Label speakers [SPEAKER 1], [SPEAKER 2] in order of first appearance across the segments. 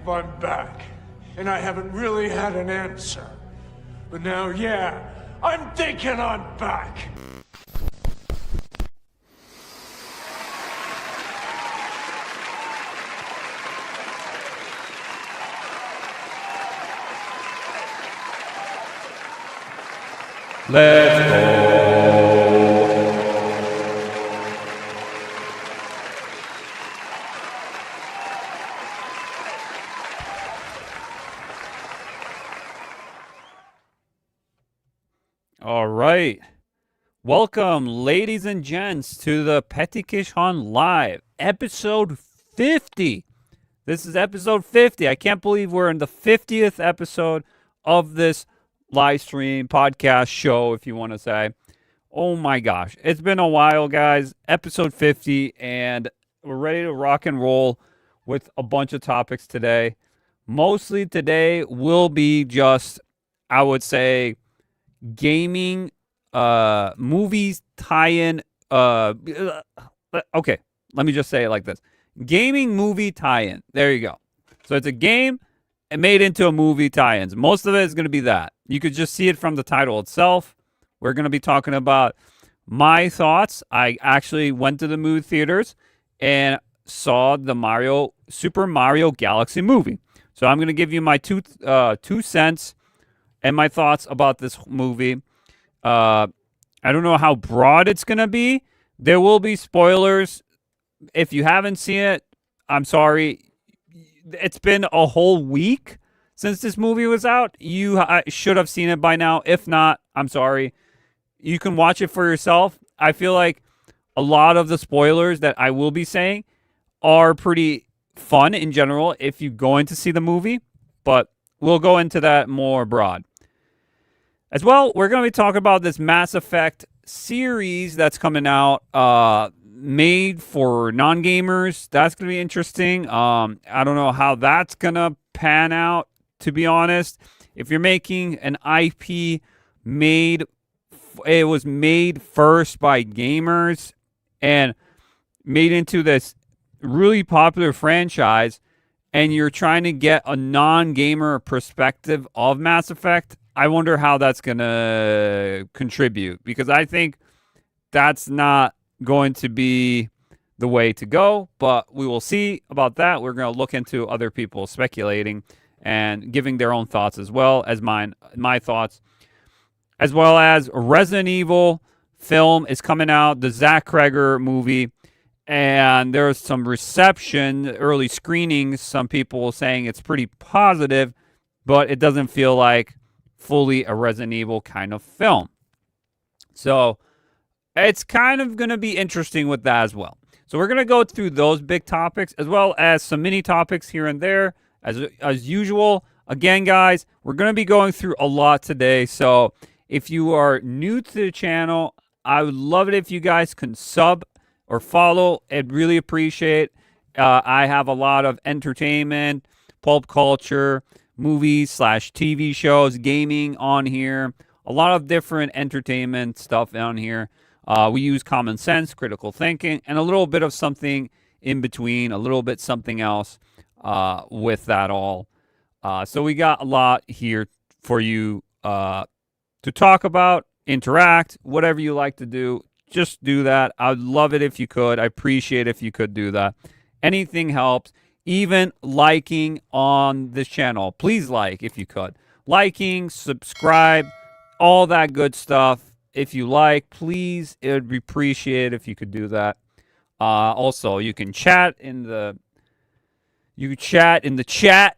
[SPEAKER 1] if I'm back, and I haven't really had an answer. But now, yeah, I'm thinking I'm back.
[SPEAKER 2] Let's go. All right. Welcome, ladies and gents, to the Peti Kish Live, episode 50. This is episode 50. I can't believe we're in the 50th episode of this live stream, podcast, show, if you want to say. Oh my gosh. It's been a while, guys. Episode 50, and we're ready to rock and roll with a bunch of topics today. Mostly today will be just, I would say, gaming, movies, tie-in, okay, let me just say it like this. Gaming movie tie-in. There you go. So it's a game and made into a movie tie-ins. Most of it is going to be that. You could just see it from the title itself. We're going to be talking about my thoughts. I actually went to the movie theaters and saw the Super Mario Galaxy movie. So I'm going to give you my two cents and my thoughts about this movie. I don't know how broad it's going to be. There will be spoilers. If you haven't seen it, I'm sorry. It's been a whole week since this movie was out. You should have seen it by now. If not, I'm sorry. You can watch it for yourself. I feel like a lot of the spoilers that I will be saying are pretty fun in general if you're going to see the movie, but we'll go into that more broad. As well, we're going to be talking about this Mass Effect series that's coming out, made for non-gamers. That's going to be interesting. I don't know how that's going to pan out, to be honest. If you're making an IP it was made first by gamers and made into this really popular franchise, and you're trying to get a non-gamer perspective of Mass Effect, I wonder how that's going to contribute, because I think that's not going to be the way to go, but we will see about that. We're going to look into other people speculating and giving their own thoughts as well as my thoughts, as well as Resident Evil film is coming out, the Zach Kreger movie, and there's some reception, early screenings, some people saying it's pretty positive, but it doesn't feel like fully a Resident Evil kind of film. So it's kind of going to be interesting with that as well. So we're going to go through those big topics as well as some mini topics here and there as usual. Again, guys, we're going to be going through a lot today. So if you are new to the channel, I would love it if you guys can sub or follow. I'd really appreciate. I have a lot of entertainment, pulp culture, movies/TV shows, gaming on here. A lot of different entertainment stuff on here. We use common sense, critical thinking, and a little bit of something in between, a little bit something else with that all. So we got a lot here for you to talk about, interact, whatever you like to do. Just do that. I'd love it if you could. I appreciate if you could do that. Anything helps. Even liking on this channel. Please like if you could. Liking, subscribe, all that good stuff. If you like, please, it would be appreciated if you could do that. Also, you can chat in the chat.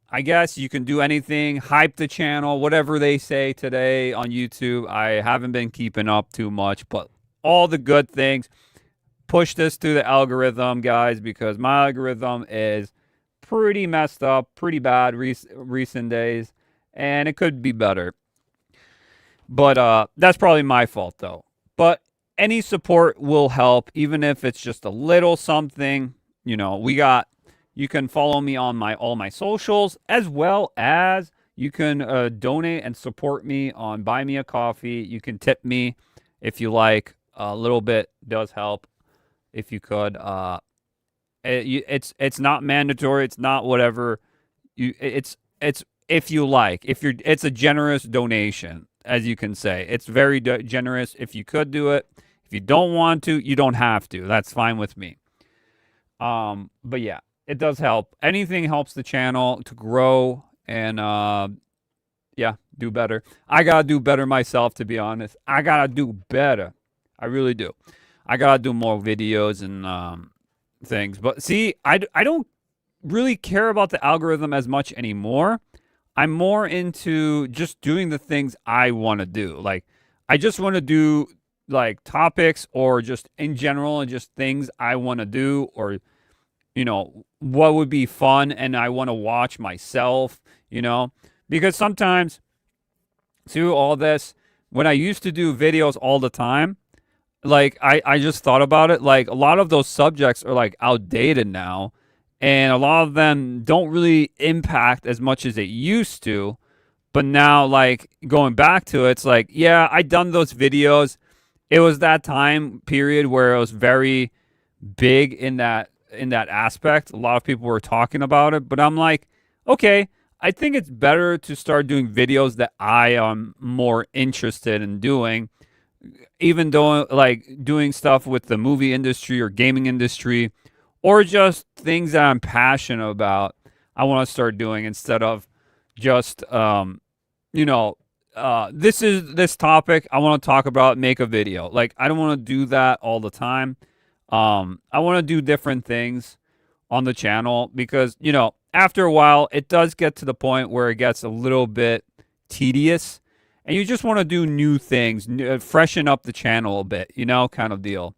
[SPEAKER 2] I guess you can do anything, hype the channel, whatever they say today on YouTube. I haven't been keeping up too much, but all the good things. Push this through the algorithm, guys, because my algorithm is pretty messed up, pretty bad recent days, and it could be better. But that's probably my fault, though. But any support will help, even if it's just a little something. You know, you can follow me on all my socials, as well as you can donate and support me on Buy Me a Coffee. You can tip me if you like. A little bit does help if you could. It's not mandatory. It's not whatever. It's if you like, it's a generous donation, as you can say. It's very generous if you could do it. If you don't want to, you don't have to. That's fine with me. But yeah, it does help. Anything helps the channel to grow and yeah, do better. I gotta do better myself, to be honest. I gotta do better. I really do. I gotta do more videos and things. But see, I don't really care about the algorithm as much anymore. I'm more into just doing the things I want to do. Like, I just want to do like topics or just in general and just things I want to do, or what would be fun and I want to watch myself, because sometimes through all this, when I used to do videos all the time, like I just thought about it, like a lot of those subjects are like outdated now, and a lot of them don't really impact as much as it used to. But now, like, going back to it, it's like, yeah, I done those videos. It was that time period where it was very big in that aspect. A lot of people were talking about it, but I'm like, okay, I think it's better to start doing videos that I am more interested in doing, even though like doing stuff with the movie industry or gaming industry, or just things that I'm passionate about. I want to start doing instead of just this is this topic I want to talk about, make a video. Like, I don't want to do that all the time. I want to do different things on the channel because, after a while, it does get to the point where it gets a little bit tedious and you just want to do new things, freshen up the channel a bit, kind of deal.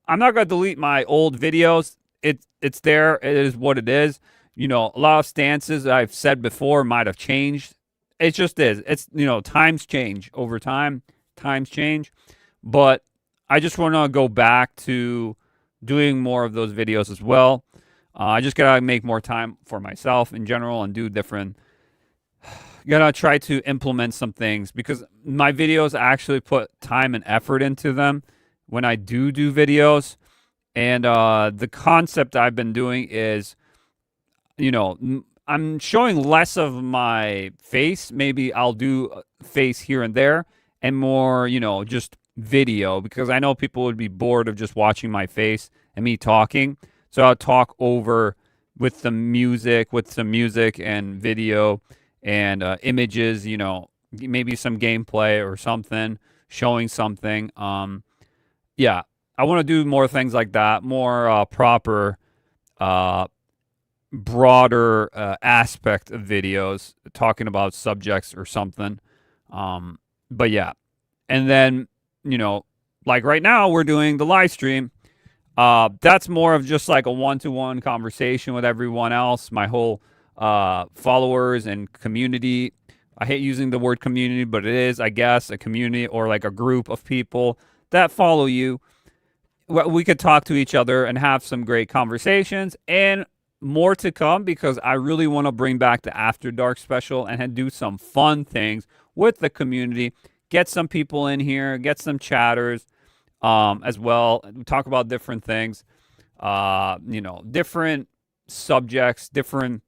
[SPEAKER 2] I'm not going to delete my old videos. It's there. It is what it is. A lot of stances that I've said before might have changed. It just is. It's, times change over time. Times change. But I just want to go back to doing more of those videos as well. I just got to make more time for myself in general and do different. Gotta try to implement some things because my videos actually put time and effort into them when I do videos. And the concept I've been doing is, I'm showing less of my face. Maybe I'll do face here and there and more, just video, because I know people would be bored of just watching my face and me talking. So I'll talk over with some music and video and images, maybe some gameplay or something, showing something. Yeah, I want to do more things like that, more proper, broader aspect of videos, talking about subjects or something. But yeah, and then, like right now we're doing the live stream. That's more of just like a one-to-one conversation with everyone else, my whole followers and community. I hate using the word community, but it is, I guess, a community or like a group of people that follow you. We could talk to each other and have some great conversations, and more to come because I really want to bring back the After Dark special and do some fun things with the community. Get some people in here, get some chatters as well. Talk about different things, different subjects, different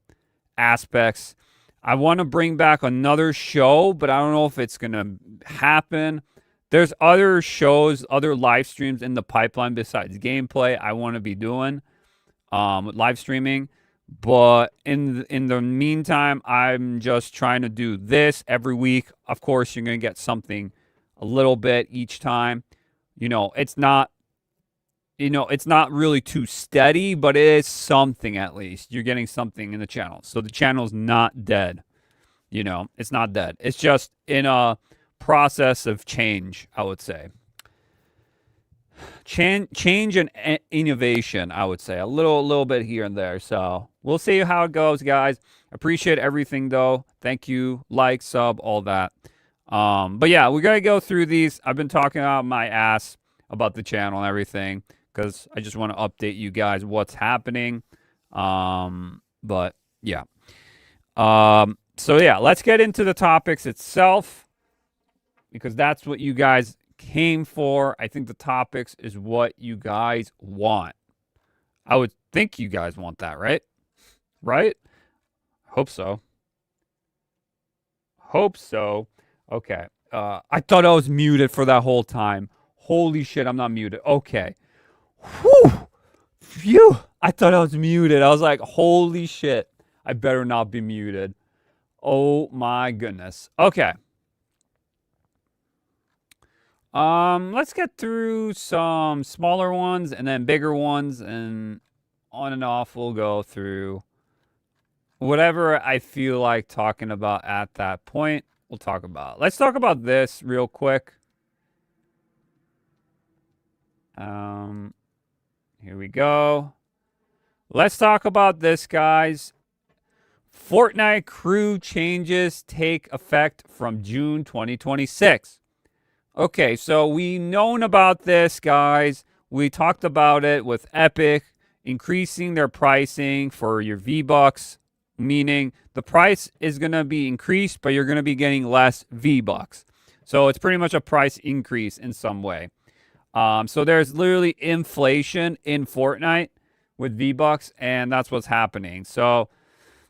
[SPEAKER 2] aspects. I want to bring back another show, but I don't know if it's going to happen. There's other shows, other live streams in the pipeline besides gameplay I want to be doing with live streaming. But in the meantime, I'm just trying to do this every week. Of course, you're going to get something a little bit each time. It's not really too steady, but it is something at least. You're getting something in the channel. So the channel's not dead. It's not dead. It's just in a process of change, I would say. Change and innovation, I would say. A little bit here and there. So we'll see how it goes, guys. Appreciate everything, though. Thank you. Like, sub, all that. But yeah, we're going to go through these. I've been talking out my ass about the channel and everything because I just want to update you guys what's happening. But yeah. So yeah, let's get into the topics itself because that's what you guys came for. I think the topics is what you guys want. I would think you guys want that, right? Right? Hope so. Hope so. Okay. I thought I was muted for that whole time. Holy shit, I'm not muted. Okay. Whew. Phew. I thought I was muted. I was like, holy shit. I better not be muted. Oh my goodness. Okay. Let's get through some smaller ones and then bigger ones, and on and off we'll go through whatever I feel like talking about at that point. We'll talk about. Let's talk about this real quick. Here we go. Let's talk about this, guys. Fortnite Crew changes take effect from June 2026. Okay, so we known about this, guys. We talked about it with Epic increasing their pricing for your V-Bucks, meaning the price is going to be increased, but you're going to be getting less V-Bucks. So it's pretty much a price increase in some way. So there's literally inflation in Fortnite with V-Bucks, and that's what's happening. So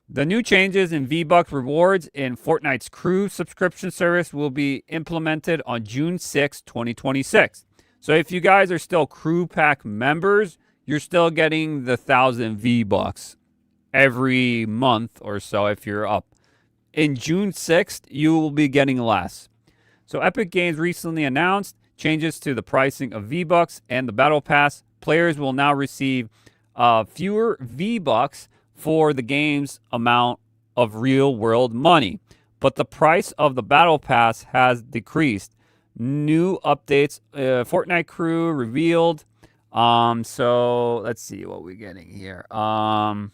[SPEAKER 2] the new changes in V-Bucks rewards in Fortnite's Crew subscription service will be implemented on June 6, 2026. So if you guys are still Crew Pack members, you're still getting the 1,000 V-Bucks every month or so if you're up. In June 6th, you will be getting less. So Epic Games recently announced changes to the pricing of V-Bucks and the Battle Pass. Players will now receive fewer V-Bucks for the game's amount of real-world money. But the price of the Battle Pass has decreased. New updates, Fortnite Crew revealed. So let's see what we're getting here. June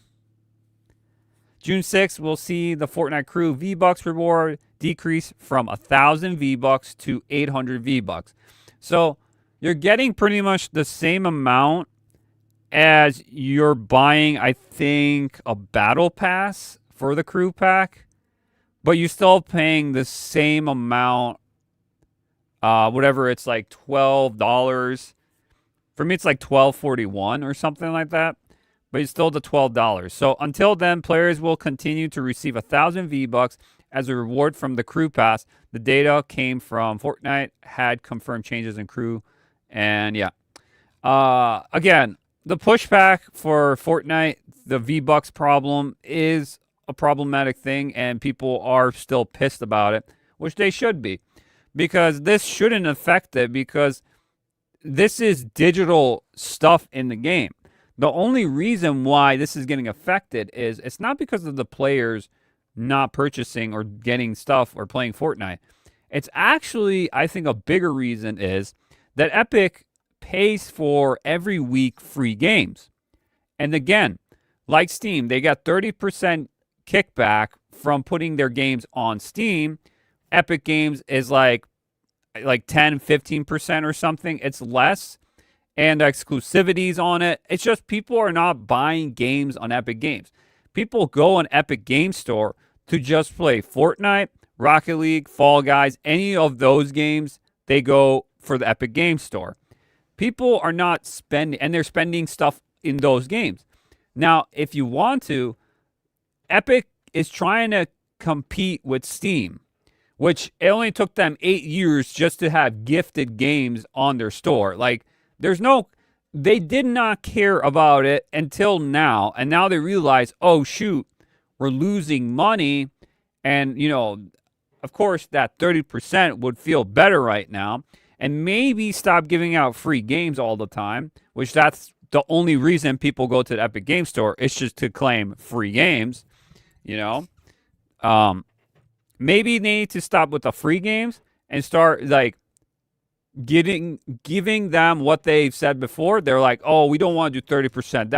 [SPEAKER 2] 6th, we'll see the Fortnite Crew V-Bucks reward decrease from 1,000 V-Bucks to 800 V-Bucks. So you're getting pretty much the same amount as you're buying, I think, a Battle Pass for the Crew Pack, but you're still paying the same amount, whatever, it's like $12. For me, it's like $12.41 or something like that, but it's still the $12. So until then, players will continue to receive 1,000 V-Bucks as a reward from the Crew Pass. The data came from Fortnite, had confirmed changes in Crew, and yeah. Again, the pushback for Fortnite, the V-Bucks problem, is a problematic thing, and people are still pissed about it, which they should be, because this shouldn't affect it, because this is digital stuff in the game. The only reason why this is getting affected is it's not because of the players not purchasing or getting stuff or playing Fortnite. It's actually, I think, a bigger reason is that Epic pays for every week free games. And again, like Steam, they got 30% kickback from putting their games on Steam. Epic Games is like 10-15% or something. It's less, and exclusivities on it. It's just people are not buying games on Epic Games. People go on Epic Game Store to just play Fortnite, Rocket League, Fall Guys, any of those games. They go for the Epic Game Store. People are not spending, and they're spending stuff in those games. Now, if you want to, Epic is trying to compete with Steam, which it only took them 8 years just to have gifted games on their store. Like, they did not care about it until now. And now they realize, oh, shoot, we're losing money. And, of course, that 30% would feel better right now. And maybe stop giving out free games all the time, which that's the only reason people go to the Epic Game Store. It's just to claim free games, Maybe they need to stop with the free games and start, like, giving them what they've said before. They're like, oh, we don't want to do 30%.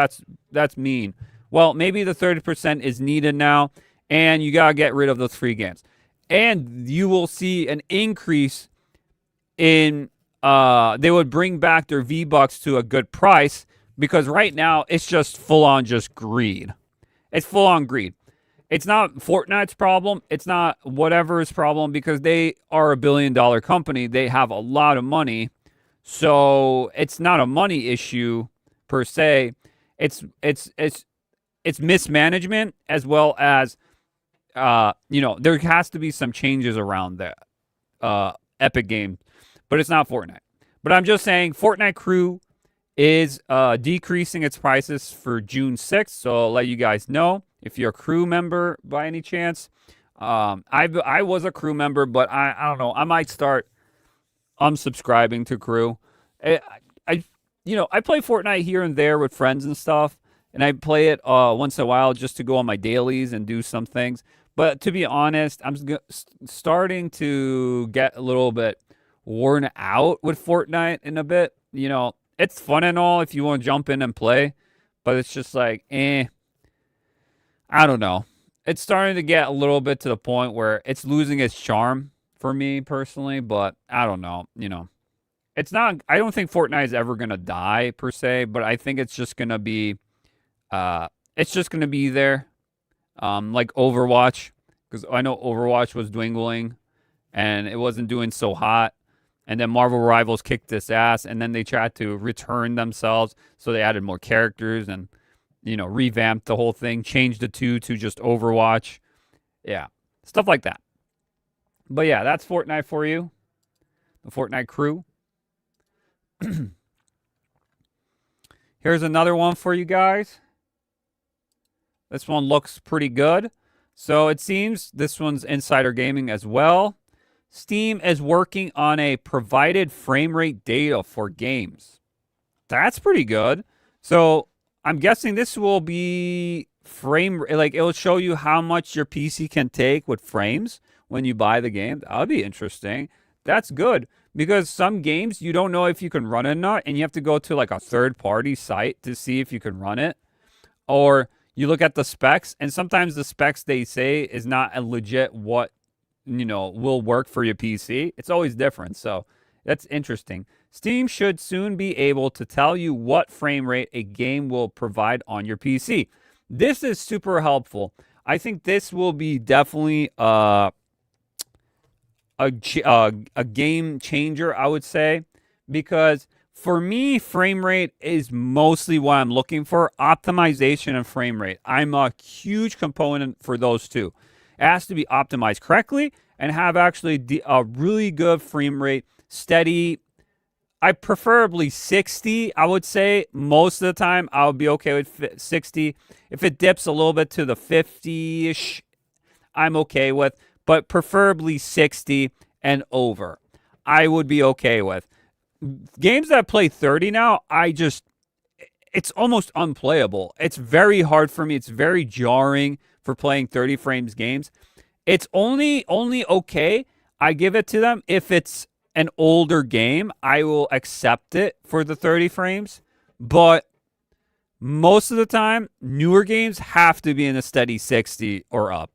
[SPEAKER 2] That's mean. Well, maybe the 30% is needed now, and you got to get rid of those free games. And you will see an increase in, they would bring back their V-Bucks to a good price, because right now it's just full-on just greed. It's full-on greed. It's not Fortnite's problem. It's not whatever's problem, because they are a billion-dollar company. They have a lot of money. So it's not a money issue per se. It's mismanagement, as well as there has to be some changes around that Epic game, but it's not Fortnite. But I'm just saying, Fortnite Crew is decreasing its prices for June 6th. So I'll let you guys know if you're a crew member by any chance. I was a crew member, but I don't know. I might start unsubscribing to crew. I play Fortnite here and there with friends and stuff, and I play it once in a while just to go on my dailies and do some things. But to be honest, I'm starting to get a little bit worn out with Fortnite in a bit. It's fun and all if you want to jump in and play, but it's just like, I don't know. It's starting to get a little bit to the point where it's losing its charm for me personally, but I don't know. It's not, I don't think Fortnite is ever going to die per se, but I think it's just going to be, there. Like Overwatch, because I know Overwatch was dwindling and it wasn't doing so hot. And then Marvel Rivals kicked this ass, and then they tried to return themselves, so they added more characters and, revamped the whole thing, changed the two to just Overwatch. Yeah, stuff like that. But yeah, that's Fortnite for you. The Fortnite Crew. Here's another one for you guys. This one looks pretty good. So it seems this one's Insider Gaming as well. Steam is working on a provided frame rate data for games. That's pretty good. So I'm guessing this will be it'll show you how much your PC can take with frames when you buy the game. That would be interesting. That's good because some games you don't know if you can run it or not, and you have to go to like a third-party site to see if you can run it. Or you look at the specs, and sometimes the specs they say is not a legit what will work for your PC. It's always different. So that's interesting. Steam should soon be able to tell you what frame rate a game will provide on your PC. This is super helpful. I think this will be definitely a game changer, I would say, because for me, frame rate is mostly what I'm looking for. Optimization and frame rate. I'm a huge component for those two. It has to be optimized correctly and have actually a really good frame rate, steady. I preferably 60, I would say. Most of the time, I would be okay with 60. If it dips a little bit to the 50-ish, I'm okay with. But preferably 60 and over, I would be okay with. Games that play 30 now, it's almost unplayable. It's very hard for me. It's very jarring for playing 30 frames games. It's only okay. I give it to them if it's an older game. I will accept it for the 30 frames. But most of the time, newer games have to be in a steady 60 or up,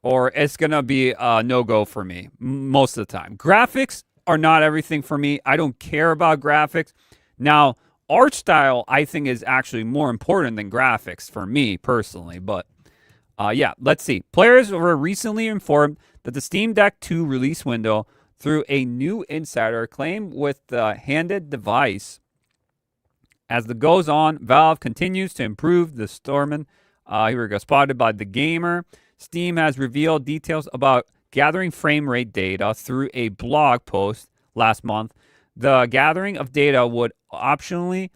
[SPEAKER 2] or it's going to be a no-go for me most of the time. Graphics are not everything for me. I don't care about graphics. Now, art style, I think, is actually more important than graphics for me personally. But yeah, let's see. Players were recently informed that the Steam Deck 2 release window through a new insider claim with the handed device. As the goes on, Valve continues to improve the Stormin. Here we go. Spotted by The Gamer. Steam has revealed details about gathering frame rate data through a blog post last month. The gathering of data would optionally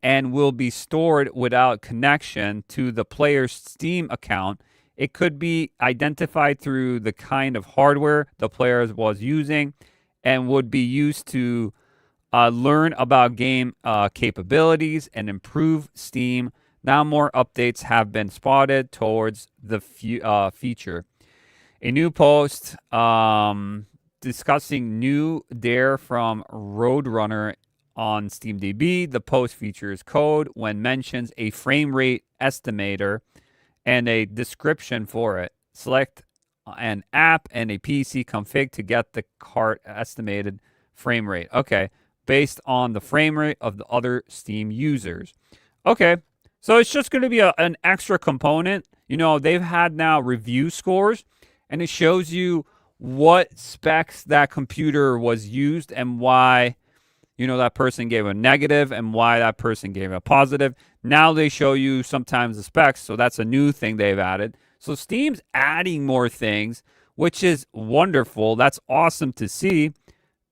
[SPEAKER 2] and will be stored without connection to the player's Steam account. It could be identified through the kind of hardware the player was using and would be used to learn about game capabilities and improve Steam. Now more updates have been spotted towards the feature. A new post discussing new dare from Roadrunner on SteamDB. The post features code when mentions a frame rate estimator and a description for it. Select an app and a PC config to get the cart estimated frame rate. Okay, based on the frame rate of the other Steam users. Okay, so it's just going to be an extra component. They've had now review scores, and it shows you what specs that computer was used and why, you know, that person gave a negative and why that person gave a positive. Now they show you sometimes the specs, so that's a new thing they've added. So Steam's adding more things, which is wonderful. That's awesome to see.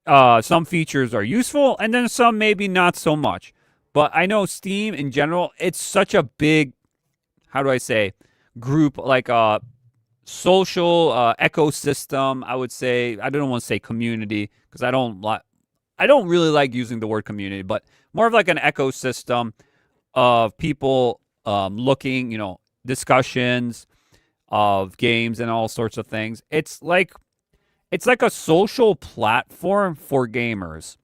[SPEAKER 2] Some features are useful, and then some maybe not so much. But I know Steam in general, it's such a big, how do I say, group, like a social ecosystem, I would say. I don't want to say community because I don't really like using the word community, but more of like an ecosystem of people looking, you know, discussions of games and all sorts of things. It's like a social platform for gamers.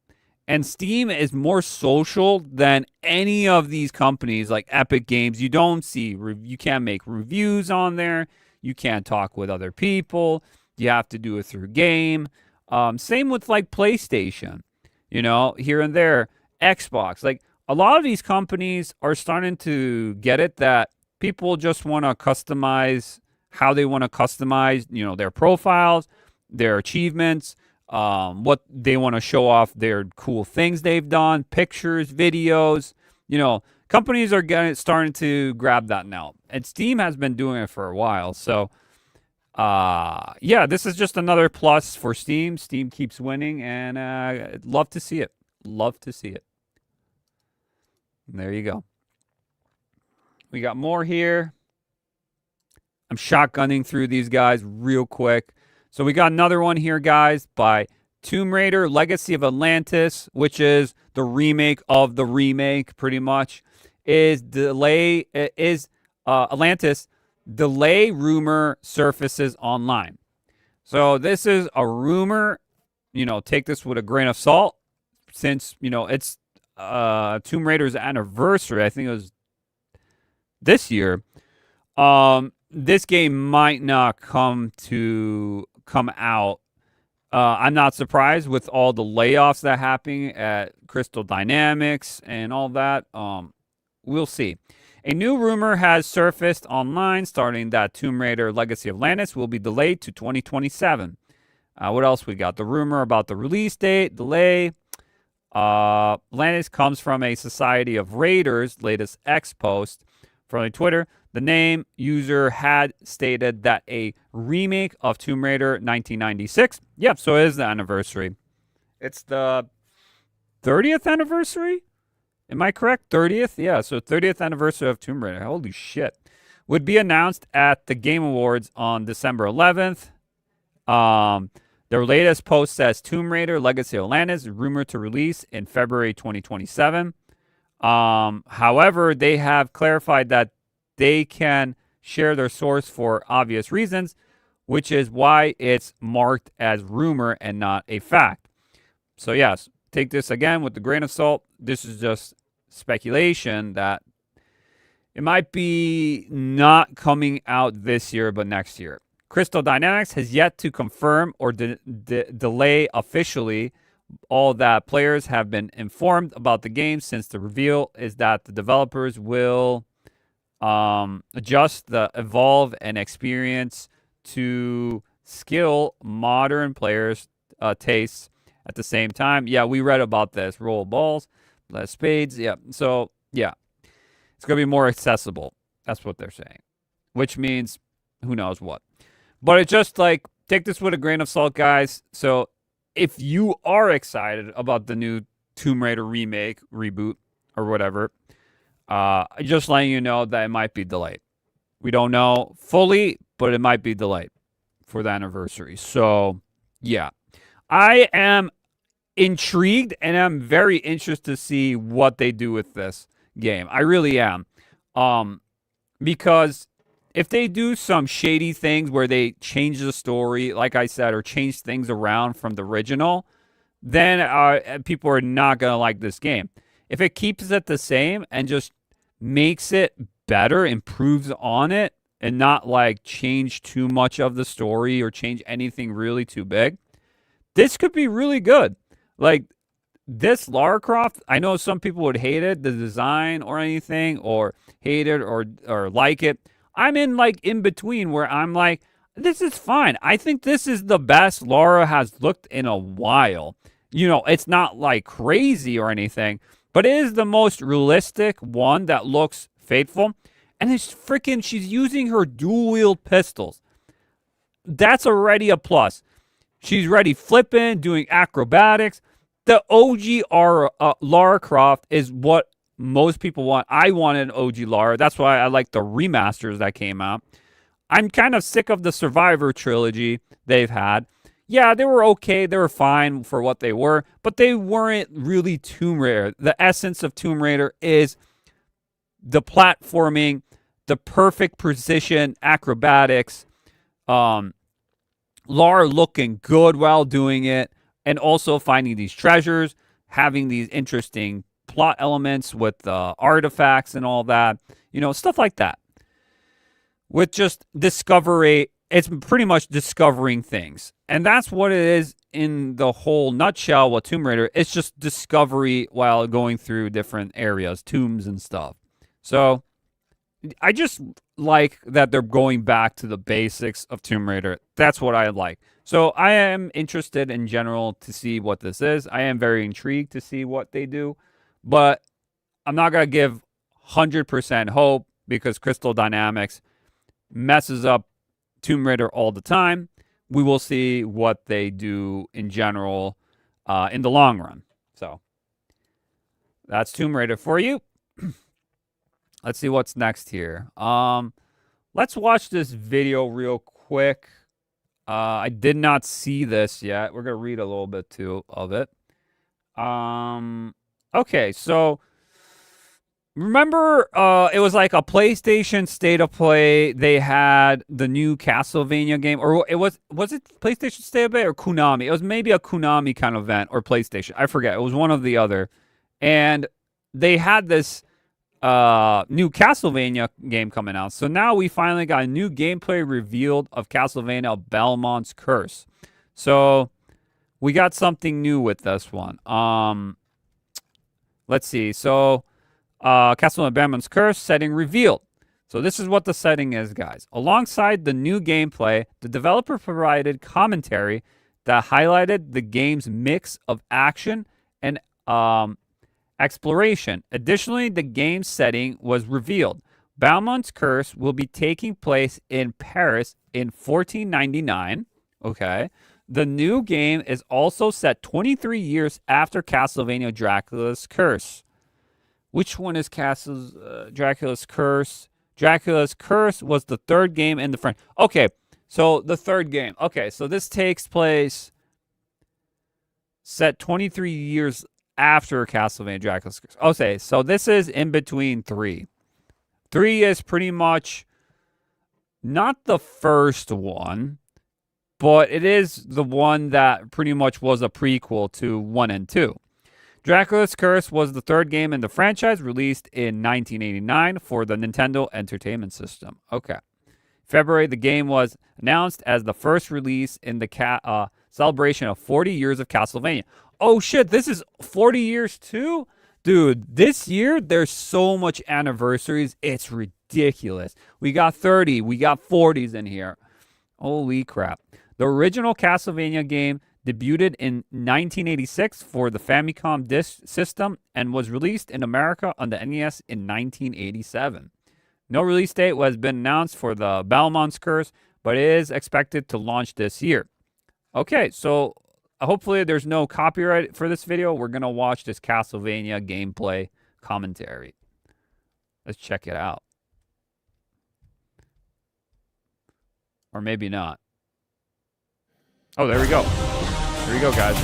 [SPEAKER 2] And Steam is more social than any of these companies like Epic Games. You don't see, you can't make reviews on there. You can't talk with other people. You have to do it through game. Same with like PlayStation, you know, here and there. Xbox. Like a lot of these companies are starting to get it that people just want to customize how they want to customize, you know, their profiles, their achievements, what they want to show off, their cool things they've done, pictures, videos. You know, companies are starting to grab that now, and Steam has been doing it for a while. So, yeah, this is just another plus for Steam. Steam keeps winning, and love to see it. Love to see it. And there you go. We got more here. I'm shotgunning through these guys real quick. So we got another one here, guys, by Tomb Raider Legacy of Atlantis, which is the remake of the remake, pretty much. Atlantis delay rumor surfaces online. So this is a rumor. You know, take this with a grain of salt, since, you know, it's Tomb Raider's anniversary. I think it was this year. This game might not come out. I'm not surprised with all the layoffs that are happening at Crystal Dynamics and all that. We'll see. A new rumor has surfaced online starting that Tomb Raider Legacy of Atlantis will be delayed to 2027. What else we got? The rumor about the release date, delay. Atlantis comes from a Society of Raiders latest X post from Twitter. The name user had stated that a remake of Tomb Raider 1996. Yep, so it is the anniversary. It's the 30th anniversary? Am I correct? 30th? Yeah, so 30th anniversary of Tomb Raider. Holy shit. Would be announced at the Game Awards on December 11th. Their latest post says Tomb Raider Legacy of Atlantis rumored to release in February 2027. However, they have clarified that they can share their source for obvious reasons, which is why it's marked as rumor and not a fact. So yes, take this again with a grain of salt. This is just speculation that it might be not coming out this year, but next year. Crystal Dynamics has yet to confirm or delay officially. All that players have been informed about the game since the reveal is that the developers will adjust the evolve and experience to skill modern players' tastes at the same time. Yeah, we read about this. Roll balls, less spades. Yeah, so yeah, it's going to be more accessible. That's what they're saying, which means who knows what. But it's just like, take this with a grain of salt, guys. So if you are excited about the new Tomb Raider remake, reboot, or whatever, just letting you know that it might be delayed. We don't know fully, but it might be delayed for the anniversary. So, yeah. I am intrigued, and I'm very interested to see what they do with this game. I really am. Because if they do some shady things where they change the story, like I said, or change things around from the original, then people are not going to like this game. If it keeps it the same and just makes it better, improves on it, and not like change too much of the story or change anything really too big, this could be really good. Like this Lara Croft, I know some people would hate it, the design or anything, or hate it or like it. I'm in between where I'm like, this is fine. I think this is the best Lara has looked in a while. It's not like crazy or anything, but it is the most realistic one that looks faithful. And she's using her dual wield pistols. That's already a plus. She's ready flipping, doing acrobatics. The OG Lara Croft is what most people want. I wanted an OG Lara. That's why I like the remasters that came out. I'm kind of sick of the Survivor trilogy they've had. Yeah, they were okay. They were fine for what they were, but they weren't really Tomb Raider. The essence of Tomb Raider is the platforming, the perfect precision, acrobatics, Lara looking good while doing it, and also finding these treasures, having these interesting plot elements with artifacts and all that, stuff like that. With just discovery, it's pretty much discovering things. And that's what it is in the whole nutshell with Tomb Raider. It's just discovery while going through different areas, tombs and stuff. So I just like that they're going back to the basics of Tomb Raider. That's what I like. So I am interested in general to see what this is. I am very intrigued to see what they do. But I'm not going to give 100% hope because Crystal Dynamics messes up Tomb Raider all the time. We will see what they do in general in the long run. So that's Tomb Raider for you. Let's see what's next here. Let's watch this video real quick. I did not see this yet. We're going to read a little bit too of it. Okay, so remember it was like a PlayStation State of Play. They had the new Castlevania game, or was it PlayStation State of Play or Konami? It was maybe a Konami kind of event or PlayStation. I forget. It was one of the other. And they had this new Castlevania game coming out. So now we finally got a new gameplay revealed of Castlevania Belmont's Curse. So we got something new with this one. Let's see. So Castlevania Belmont's Curse setting revealed. So this is what the setting is, guys. Alongside the new gameplay, the developer provided commentary that highlighted the game's mix of action and exploration. Additionally, the game setting was revealed. Belmont's Curse will be taking place in Paris in 1499. Okay. The new game is also set 23 years after Castlevania Dracula's Curse. Which one is Dracula's Curse? Dracula's Curse was the third game in the franchise. Okay, so the third game. Okay, so this takes place set 23 years after Castlevania Dracula's Curse. Okay, so this is in between 3. 3 is pretty much not the first one, but it is the one that pretty much was a prequel to 1 and 2. Dracula's Curse was the third game in the franchise, released in 1989 for the Nintendo Entertainment System. Okay. February, the game was announced as the first release in the celebration of 40 years of Castlevania. Oh shit, this is 40 years too? Dude, this year there's so much anniversaries, it's ridiculous. We got 30, we got 40s in here. Holy crap. The original Castlevania game debuted in 1986 for the Famicom Disk System and was released in America on the NES in 1987. No release date has been announced for the Belmont's Curse, but it is expected to launch this year. Okay, so hopefully there's no copyright for this video. We're going to watch this Castlevania gameplay commentary. Let's check it out. Or maybe not. Oh, there we go. Here we go, guys.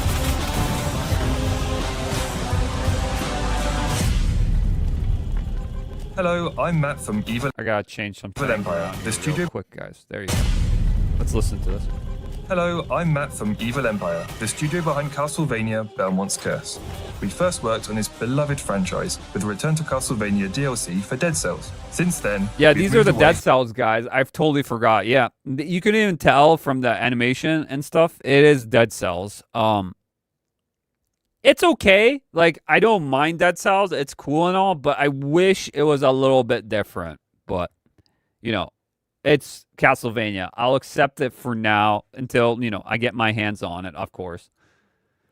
[SPEAKER 3] Hello, I'm Matt from Evil.
[SPEAKER 2] I gotta change something.
[SPEAKER 3] Evil Empire, the studio.
[SPEAKER 2] Quick, guys. There you go. Let's listen to this.
[SPEAKER 3] Hello, I'm Matt from Evil Empire, the studio behind Castlevania Belmont's Curse. We first worked on this beloved franchise with the Return to Castlevania DLC for Dead Cells. Since then,
[SPEAKER 2] yeah, these are the Dead Cells, guys. I've totally forgot. Yeah, you can even tell from the animation and stuff. It is Dead Cells. It's okay. Like, I don't mind Dead Cells. It's cool and all, but I wish it was a little bit different. But, you know, it's Castlevania. I'll accept it for now until, you know, I get my hands on it, of course.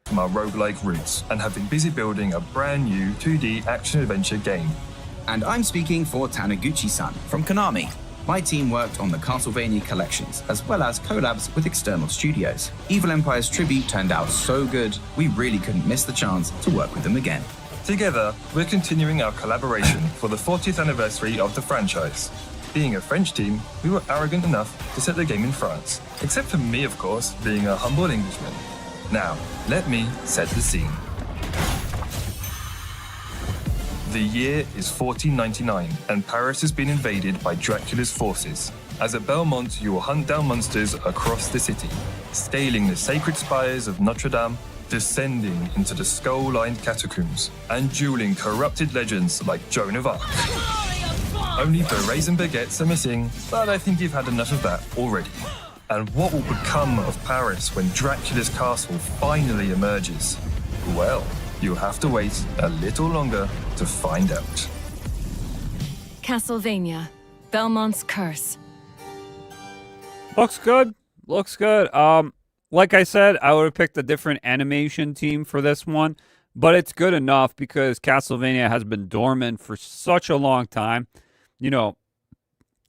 [SPEAKER 3] from our roguelike roots and have been busy building a brand new 2D action-adventure game.
[SPEAKER 4] And I'm speaking for Taniguchi-san from Konami. My team worked on the Castlevania collections, as well as collabs with external studios. Evil Empire's tribute turned out so good, we really couldn't miss the chance to work with them again.
[SPEAKER 3] Together, we're continuing our collaboration for the 40th anniversary of the franchise. Being a French team, we were arrogant enough to set the game in France. Except for me, of course, being a humble Englishman. Now, let me set the scene. The year is 1499, and Paris has been invaded by Dracula's forces. As at Belmont, you will hunt down monsters across the city, scaling the sacred spires of Notre Dame, descending into the skull-lined catacombs, and dueling corrupted legends like Joan of Arc. Only berets and baguettes are missing, but I think you've had enough of that already. And what will become of Paris when Dracula's castle finally emerges? Well, you'll have to wait a little longer to find out.
[SPEAKER 5] Castlevania, Belmont's Curse.
[SPEAKER 2] Looks good. Looks good. Like I said, I would have picked a different animation team for this one, but it's good enough because Castlevania has been dormant for such a long time. You know,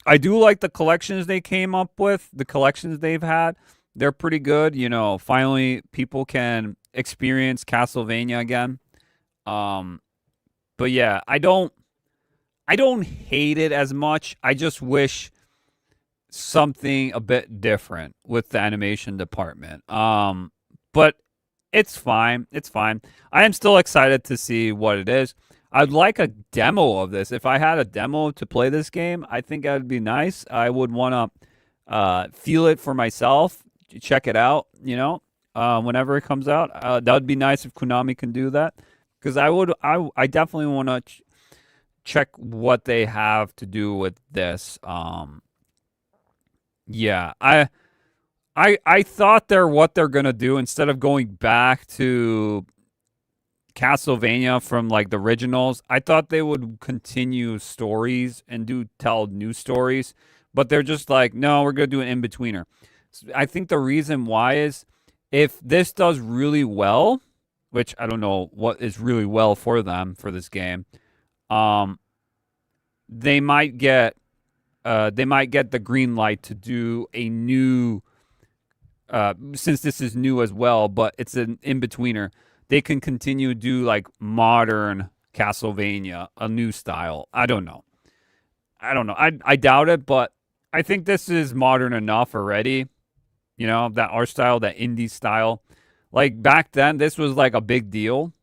[SPEAKER 2] I do like the collections they came up with, the collections they've had. They're pretty good. You know, finally people can experience Castlevania again. But yeah, I don't hate it as much. I just wish something a bit different with the animation department. But it's fine. It's fine. I am still excited to see what it is. I'd like a demo of this. If I had a demo to play this game, I think that would be nice. I would want to feel it for myself, check it out, you know, whenever it comes out. That would be nice if Konami can do that. Because I definitely want to check what they have to do with this. Yeah, I thought what they're gonna do instead of going back to Castlevania from like the originals. I thought they would continue stories and tell new stories, but they're just like, no, we're gonna do an in-betweener. So I think the reason why is if this does really well, which I don't know what is really well for them for this game, they might get the green light to do a new, since this is new as well, but it's an in-betweener. They can continue to do like modern Castlevania, a new style. I don't know. I doubt it, but I think this is modern enough already. You know, that art style, that indie style. Like back then, this was like a big deal,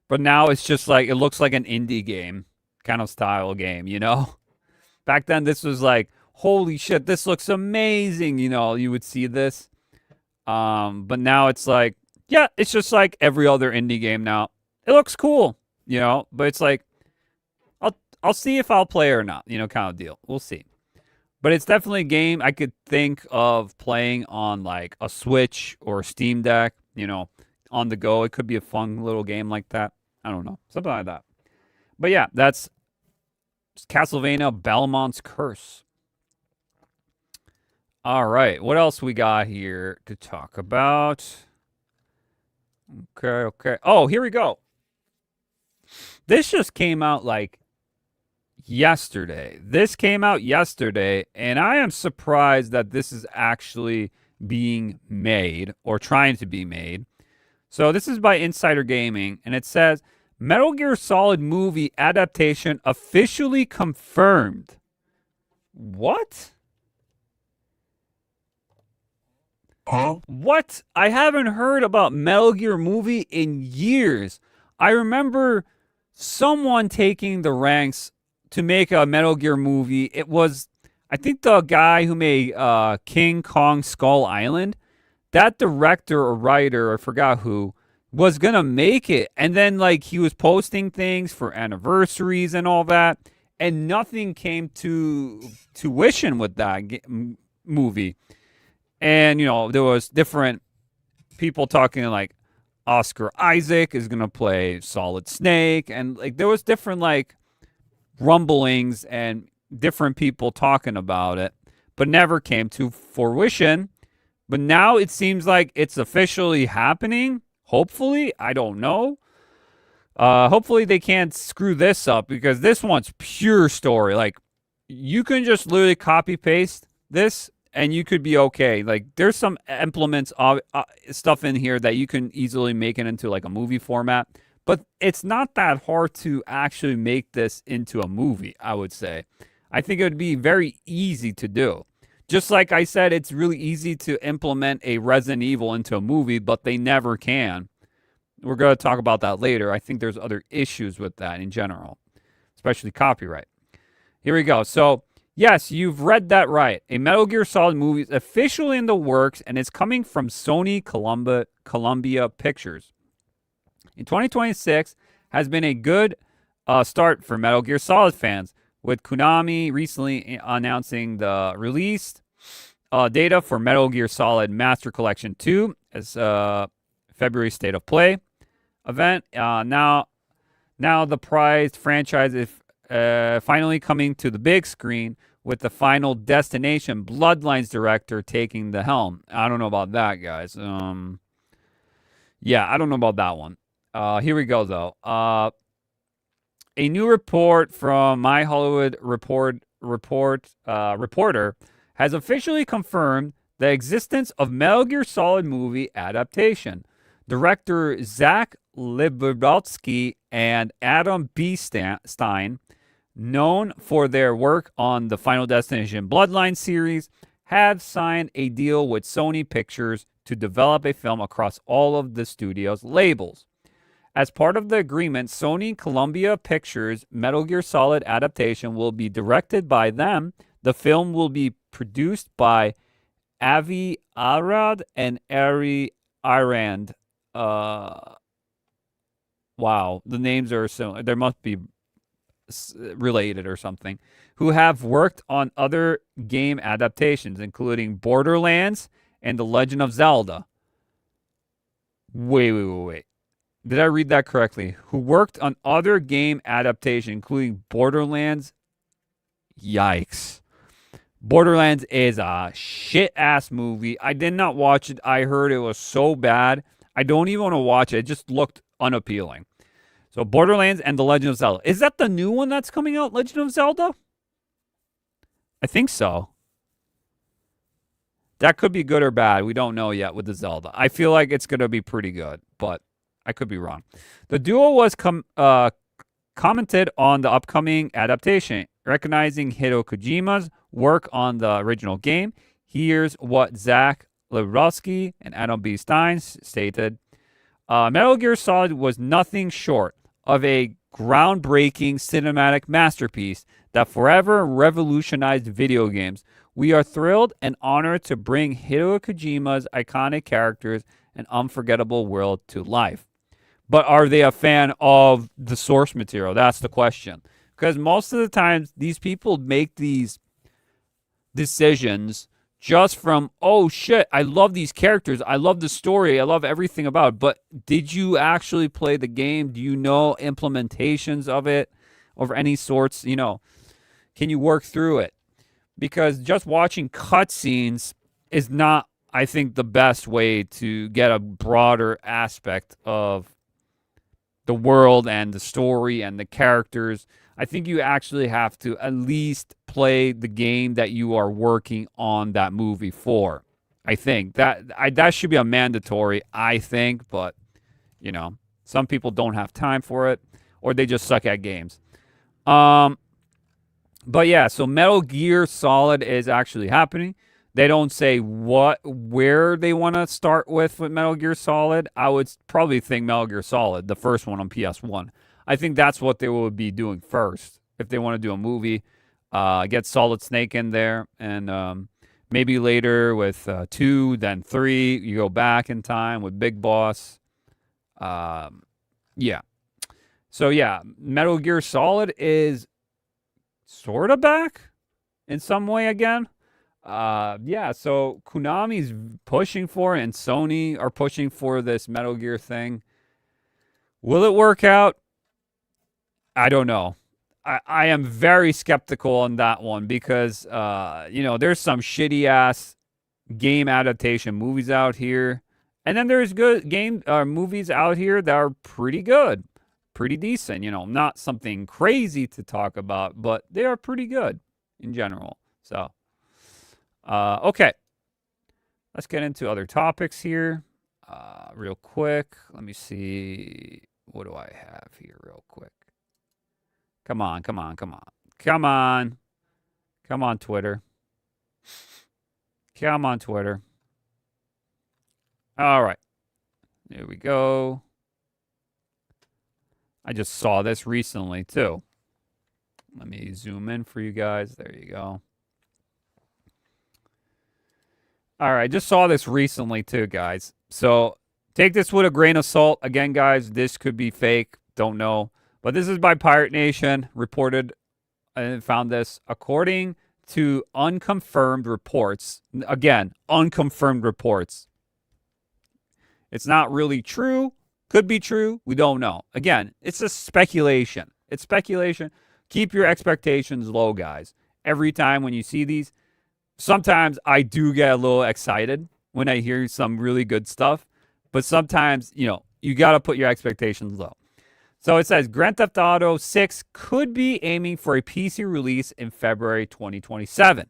[SPEAKER 2] but now it's just like, it looks like an indie game kind of style game, you know? Back then, this was like, holy shit, this looks amazing. You know, you would see this. But now it's like, yeah, it's just like every other indie game now. It looks cool, you know, but it's like, I'll see if I'll play or not, you know, kind of deal. We'll see. But it's definitely a game I could think of playing on like a Switch or a Steam Deck, you know, on the go. It could be a fun little game like that. I don't know. Something like that. But yeah, that's Castlevania Belmont's Curse. All right. What else we got here to talk about? Okay. Oh, here we go. This just came out like yesterday. And I am surprised that this is actually being made or trying to be made. So this is by Insider Gaming, and it says Metal Gear Solid movie adaptation officially confirmed. What?
[SPEAKER 1] Huh?
[SPEAKER 2] What? I haven't heard about Metal Gear movie in years. I remember someone taking the ranks to make a Metal Gear movie. It was, I think, the guy who made King Kong Skull Island. That director or writer, I forgot who, was gonna make it, and then like he was posting things for anniversaries and all that, and nothing came to tuition with that movie. And you know, there was different people talking like Oscar Isaac is gonna play Solid Snake, and like there was different like rumblings and different people talking about it, but never came to fruition. But now it seems like it's officially happening. Hopefully, I don't know. Hopefully they can't screw this up because this one's pure story. Like, you can just literally copy paste this and you could be okay. Like, there's some implements of stuff in here that you can easily make it into like a movie format, but it's not that hard to actually make this into a movie, I would say. I think it would be very easy to do. Just like I said, it's really easy to implement a Resident Evil into a movie, but they never can. We're going to talk about that later. I think there's other issues with that in general, especially copyright. Here we go. So, yes, you've read that right. A Metal Gear Solid movie is officially in the works, and it's coming from Sony Columbia Pictures. In 2026 has been a good start for Metal Gear Solid fans, with Konami recently announcing the release data for Metal Gear Solid Master Collection 2 as February State of Play event. Now the prized franchise is finally coming to the big screen with the Final Destination Bloodlines director taking the helm. I don't know about that, guys. Yeah, I don't know about that one. Here we go, though. A new report from My Hollywood Reporter has officially confirmed the existence of Metal Gear Solid movie adaptation. Director Zach Libotsky and Adam B. Stein, known for their work on the Final Destination Bloodline series, have signed a deal with Sony Pictures to develop a film across all of the studio's labels. As part of the agreement, Sony Columbia Pictures' Metal Gear Solid adaptation will be directed by them. The film will be produced by Avi Arad and Ari Arand. Wow, the names are so... There must be related or something. Who have worked on other game adaptations, including Borderlands and The Legend of Zelda. Wait. Did I read that correctly? Who worked on other game adaptations, including Borderlands? Yikes. Borderlands is a shit-ass movie. I did not watch it. I heard it was so bad. I don't even want to watch it. It just looked unappealing. So Borderlands and The Legend of Zelda. Is that the new one that's coming out, Legend of Zelda? I think so. That could be good or bad. We don't know yet with the Zelda. I feel like it's going to be pretty good, but I could be wrong. The duo was commented on the upcoming adaptation, recognizing Hideo Kojima's work on the original game. Here's what Zach Librowski and Adam B. Stein stated. Metal Gear Solid was nothing short of a groundbreaking cinematic masterpiece that forever revolutionized video games. We are thrilled and honored to bring Hideo Kojima's iconic characters and unforgettable world to life. But are they a fan of the source material? That's the question. Because most of the times, these people make these decisions just from, oh shit, I love these characters. I love the story. I love everything about it. But did you actually play the game? Do you know implementations of it of any sorts? You know, can you work through it? Because just watching cutscenes is not, I think, the best way to get a broader aspect of the world and the story and the characters. I think you actually have to at least play the game that you are working on that movie for. I think that should be a mandatory, I think, but you know, some people don't have time for it or they just suck at games. But yeah, so Metal Gear Solid is actually happening. They don't say where they want to start with Metal Gear Solid. I would probably think Metal Gear Solid, the first one on PS1. I think that's what they would be doing first. If they want to do a movie, get Solid Snake in there. And maybe later with 2, then 3, you go back in time with Big Boss. Yeah. So yeah, Metal Gear Solid is sort of back in some way again. Yeah, so Konami's pushing for it and Sony are pushing for this Metal Gear thing. Will it work out? I don't know. I am very skeptical on that one because, you know, there's some shitty-ass game adaptation movies out here. And then there's good movies out here that are pretty good, pretty decent. Not something crazy to talk about, but they are pretty good in general. So, okay. Let's get into other topics here real quick. Let me see. What do I have here real quick? Come on. Come on, Twitter. Come on, Twitter. All right. There we go. I just saw this recently, too. Let me zoom in for you guys. There you go. All right. I just saw this recently, too, guys. So take this with a grain of salt. Again, guys, this could be fake. Don't know. But this is by Pirate Nation. Reported and found this. According to unconfirmed reports. Again, unconfirmed reports. It's not really true. Could be true. We don't know. Again, it's a speculation. It's speculation. Keep your expectations low, guys. Every time when you see these, sometimes I do get a little excited when I hear some really good stuff. But sometimes, you got to put your expectations low. So it says Grand Theft Auto 6 could be aiming for a PC release in February 2027.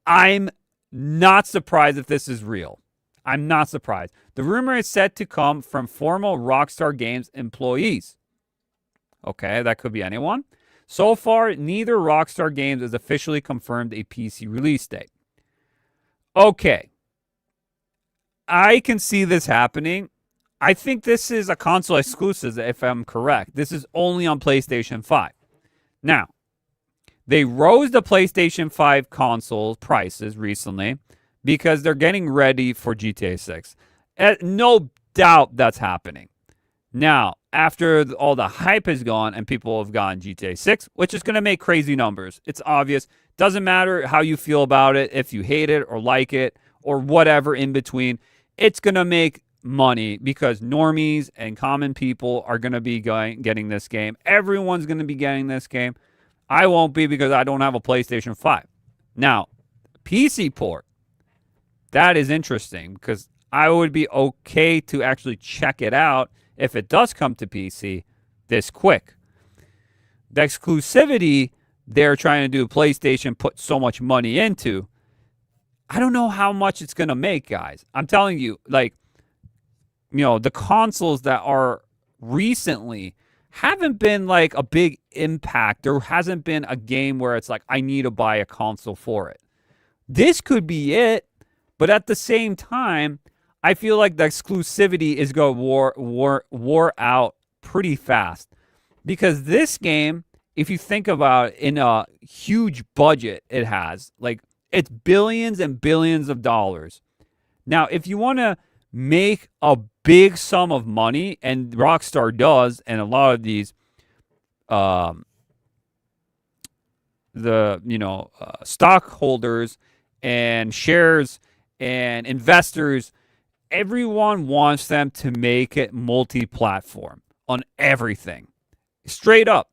[SPEAKER 2] I'm not surprised if this is real. I'm not surprised. The rumor is said to come from former Rockstar Games employees. Okay, that could be anyone. So far, neither Rockstar Games has officially confirmed a PC release date. Okay. I can see this happening. I think this is a console exclusive, if I'm correct. This is only on PlayStation 5. Now, they rose the PlayStation 5 console prices recently because they're getting ready for GTA 6. No doubt that's happening. Now, after all the hype is gone and people have gotten GTA 6, which is going to make crazy numbers. It's obvious. Doesn't matter how you feel about it, if you hate it or like it or whatever in between. It's going to make money because normies and common people are going to be getting this game. Everyone's going to be getting this game. I won't be because I don't have a PlayStation 5. Now, PC port. That is interesting because I would be okay to actually check it out if it does come to PC this quick. The exclusivity they're trying to do, PlayStation put so much money into, I don't know how much it's going to make, guys. I'm telling you, the consoles that are recently haven't been like a big impact. There hasn't been a game where it's like, I need to buy a console for it. This could be it. But at the same time, I feel like the exclusivity is going to wore out pretty fast. Because this game, if you think about it, in a huge budget it has, it's billions and billions of dollars. Now, if you want to make a big sum of money, and Rockstar does, and a lot of these stockholders and shares and investors, everyone wants them to make it multi-platform on everything. Straight up.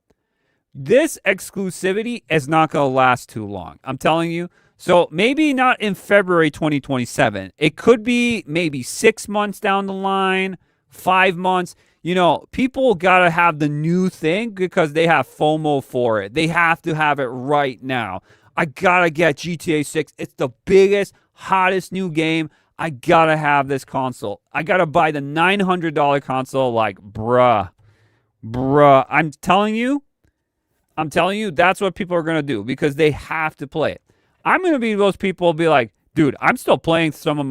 [SPEAKER 2] This exclusivity is not going to last too long. I'm telling you. So maybe not in February 2027. It could be maybe 6 months down the line, 5 months. People got to have the new thing because they have FOMO for it. They have to have it right now. I got to get GTA 6. It's the biggest, hottest new game. I got to have this console. I got to buy the $900 console. Bruh. I'm telling you, that's what people are going to do because they have to play it. I'm going to be those people who be like, dude, I'm still playing some of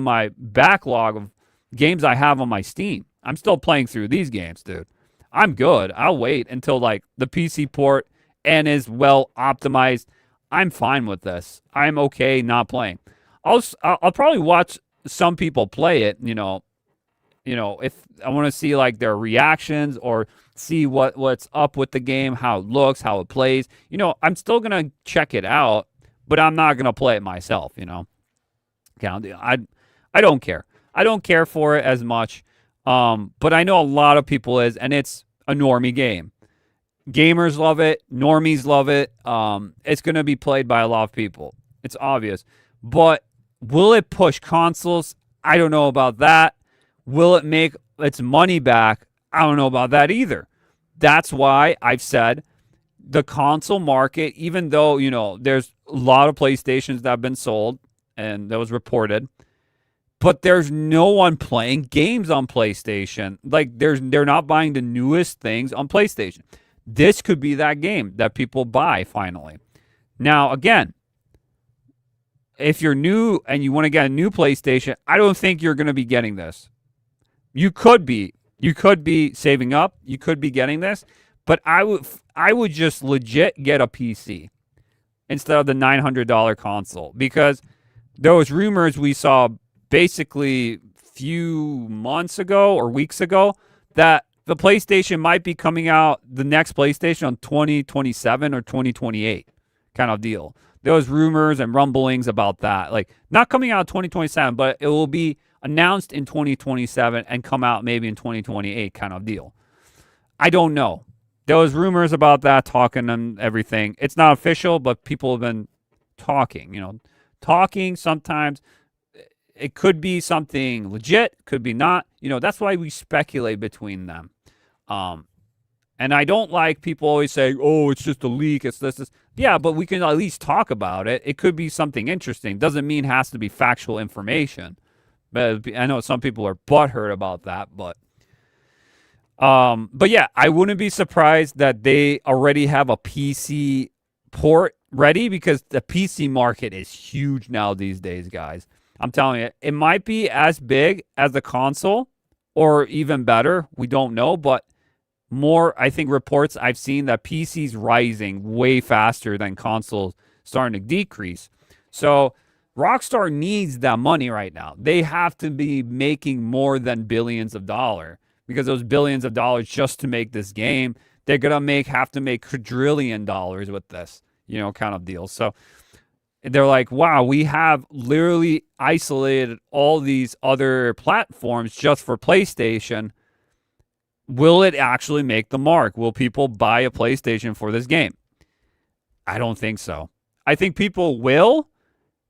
[SPEAKER 2] my backlog of games I have on my Steam. I'm still playing through these games, dude. I'm good. I'll wait until the PC port and is well optimized. I'm fine with this. I'm okay not playing. I'll probably watch some people play it, if I want to see their reactions or see what's up with the game, how it looks, how it plays. I'm still going to check it out. But I'm not going to play it myself, I don't care. I don't care for it as much. But I know a lot of people is, and it's a normie game. Gamers love it. Normies love it. It's going to be played by a lot of people. It's obvious. But will it push consoles? I don't know about that. Will it make its money back? I don't know about that either. That's why I've said the console market, even though, there's a lot of PlayStations that have been sold, and that was reported, but there's no one playing games on PlayStation. Like, they're not buying the newest things on PlayStation. This could be that game that people buy finally. Now, again, if you're new and you want to get a new PlayStation, I don't think you're going to be getting this. You could be. You could be saving up. You could be getting this. But I would just legit get a PC instead of the $900 console, because those rumors we saw basically few months ago or weeks ago that the PlayStation might be coming out, the next PlayStation, on 2027 or 2028 kind of deal. There was rumors and rumblings about that. Like, not coming out 2027, but it will be announced in 2027 and come out maybe in 2028 kind of deal. I don't know. There was rumors about that, talking and everything. It's not official, but people have been talking, talking sometimes. It could be something legit, could be not. That's why we speculate between them. And I don't like people always saying, oh, it's just a leak, it's this. Yeah, but we can at least talk about it. It could be something interesting. Doesn't mean it has to be factual information. But I know some people are butthurt about that, but yeah, I wouldn't be surprised that they already have a PC port ready, because the PC market is huge now these days, guys. I'm telling you, it might be as big as the console or even better. We don't know, but more, I think, reports I've seen that PC's rising way faster than consoles starting to decrease. So Rockstar needs that money right now. They have to be making more than billions of dollars, because those billions of dollars just to make this game, they're going to have to make quadrillion dollars with this, kind of deal. So they're like, wow, we have literally isolated all these other platforms just for PlayStation. Will it actually make the mark? Will people buy a PlayStation for this game? I don't think so. I think people will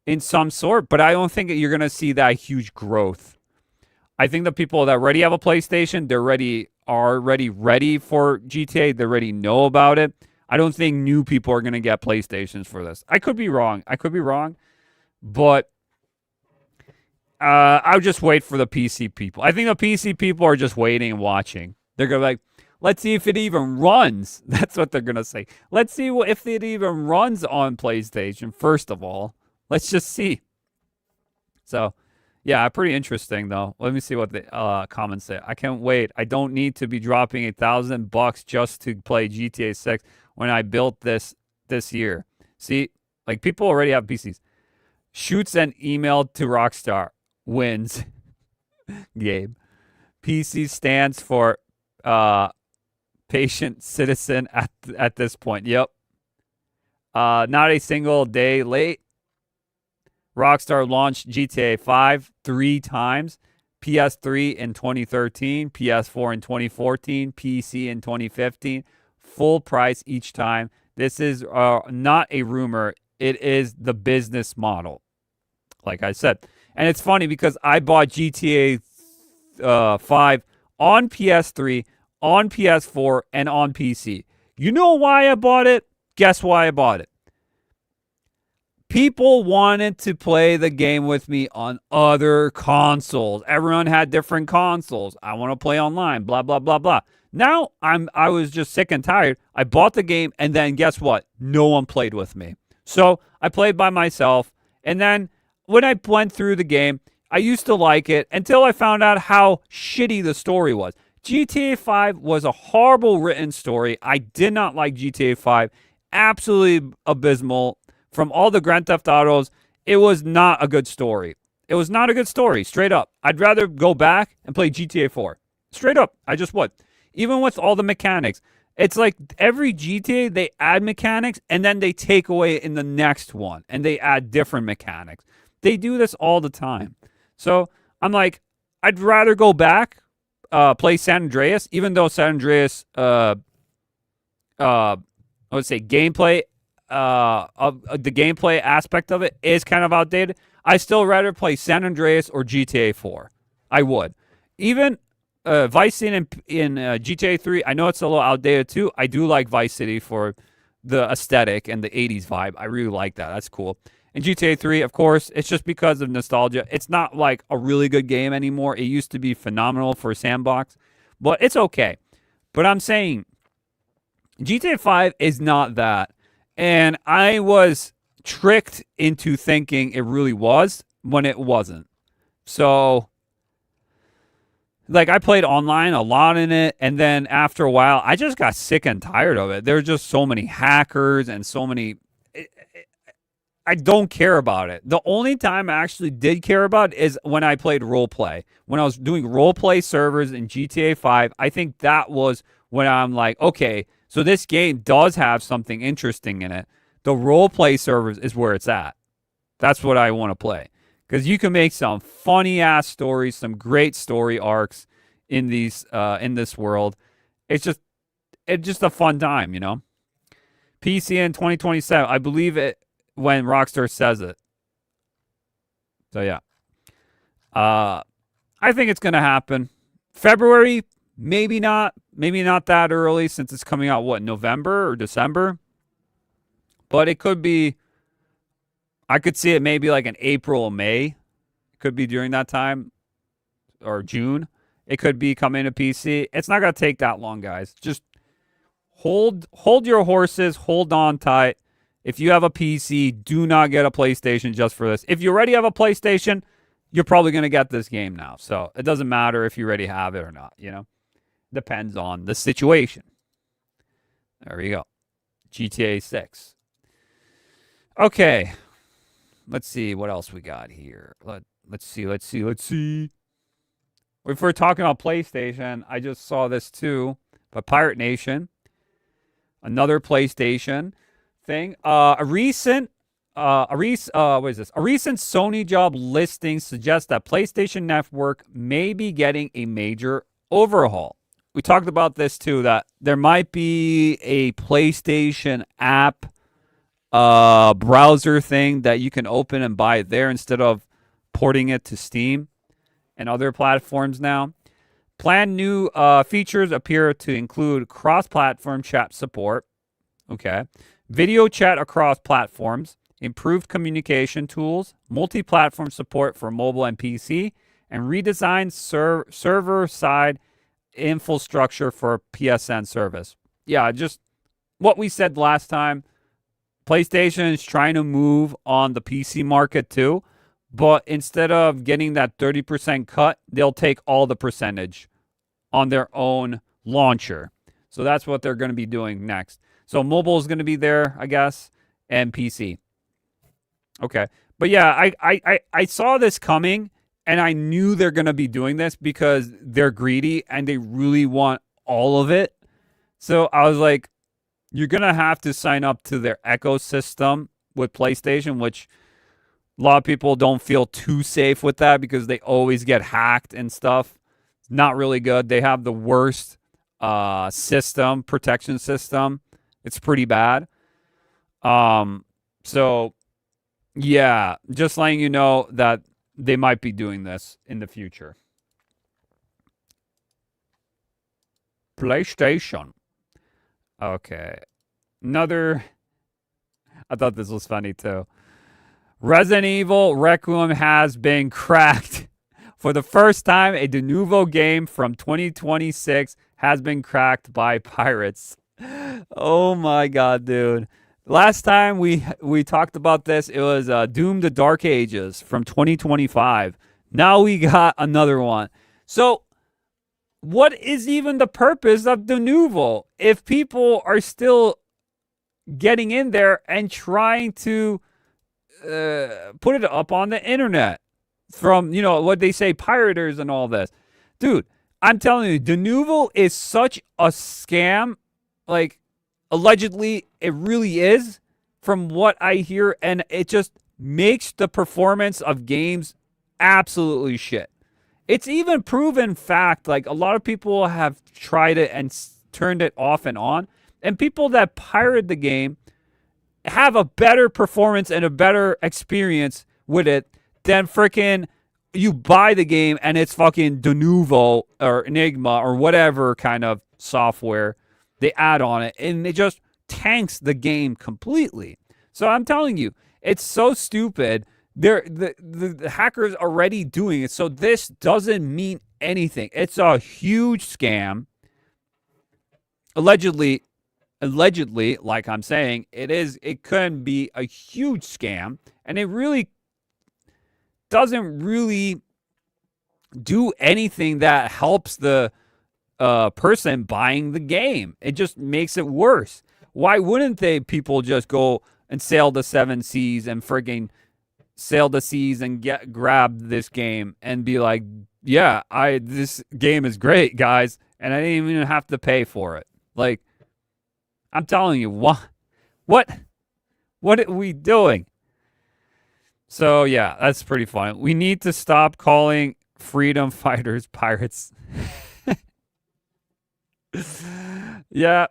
[SPEAKER 2] in some sort, but I don't think you're going to see that huge growth. I think the people that already have a PlayStation, are already ready for GTA. They already know about it. I don't think new people are going to get PlayStations for this. I could be wrong. But I'll just wait for the PC people. I think the PC people are just waiting and watching. They're going to be like, let's see if it even runs. That's what they're going to say. Let's see if it even runs on PlayStation, first of all. Let's just see. So, yeah, pretty interesting, though. Let me see what the comments say. I can't wait. I don't need to be dropping $1,000 just to play GTA 6 when I built this year. See, like, people already have PCs. Shoots an email to Rockstar. Wins. Gabe. PC stands for patient citizen at this point. Yep. Not a single day late. Rockstar launched GTA 5 3 times. PS3 in 2013, PS4 in 2014, PC in 2015. Full price each time. This is not a rumor. It is the business model, like I said. And it's funny because I bought GTA 5 on PS3, on PS4, and on PC. You know why I bought it? Guess why I bought it? People wanted to play the game with me on other consoles. Everyone had different consoles. I want to play online, blah, blah, blah, blah. Now, I was just sick and tired. I bought the game, and then guess what? No one played with me. So I played by myself. And then when I went through the game, I used to like it until I found out how shitty the story was. GTA 5 was a horrible written story. I did not like GTA 5. Absolutely abysmal. From all the Grand Theft Autos, it was not a good story. It was not a good story, straight up. I'd rather go back and play GTA 4. Straight up, I just would. Even with all the mechanics. It's like every GTA, they add mechanics, and then they take away in the next one, and they add different mechanics. They do this all the time. So I'm like, I'd rather go back, play San Andreas, even though San Andreas, I would say gameplay, of the gameplay aspect of it is kind of outdated. I still rather play San Andreas or GTA 4. I would. Even Vice City in GTA 3, I know it's a little outdated too. I do like Vice City for the aesthetic and the 80s vibe. I really like that. That's cool. And GTA 3, of course, it's just because of nostalgia. It's not like a really good game anymore. It used to be phenomenal for a sandbox, but it's okay. But I'm saying GTA 5 is not that. And I was tricked into thinking it really was when it wasn't. So, like, I played online a lot in it, and then after a while, I just got sick and tired of it. There's just so many hackers and so many... I don't care about it. The only time I actually did care about it is when I played roleplay. When I was doing roleplay servers in GTA 5, I think that was when I'm like, okay, so this game does have something interesting in it. The roleplay servers is where it's at. That's what I want to play. Because you can make some funny-ass stories, some great story arcs in these in this world. It's just a fun time, you know? PC in 2027, I believe it when Rockstar says it. So, yeah. I think it's going to happen. February, maybe not. Maybe not that early since it's coming out, what, November or December? But it could be... I could see it maybe like in April or May. It could be during that time. Or June. It could be coming to PC. It's not going to take that long, guys. Just hold your horses. Hold on tight. If you have a PC, do not get a PlayStation just for this. If you already have a PlayStation, you're probably going to get this game now. So it doesn't matter if you already have it or not, you know. Depends on the situation. There we go. GTA 6. Okay. Let's see what else we got here. Let's see. If we're talking about PlayStation, I just saw this too. But Pirate Nation, another PlayStation thing. A recent Sony job listing suggests that PlayStation Network may be getting a major overhaul. We talked about this too, that there might be a PlayStation app browser thing that you can open and buy it there instead of porting it to Steam and other platforms now. Planned new features appear to include cross-platform chat support. Okay. Video chat across platforms, improved communication tools, multi-platform support for mobile and PC, and redesigned server-side infrastructure for PSN service. Yeah, just what we said last time. PlayStation is trying to move on the PC market too, but instead of getting that 30% cut, they'll take all the percentage on their own launcher. So that's what they're going to be doing next. So mobile is going to be there, I guess, and PC. Okay. But yeah, I saw this coming, and I knew they're going to be doing this because they're greedy and they really want all of it. So I was like, you're going to have to sign up to their ecosystem with PlayStation, which a lot of people don't feel too safe with that because they always get hacked and stuff. It's not really good. They have the worst protection system. It's pretty bad. So, yeah, just letting you know that they might be doing this in the future. PlayStation. Okay. I thought this was funny too. Resident Evil Requiem has been cracked. For the first time, a Denuvo game from 2026 has been cracked by pirates. Oh my god, dude. Last time we talked about this, it was Doom the Dark Ages from 2025. Now we got another one. So, what is even the purpose of Denuvo if people are still getting in there and trying to put it up on the internet from, you know, what they say, pirators and all this? Dude, I'm telling you, Denuvo is such a scam. Like, allegedly, it really is from what I hear, and it just makes the performance of games absolutely shit. It's even proven fact, like a lot of people have tried it and turned it off and on, and people that pirate the game have a better performance and a better experience with it then freaking you buy the game and it's fucking Denuvo or Enigma or whatever kind of software they add on it, and it just tanks the game completely. So I'm telling you, it's so stupid. The hackers already doing it, so this doesn't mean anything. It's a huge scam. Allegedly, like I'm saying, it can be a huge scam, and it really doesn't really do anything that helps the person buying the game. It just makes it worse. Why wouldn't people just go and sail the 7 seas and frigging sail the seas and grab this game and be like, yeah, this game is great, guys, and I didn't even have to pay for it. Like, I'm telling you, what are we doing? So yeah, that's pretty fun. We need to stop calling freedom fighters pirates. Yeah.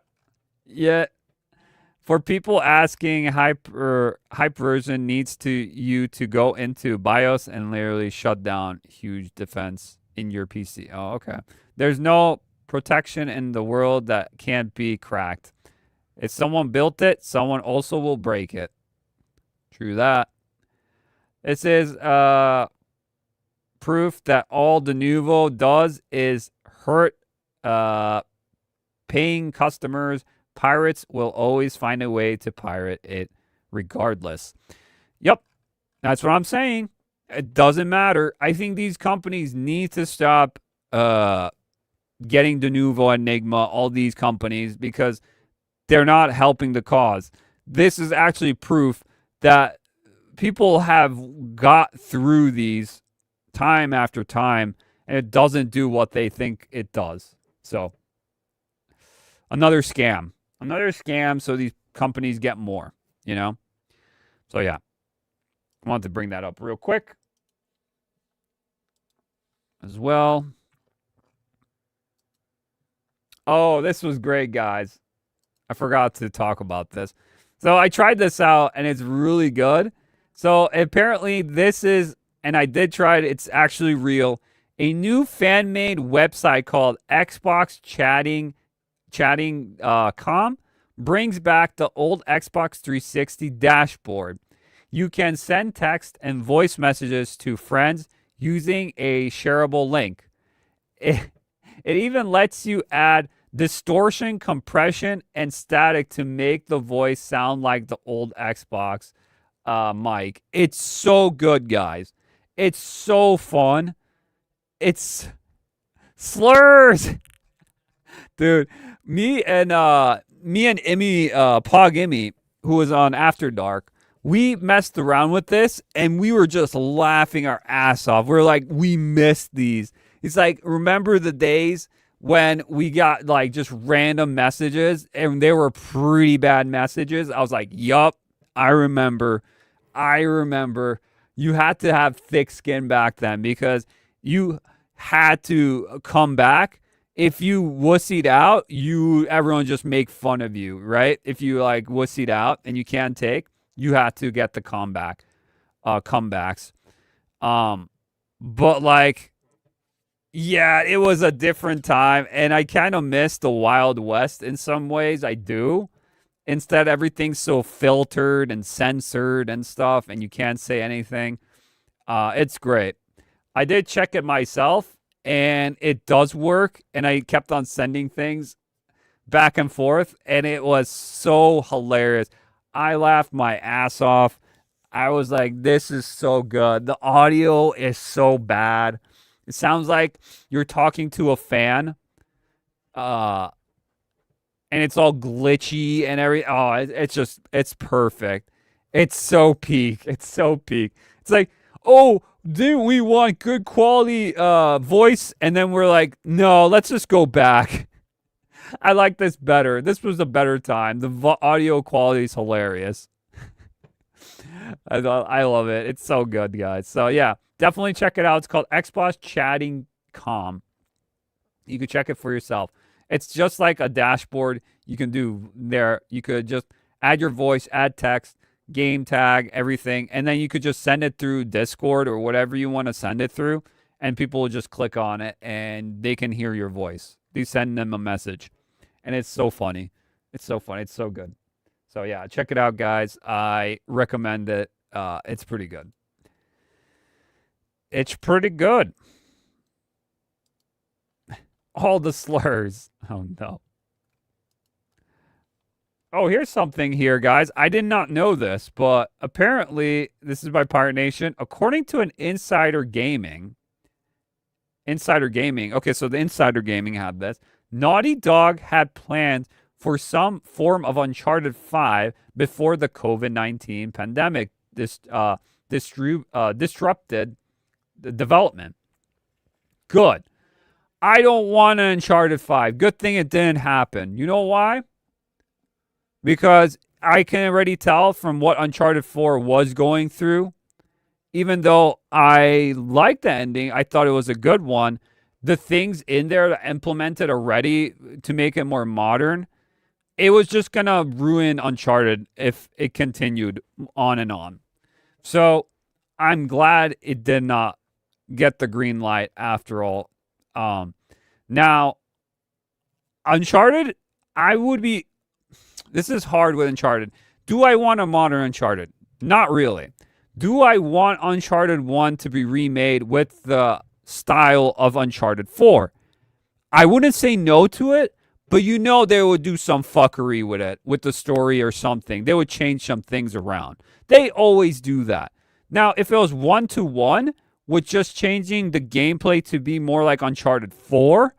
[SPEAKER 2] For people asking, Hyperversion needs you to go into BIOS and literally shut down huge defense in your PC. Oh, okay. There's no protection in the world that can't be cracked. If someone built it, someone also will break it. True that. This is proof that all Denuvo does is hurt paying customers. Pirates will always find a way to pirate it regardless. Yep, that's what I'm saying. It doesn't matter. I think these companies need to stop getting Denuvo, Enigma, all these companies, because they're not helping the cause. This is actually proof that people have got through these time after time, and it doesn't do what they think it does. So, another scam. So these companies get more, you know? So, yeah. I wanted to bring that up real quick as well. Oh, this was great, guys. I forgot to talk about this. So I tried this out, and it's really good. So apparently this is, and I did try it, it's actually real, a new fan-made website called Xbox Chatting.com brings back the old Xbox 360 dashboard. You can send text and voice messages to friends using a shareable link. It even lets you add distortion, compression, and static to make the voice sound like the old Xbox mic. It's so good, guys. It's so fun. It's slurs. Dude, me and Emmy, Pog Emmy, who was on After Dark, we messed around with this, and we were just laughing our ass off. We're like, we missed these. It's like, remember the days when we got like just random messages, and they were pretty bad messages? I was like, yup, I remember. You had to have thick skin back then, because you had to come back. If you wussied out, everyone just make fun of you, right? If you like wussied out and you can't take, you had to get the comebacks. But like, yeah, it was a different time, and I kind of miss the Wild West in some ways. I do. Instead, everything's so filtered and censored and stuff, and you can't say anything. It's great. I did check it myself, and it does work, and I kept on sending things back and forth, and it was so hilarious. I laughed my ass off. I was like, this is so good. The audio is so bad. It sounds like you're talking to a fan. And it's all glitchy and it's perfect. It's so peak. It's like, oh, didn't we want good quality voice? And then we're like, no, let's just go back. I like this better. This was a better time. The audio quality is hilarious. I love it. It's so good, guys. So yeah, definitely check it out. It's called Xbox Chatting.com. You can check it for yourself. It's just like a dashboard you can do there. You could just add your voice, add text, game tag, everything, and then you could just send it through Discord or whatever you want to send it through, and people will just click on it and they can hear your voice. You send them a message, and it's so funny. It's so funny. It's so good. So yeah, check it out, guys. I recommend it. It's pretty good. It's pretty good. All the slurs. Oh no. Oh, here's something here, guys. I did not know this, but apparently this is by Pirate Nation. According to an Insider Gaming. Okay, so the Insider Gaming had this. Naughty Dog had plans for some form of Uncharted 5 before the COVID-19 pandemic disrupted the development. Good. I don't want an Uncharted 5. Good thing it didn't happen. You know why? Because I can already tell from what Uncharted 4 was going through. Even though I liked the ending, I thought it was a good one. The things in there that implemented already to make it more modern, it was just going to ruin Uncharted if it continued on and on. So I'm glad it did not get the green light after all. Now, Uncharted, this is hard with Uncharted. Do I want a modern Uncharted? Not really. Do I want Uncharted 1 to be remade with the style of Uncharted 4? I wouldn't say no to it, but you know they would do some fuckery with it, with the story or something. They would change some things around. They always do that. Now, if it was 1-to-1, with just changing the gameplay to be more like Uncharted 4,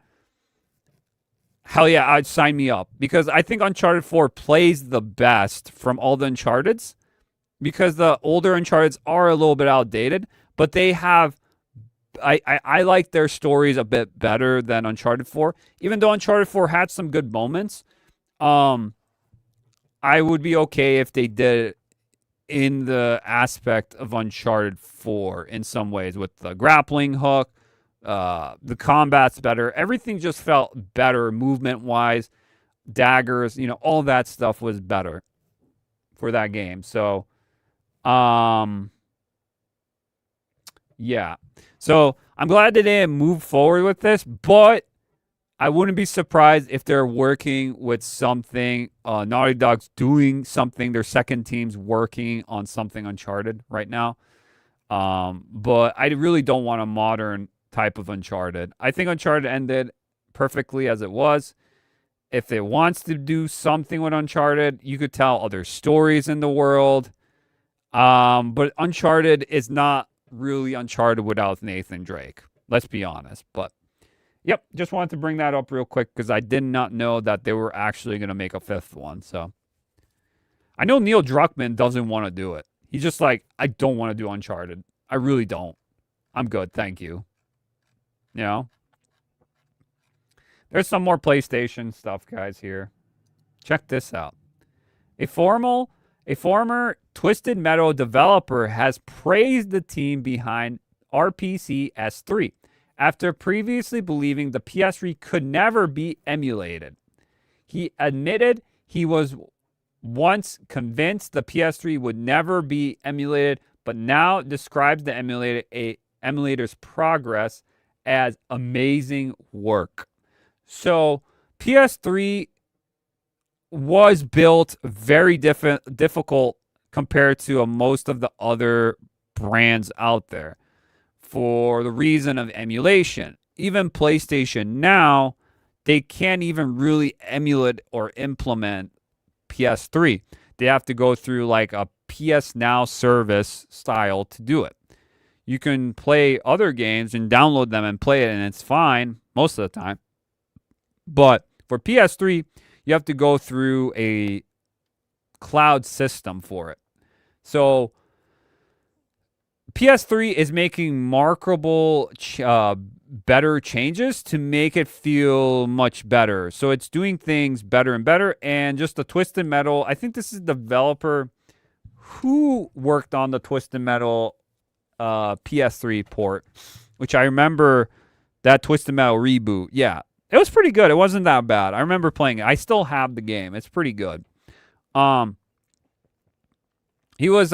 [SPEAKER 2] hell yeah, I'd sign me up. Because I think Uncharted 4 plays the best from all the Uncharteds. Because the older Uncharteds are a little bit outdated. But they have... I like their stories a bit better than Uncharted 4. Even though Uncharted 4 had some good moments. I would be okay if they did it in the aspect of Uncharted 4 in some ways. With the grappling hook. The combat's better. Everything just felt better movement-wise. Daggers, all that stuff was better for that game. So, yeah. So, I'm glad that they moved forward with this, but I wouldn't be surprised if they're working with something. Naughty Dog's doing something. Their second team's working on something Uncharted right now. But I really don't want a modern type of Uncharted. I think Uncharted ended perfectly as it was. If it wants to do something with Uncharted, you could tell other stories in the world. But Uncharted is not really Uncharted without Nathan Drake. Let's be honest. But, yep, just wanted to bring that up real quick because I did not know that they were actually going to make a fifth one. So, I know Neil Druckmann doesn't want to do it. He's just like, I don't want to do Uncharted. I really don't. I'm good, thank you. There's some more PlayStation stuff, guys, here. Check this out. A former Twisted Metal developer has praised the team behind RPC S3 after previously believing the PS3 could never be emulated. He admitted he was once convinced the PS3 would never be emulated, but now describes the emulator's progress as amazing work. So PS3 was built very difficult compared to most of the other brands out there for the reason of emulation. Even PlayStation now, they can't even really emulate or implement PS3. They have to go through like a PS Now service style to do it. You can play other games and download them and play it, and it's fine most of the time. But for PS3, you have to go through a cloud system for it. So PS3 is making markable better changes to make it feel much better. So it's doing things better and better. And just the Twisted Metal, I think this is the developer who worked on the Twisted Metal PS3 port, which I remember that Twisted Metal reboot. Yeah, it was pretty good. It wasn't that bad. I remember playing it. I still have the game. It's pretty good. he was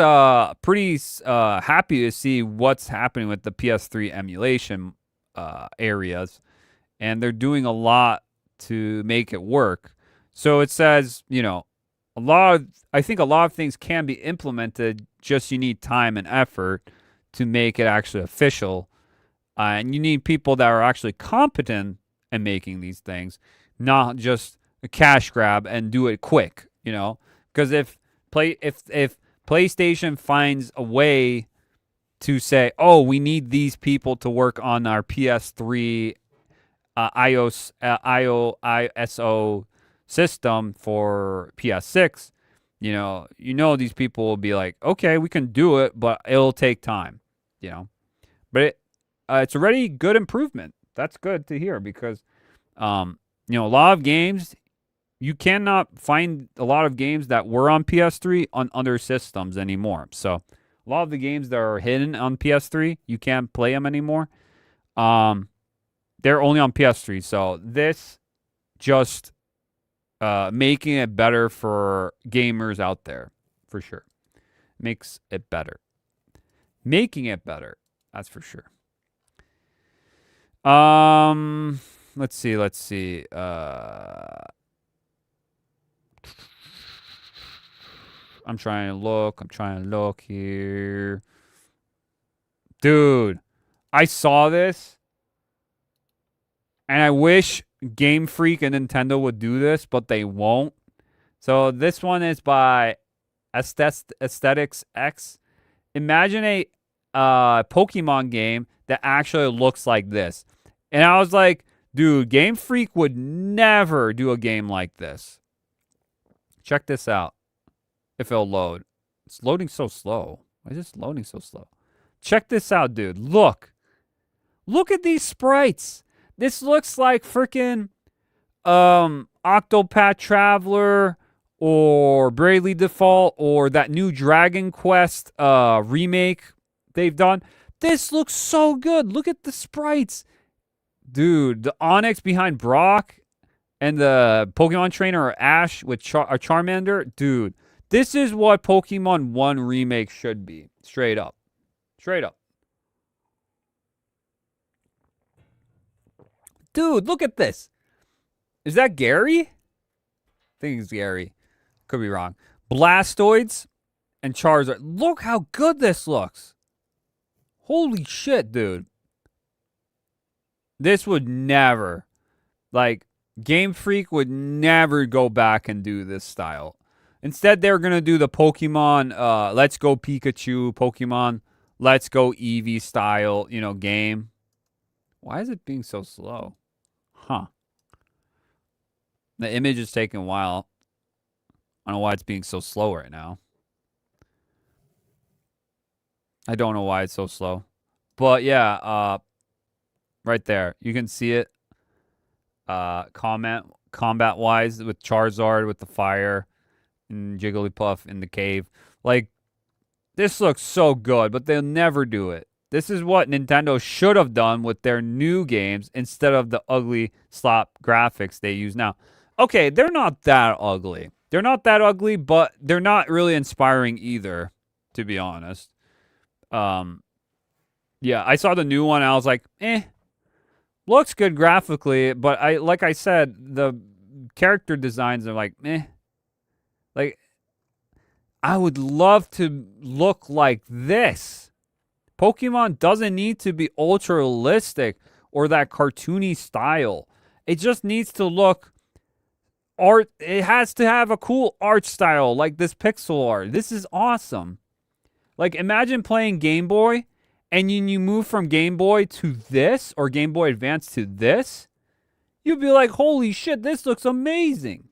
[SPEAKER 2] pretty happy to see what's happening with the PS3 emulation areas, and they're doing a lot to make it work. So it says, I think a lot of things can be implemented, just you need time and effort to make it actually official. And you need people that are actually competent in making these things, not just a cash grab and do it quick, Because if PlayStation finds a way to say, oh, we need these people to work on our PS3 ISO system for PS6, these people will be like, okay, we can do it, but it'll take time, But it's already good improvement. That's good to hear because, a lot of games, you cannot find a lot of games that were on PS3 on other systems anymore. So a lot of the games that are hidden on PS3, you can't play them anymore. They're only on PS3. So this just making it better for gamers out there, for sure. Makes it better. Making it better, that's for sure. Let's see. I'm trying to look here. Dude, I saw this, and I wish Game Freak and Nintendo would do this, but they won't. So this one is by Aesthetics X. Imagine a Pokemon game that actually looks like this. And I was like, dude, Game Freak would never do a game like this. Check this out. If it'll load. It's loading so slow. Why is this loading so slow? Check this out, dude. Look. Look at these sprites. This looks like freaking Octopath Traveler or Bravely Default or that new Dragon Quest remake they've done. This looks so good. Look at the sprites. Dude, the Onyx behind Brock and the Pokemon trainer Ash with Charmander. Dude, this is what Pokemon 1 remake should be. Straight up. Straight up. Dude, look at this. Is that Gary? I think it's Gary. Could be wrong. Blastoids and Charizard. Look how good this looks. Holy shit, dude. This would never, Game Freak would never go back and do this style. Instead, they're going to do the Pokemon, Let's Go Pikachu, Pokemon, Let's Go Eevee style, game. Why is it being so slow? Huh. The image is taking a while. I don't know why it's being so slow right now. I don't know why it's so slow. But yeah, right there. You can see it. Combat-wise with Charizard, with the fire, and Jigglypuff in the cave. This looks so good, but they'll never do it. This is what Nintendo should have done with their new games instead of the ugly slop graphics they use now. Okay, they're not that ugly. They're not that ugly, but they're not really inspiring either, to be honest. Yeah, I saw the new one, and I was like, looks good graphically, but like I said, the character designs are I would love to look like this. Pokemon doesn't need to be ultra realistic or that cartoony style. It just needs to look art. It has to have a cool art style like this pixel art. This is awesome. Imagine playing Game Boy and you move from Game Boy to this or Game Boy Advance to this. You'd be like, holy shit, this looks amazing.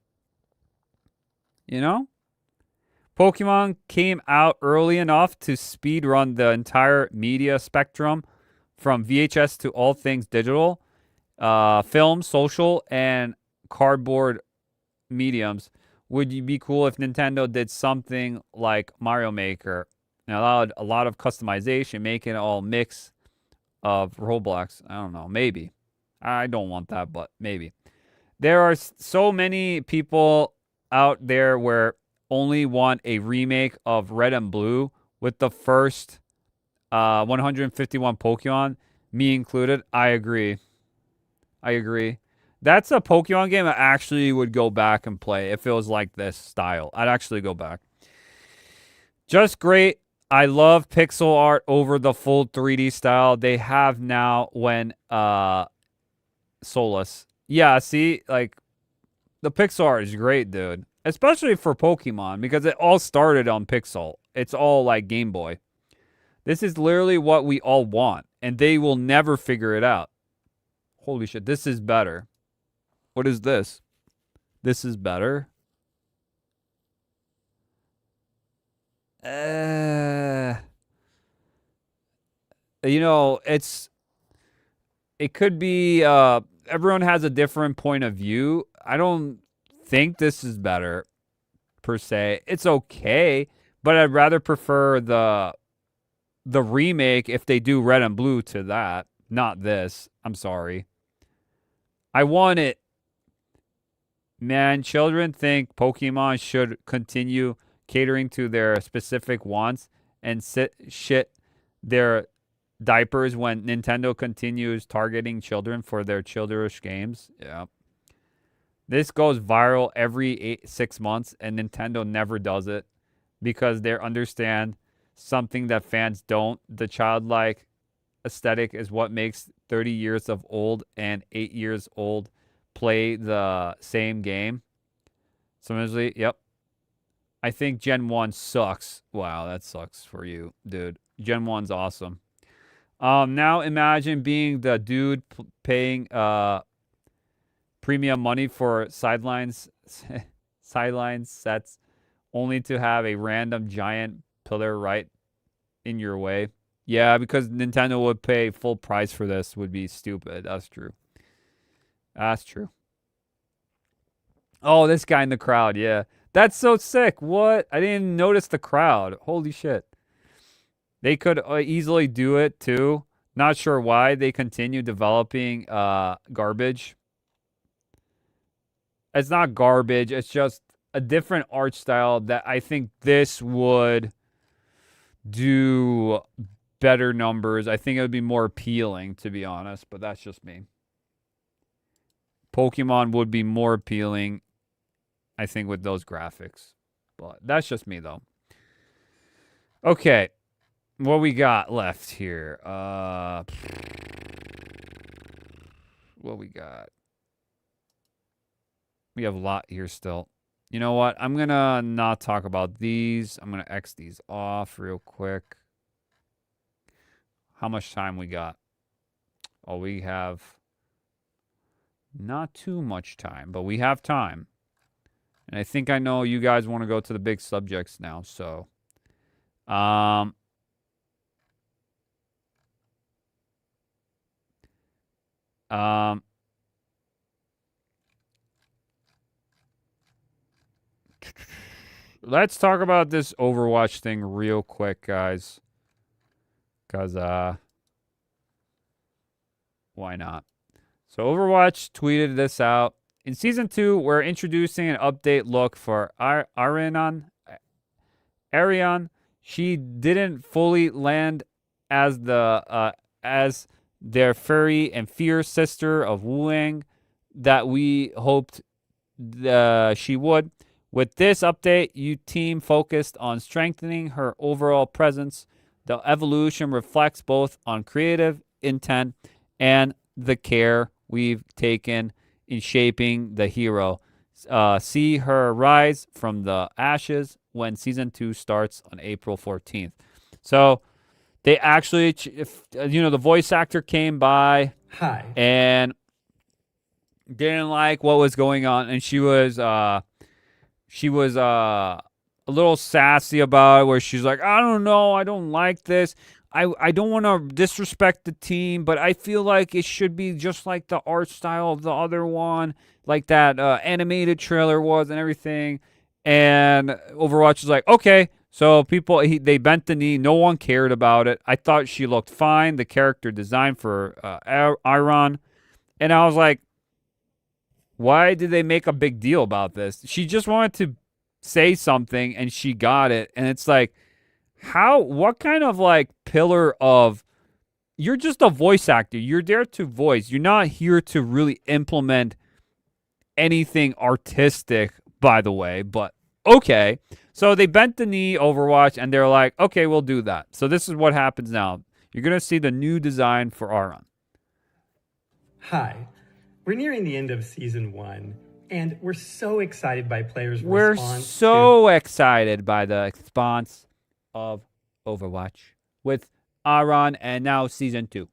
[SPEAKER 2] Pokemon came out early enough to speedrun the entire media spectrum from VHS to all things digital, film, social, and cardboard mediums. Would it be cool if Nintendo did something like Mario Maker and allowed a lot of customization, making it all mix of Roblox? I don't know. Maybe. I don't want that, but maybe. There are so many people out there where only want a remake of Red and Blue with the first 151 Pokemon, me included, I agree. That's a Pokemon game I actually would go back and play if it was like this style. I'd actually go back. Just great. I love pixel art over the full 3D style they have now when Solus. Yeah, see, like the pixel art is great, dude. Especially for Pokemon because it all started on Pixel. It's all like Game Boy. This is literally what we all want, and they will never figure it out. Holy shit, this is better. What is this? This is better. You know, it could be everyone has a different point of view. I don't think this is better per se. It's okay, but I'd rather prefer the remake if they do Red and Blue to that, not this. I'm sorry. I want it. Man, children think Pokemon should continue catering to their specific wants and shit their diapers when Nintendo continues targeting children for their childish games. Yeah. This goes viral every 6 months, and Nintendo never does it because they understand something that fans don't. The childlike aesthetic is what makes 30 years of old and 8 years old play the same game. Similarly, yep. I think Gen 1 sucks. Wow, that sucks for you, dude. Gen 1's awesome. Now imagine being the dude paying premium money for sidelines sets only to have a random giant pillar right in your way. Yeah, because Nintendo would pay full price for this would be stupid. That's true. That's true. Oh, this guy in the crowd. Yeah. That's so sick. What? I didn't notice the crowd. Holy shit. They could easily do it too. Not sure why they continue developing garbage. It's not garbage. It's just a different art style that I think this would do better numbers. I think it would be more appealing, to be honest, but that's just me. Pokemon would be more appealing, I think, with those graphics. But that's just me, though. Okay. What we got left here? What we got? We have a lot here still. You know what? I'm going to not talk about these. I'm going to X these off real quick. How much time we got? Oh, we have not too much time, but we have time. And I think I know you guys want to go to the big subjects now, so let's talk about this Overwatch thing real quick, guys. Because, why not? So Overwatch tweeted this out. In Season 2, we're introducing an update look for Anran. She didn't fully land as their furry and fierce sister of Wuling that we hoped she would. With this update, you team focused on strengthening her overall presence. The evolution reflects both on creative intent and the care we've taken in shaping the hero. See her rise from the ashes when Season 2 starts on April 14th. So they actually, the voice actor came by.
[SPEAKER 6] Hi.
[SPEAKER 2] And didn't like what was going on. And she was a little sassy about it, where she's like, I don't know, I don't like this. I don't want to disrespect the team, but I feel like it should be just like the art style of the other one, like that animated trailer was and everything. And Overwatch is like, okay. So they bent the knee. No one cared about it. I thought she looked fine. The character design for Anran. And I was like, why did they make a big deal about this? She just wanted to say something and she got it. And it's like, what kind of like pillar of, you're just a voice actor. You're there to voice. You're not here to really implement anything artistic, by the way, but okay. So they bent the knee Overwatch and they're like, okay, we'll do that. So this is what happens now. You're going to see the new design for Anran.
[SPEAKER 6] Hi, we're nearing the end of Season 1, and we're so excited by players'
[SPEAKER 2] We're
[SPEAKER 6] response.
[SPEAKER 2] so excited by the response of Overwatch with Anran and now Season 2.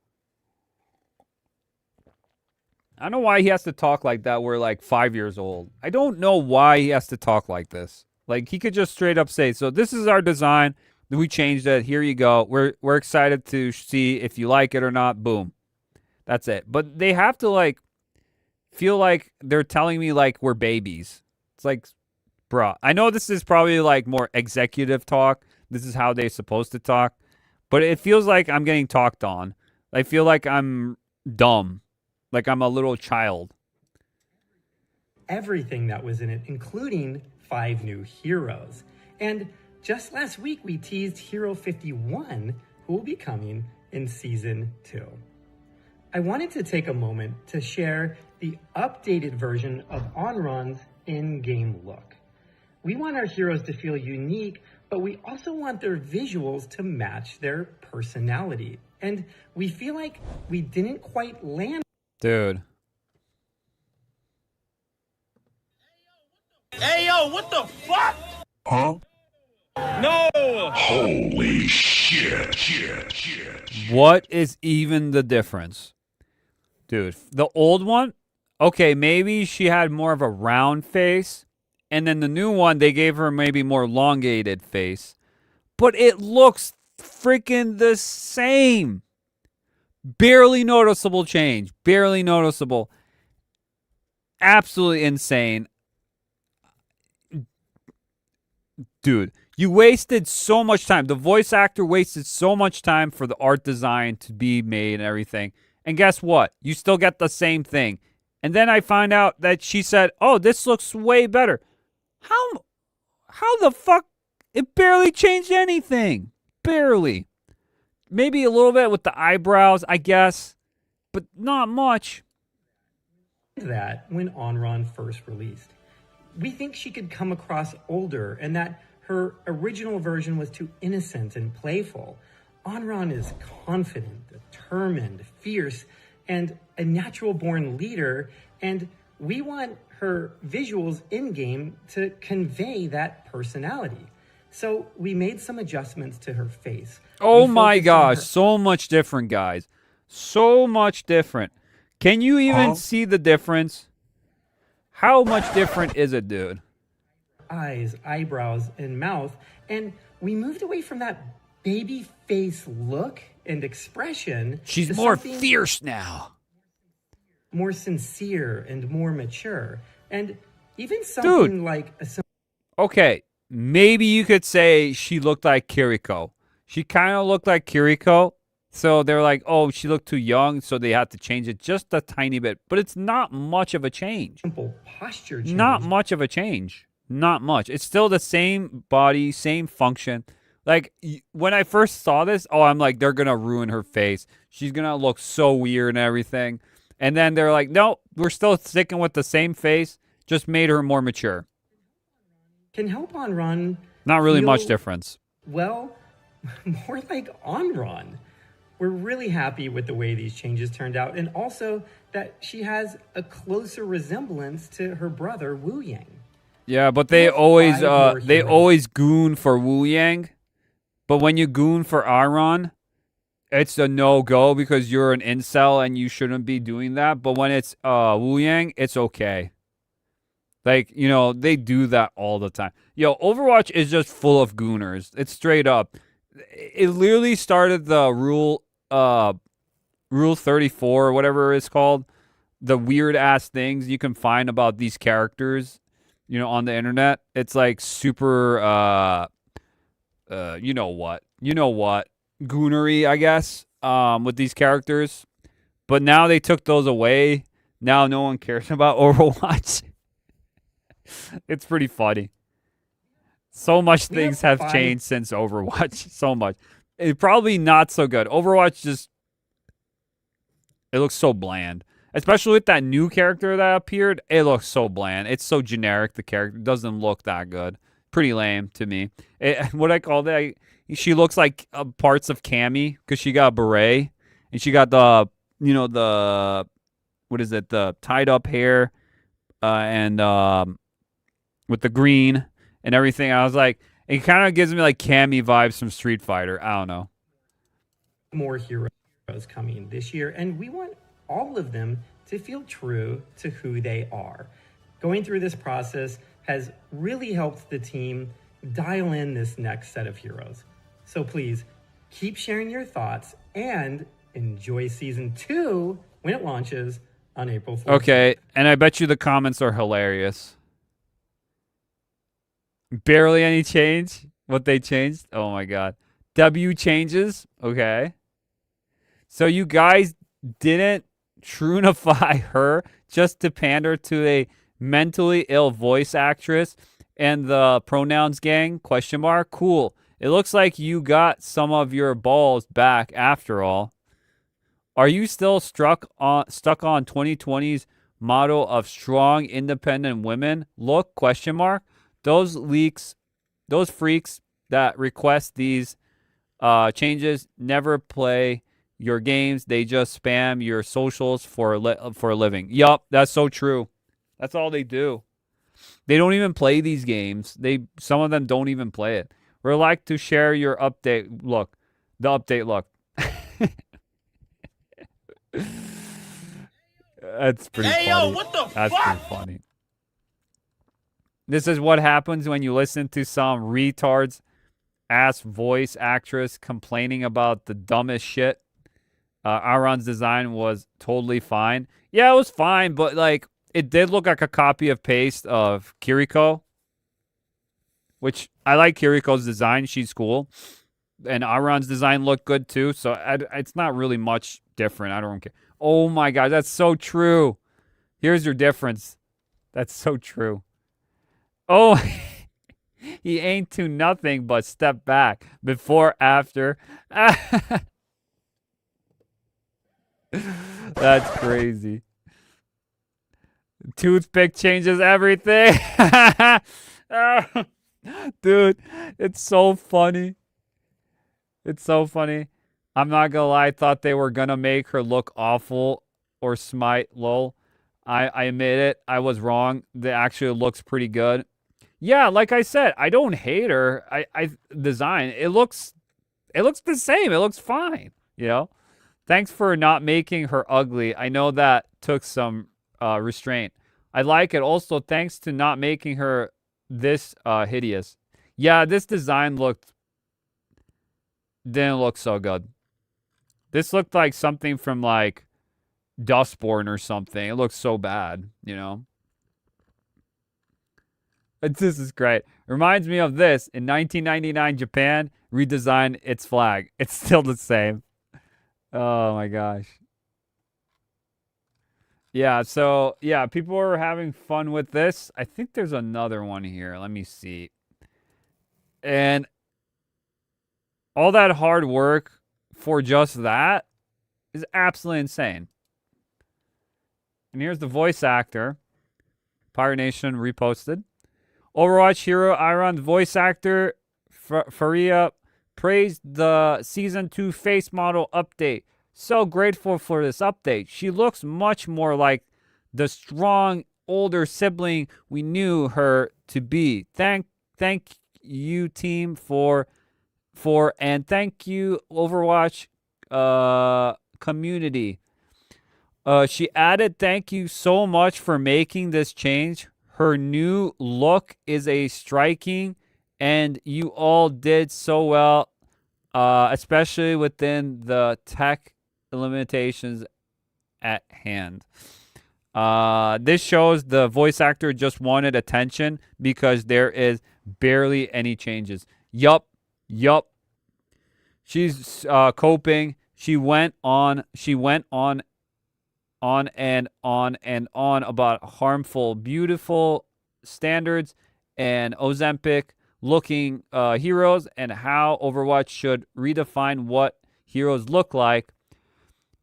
[SPEAKER 2] I don't know why he has to talk like that. We're like 5 years old. I don't know why he has to talk like this. Like, he could just straight up say, so this is our design. We changed it. Here you go. We're excited to see if you like it or not. Boom. That's it. But they have to, like, feel like they're telling me, like, we're babies. It's like, bruh. I know this is probably, like, more executive talk. This is how they're supposed to talk. But it feels like I'm getting talked on. I feel like I'm dumb. Like I'm a little child.
[SPEAKER 6] Everything that was in it, including 5 new heroes. And just last week, we teased Hero 51, who will be coming in Season 2. I wanted to take a moment to share the updated version of Anran's in-game look. We want our heroes to feel unique, but we also want their visuals to match their personality. And we feel like we didn't quite land.
[SPEAKER 2] Dude.
[SPEAKER 7] Hey, yo, what the fuck?
[SPEAKER 1] Huh?
[SPEAKER 7] No!
[SPEAKER 1] Holy shit.
[SPEAKER 2] What is even the difference? Dude, the old one, okay, maybe she had more of a round face. And then the new one, they gave her maybe more elongated face. But it looks freaking the same. Barely noticeable change. Barely noticeable. Absolutely insane. Dude, you wasted so much time. The voice actor wasted so much time for the art design to be made and everything. And guess what? You still get the same thing. And then I find out that she said, oh, this looks way better. How the fuck? It barely changed anything. Barely. Maybe a little bit with the eyebrows, I guess. But not much.
[SPEAKER 6] That when Anran first released. We think she could come across older and that her original version was too innocent and playful. Anran is confident, determined, fierce, and a natural-born leader, and we want her visuals in-game to convey that personality. So we made some adjustments to her face.
[SPEAKER 2] Oh my gosh, so much different, guys. So much different. Can you even see the difference? How much different is it, dude?
[SPEAKER 6] Eyes, eyebrows, and mouth, and we moved away from that baby face look and expression.
[SPEAKER 2] She's more fierce now.
[SPEAKER 6] More sincere and more mature. And even something like a...
[SPEAKER 2] Okay, maybe you could say she looked like Kiriko. She kind of looked like Kiriko. So they're like, oh, she looked too young, so they had to change it just a tiny bit. But it's not much of a change.
[SPEAKER 6] Simple posture change.
[SPEAKER 2] Not much of a change. Not much. It's still the same body, same function. Like, when I first saw this, I'm like, they're going to ruin her face. She's going to look so weird and everything. And then they're like, no, we're still sticking with the same face. Just made her more mature.
[SPEAKER 6] Can help Anran.
[SPEAKER 2] Not really much difference.
[SPEAKER 6] Well, more like Anran. We're really happy with the way these changes turned out, and also that she has a closer resemblance to her brother Wu Yang.
[SPEAKER 2] Yeah, but they always goon for Wu Yang. But when you goon for Anran, it's a no-go because you're an incel and you shouldn't be doing that. But when it's Wu Yang, it's okay. Like, you know, they do that all the time. Yo, Overwatch is just full of gooners. It's straight up. It literally started the Rule 34 or whatever it's called. The weird-ass things you can find about these characters, you know, on the internet. It's like super, you know what, goonery, I guess, with these characters. But now they took those away. Now no one cares about Overwatch. It's pretty funny. So much
[SPEAKER 6] We
[SPEAKER 2] things
[SPEAKER 6] have
[SPEAKER 2] have
[SPEAKER 6] 5
[SPEAKER 2] changed since Overwatch. So much. It probably not so good. Overwatch just, it looks so bland. Especially with that new character that appeared, it looks so bland. It's so generic. The character doesn't look that good. Pretty lame to me. What I call that? She looks like parts of Cammy because she got a beret and she got the, the, what is it? The tied up hair and with the green and everything. I was like, it kind of gives me like Cammy vibes from Street Fighter. I don't know.
[SPEAKER 6] more heroes coming this year, and we want all of them to feel true to who they are. Going through this process has really helped the team dial in this next set of heroes. So please keep sharing your thoughts and enjoy season 2 when it launches on April 14th.
[SPEAKER 2] Okay, and I bet you the comments are hilarious. Barely any change. What they changed? Oh my god. W changes. Okay. So you guys didn't trunify her just to pander to a mentally ill voice actress and the pronouns gang? Question mark. Cool. It looks like you got some of your balls back after all. Are you still stuck on 2020's motto of strong, independent women? Look, question mark. Those freaks that request these changes never play your games. They just spam your socials for a living. Yup, that's so true. That's all they do. They don't even play these games. Some of them don't even play it. We'd like to share your update. Look, the update look. That's pretty funny.
[SPEAKER 7] Yo, what the
[SPEAKER 2] That's
[SPEAKER 7] fuck?
[SPEAKER 2] pretty funny. This is what happens when you listen to some retard's ass voice actress complaining about the dumbest shit. Anran's design was totally fine. Yeah, it was fine, but like it did look like a copy of paste of Kiriko, which I like Kiriko's design. She's cool. And Anran's design looked good too, so it's not really much different. I don't care. Oh my god, that's so true. Here's your difference. That's so true. Oh, he ain't to nothing but step back before, after. That's crazy. Toothpick changes everything. Dude, it's so funny. It's so funny. I'm not gonna lie, I thought they were gonna make her look awful or smite lol. I admit it, I was wrong. It actually looks pretty good. Yeah, like I said, I don't hate her. I design. It looks the same. It looks fine, you know? Thanks for not making her ugly. I know that took some restraint. I like it. Also, thanks to not making her this hideous. Yeah, this design didn't look so good. This looked like something from like Dustborn or something. It looks so bad, you know? This is great. Reminds me of this. In 1999, Japan redesigned its flag. It's still the same. Oh my gosh. Yeah, so yeah, people are having fun with this. I think there's another one here. Let me see. And all that hard work for just that is absolutely insane. And here's the voice actor. Pirate Nation reposted. Overwatch hero Anran voice actor Faria praised the Season 2 face model update. So grateful for this update. She looks much more like the strong older sibling we knew her to be. Thank you team for and thank you Overwatch community. She added, thank you so much for making this change. Her new look is a striking, and you all did so well, especially within the tech limitations at hand. This shows the voice actor just wanted attention because there is barely any changes. Yup. She's coping. She went on and on about harmful, beautiful standards and Ozempic looking heroes and how Overwatch should redefine what heroes look like.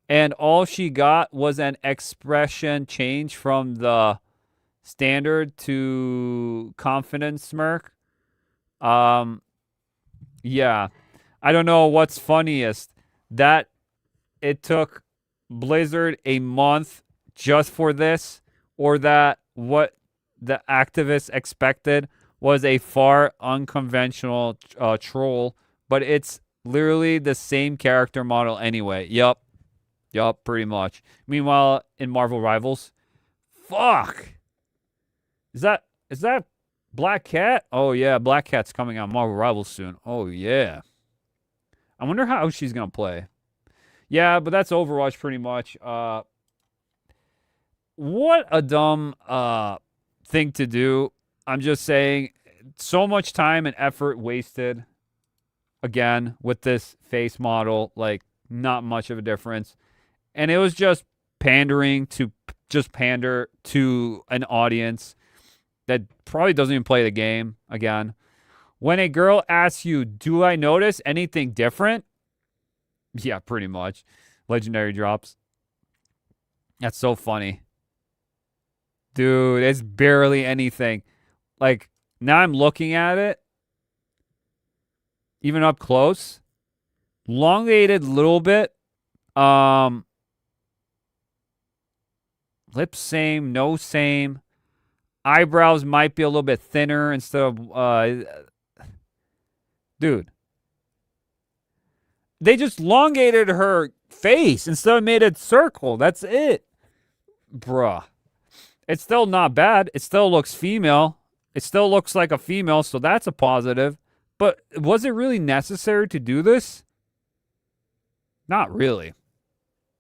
[SPEAKER 2] And all she got was an expression change from the standard to confidence smirk. Yeah. I don't know what's funniest. That it took Blizzard a month just for this, or that what the activists expected was a far unconventional troll, but it's literally the same character model anyway. Yup, pretty much. Meanwhile, in Marvel Rivals, fuck. Is that Black Cat? Oh yeah, Black Cat's coming on Marvel Rivals soon. Oh yeah. I wonder how she's gonna play. Yeah, but that's Overwatch pretty much. What a dumb thing to do. I'm just saying, so much time and effort wasted. Again, with this face model, like not much of a difference. And it was just pandering to pander to an audience that probably doesn't even play the game again. When a girl asks you, do I notice anything different? Yeah, pretty much. Legendary drops. That's so funny. Dude, it's barely anything. Like, now I'm looking at it. Even up close. Elongated a little bit. Lips same, nose same. Eyebrows might be a little bit thinner instead of... Dude. They just elongated her face instead of made it circle. That's it. Bruh. It's still not bad. It still looks female. It still looks like a female, so that's a positive. But was it really necessary to do this? Not really.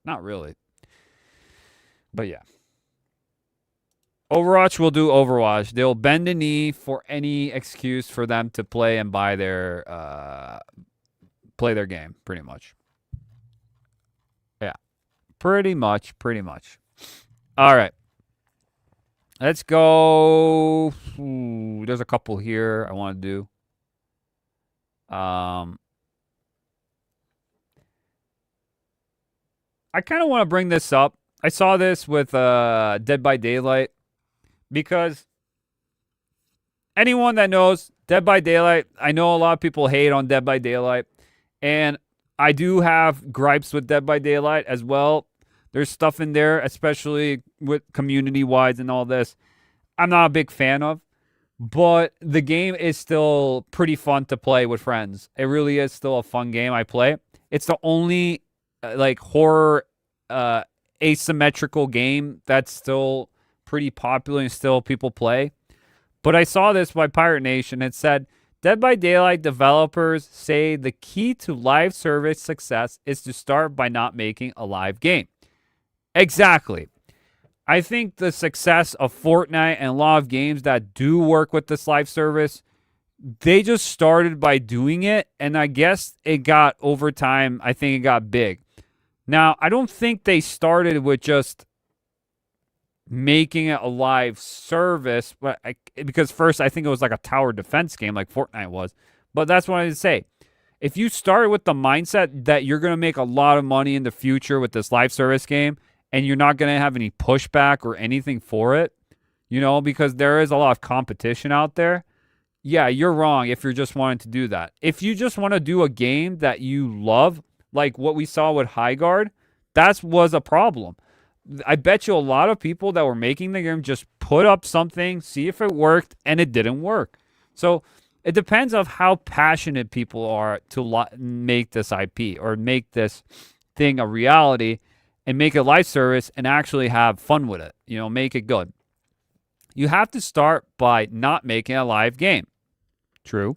[SPEAKER 2] Not really. But yeah. Overwatch will do Overwatch. They'll bend the knee for any excuse for them to play and buy their play their game, pretty much. Yeah. Pretty much. All right. Let's go. Ooh, there's a couple here I want to do. I kind of want to bring this up. I saw this with Dead by Daylight, because anyone that knows Dead by Daylight, I know a lot of people hate on Dead by Daylight, and I do have gripes with Dead by Daylight as well. There's stuff in there, especially with community-wise and all this, I'm not a big fan of. But the game is still pretty fun to play with friends. It really is still a fun game I play. It's the only like horror asymmetrical game that's still pretty popular and still people play. But I saw this by Pirate Nation. It said, Dead by Daylight developers say the key to live service success is to start by not making a live game. Exactly. I think the success of Fortnite and a lot of games that do work with this live service, they just started by doing it, and I guess it got, over time, I think it got big. Now, I don't think they started with just making it a live service, but because first I think it was like a tower defense game like Fortnite was. But that's what I would say. If you started with the mindset that you're going to make a lot of money in the future with this live service game, and you're not going to have any pushback or anything for it, you know, because there is a lot of competition out there, yeah, you're wrong if you're just wanting to do that. If you just want to do a game that you love, like what we saw with High Guard, that was a problem. I bet you a lot of people that were making the game just put up something, see if it worked, and it didn't work. So it depends on how passionate people are to make this IP or make this thing a reality and make a live service and actually have fun with it. You know, make it good. You have to start by not making a live game. True.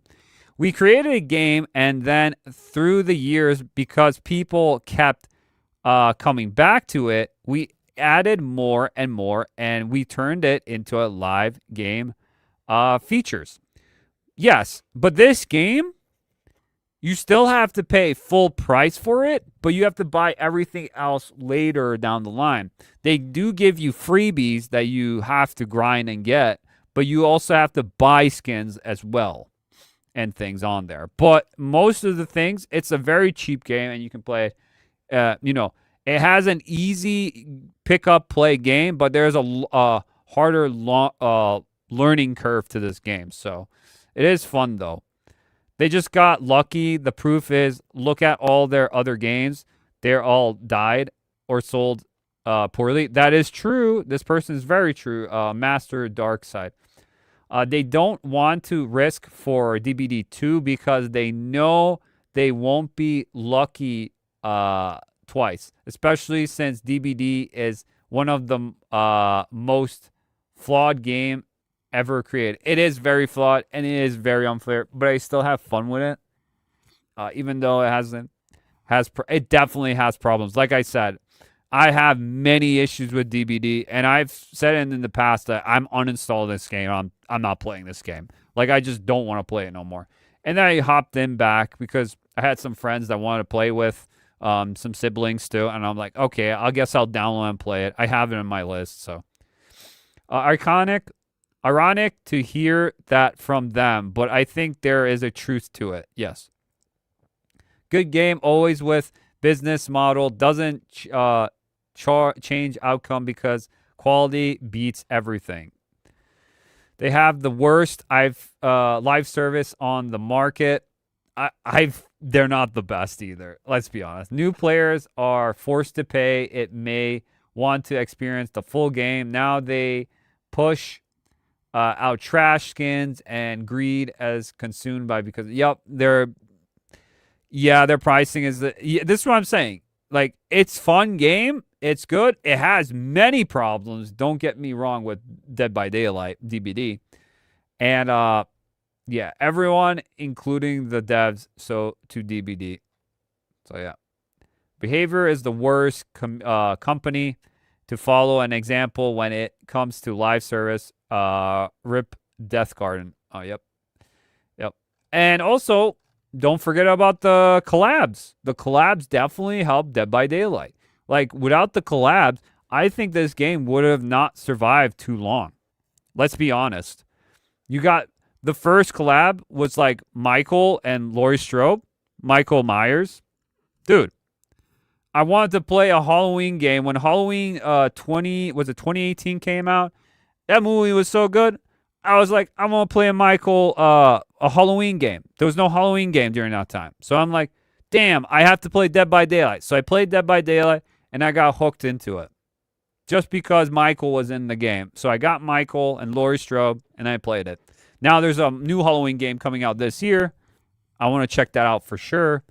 [SPEAKER 2] We created a game, and then through the years, because people kept coming back to it, we added more and more, and we turned it into a live game features. Yes, but this game, you still have to pay full price for it, but you have to buy everything else later down the line. They do give you freebies that you have to grind and get, but you also have to buy skins as well. and things on there. But most of the things, it's a very cheap game, and you can play it. It has an easy pick-up play game, but there's a harder learning curve to this game. So it is fun, though. They just got lucky. The proof is, look at all their other games. They're all died or sold poorly. That is true. This person is very true. Master Darkside. They don't want to risk for DBD2 because they know they won't be lucky twice, especially since DBD is one of the most flawed game ever created. It is very flawed and it is very unfair, but I still have fun with it, even though it definitely has problems. Like I said, I have many issues with DBD, and I've said it in the past that I'm uninstalling this game. I'm not playing this game. Like, I just don't want to play it no more. And then I hopped in back because I had some friends that wanted to play with, some siblings too, and I'm like, okay, I guess I'll download and play it. I have it in my list. So ironic to hear that from them, but I think there is a truth to it. Yes, good game, always with business model, doesn't change outcome because quality beats everything. They have the worst live service on the market. They're not the best either. Let's be honest. New players are forced to pay. It may want to experience the full game. Now they push out trash skins and greed as consumed by their pricing is this is what I'm saying. Like, it's fun game. It's good. It has many problems. Don't get me wrong with Dead by Daylight, DBD. And, everyone, including the devs, to DBD. So, yeah. Behavior is the worst company to follow an example when it comes to live service. RIP Death Garden. Oh, yep. And also, don't forget about the collabs. The collabs definitely helped Dead by Daylight. Like, without the collabs, I think this game would have not survived too long. Let's be honest. You got the first collab was like Michael and Laurie Strode, Michael Myers. Dude, I wanted to play a Halloween game when Halloween 2018 came out. That movie was so good. I was like, I'm going to play a Halloween game. There was no Halloween game during that time. So I'm like, damn, I have to play Dead by Daylight. So I played Dead by Daylight, and I got hooked into it. Just because Michael was in the game. So I got Michael and Laurie Strode, and I played it. Now there's a new Halloween game coming out this year. I want to check that out for sure.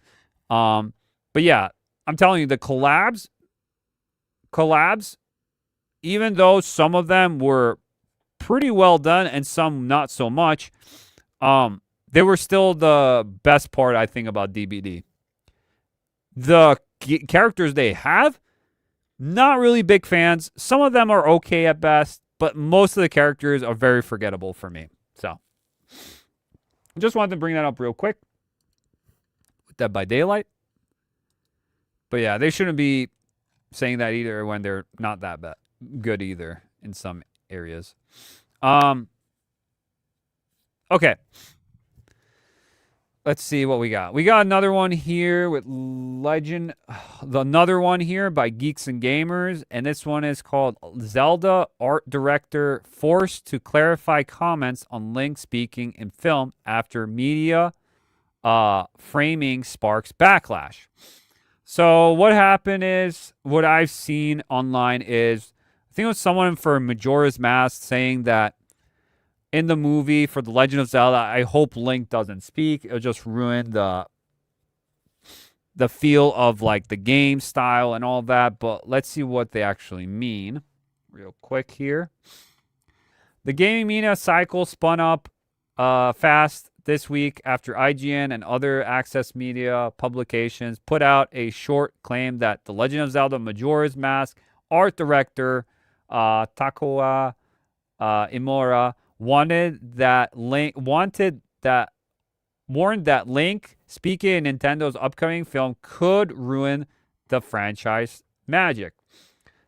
[SPEAKER 2] But yeah, I'm telling you, the collabs, even though some of them were pretty well done and some not so much, they were still the best part, I think, about DBD. The characters they have, not really big fans. Some of them are okay at best, but most of the characters are very forgettable for me. So, just wanted to bring that up real quick with Dead by Daylight. But yeah, they shouldn't be saying that either when they're not that good either in some areas. Okay. Let's see what we got. We got another one here with another one here by Geeks and Gamers, and this one is called Zelda Art Director Forced to Clarify Comments on Link Speaking in Film After Media Framing Sparks Backlash. So what happened is, what I've seen online is, I think it was someone for Majora's Mask saying that in the movie for The Legend of Zelda, I hope Link doesn't speak. It'll just ruin the feel of like the game style and all that. But let's see what they actually mean real quick here. The gaming media cycle spun up fast this week after IGN and other access media publications put out a short claim that The Legend of Zelda Majora's Mask art director Takuya Imura warned that Link speaking in Nintendo's upcoming film could ruin the franchise magic.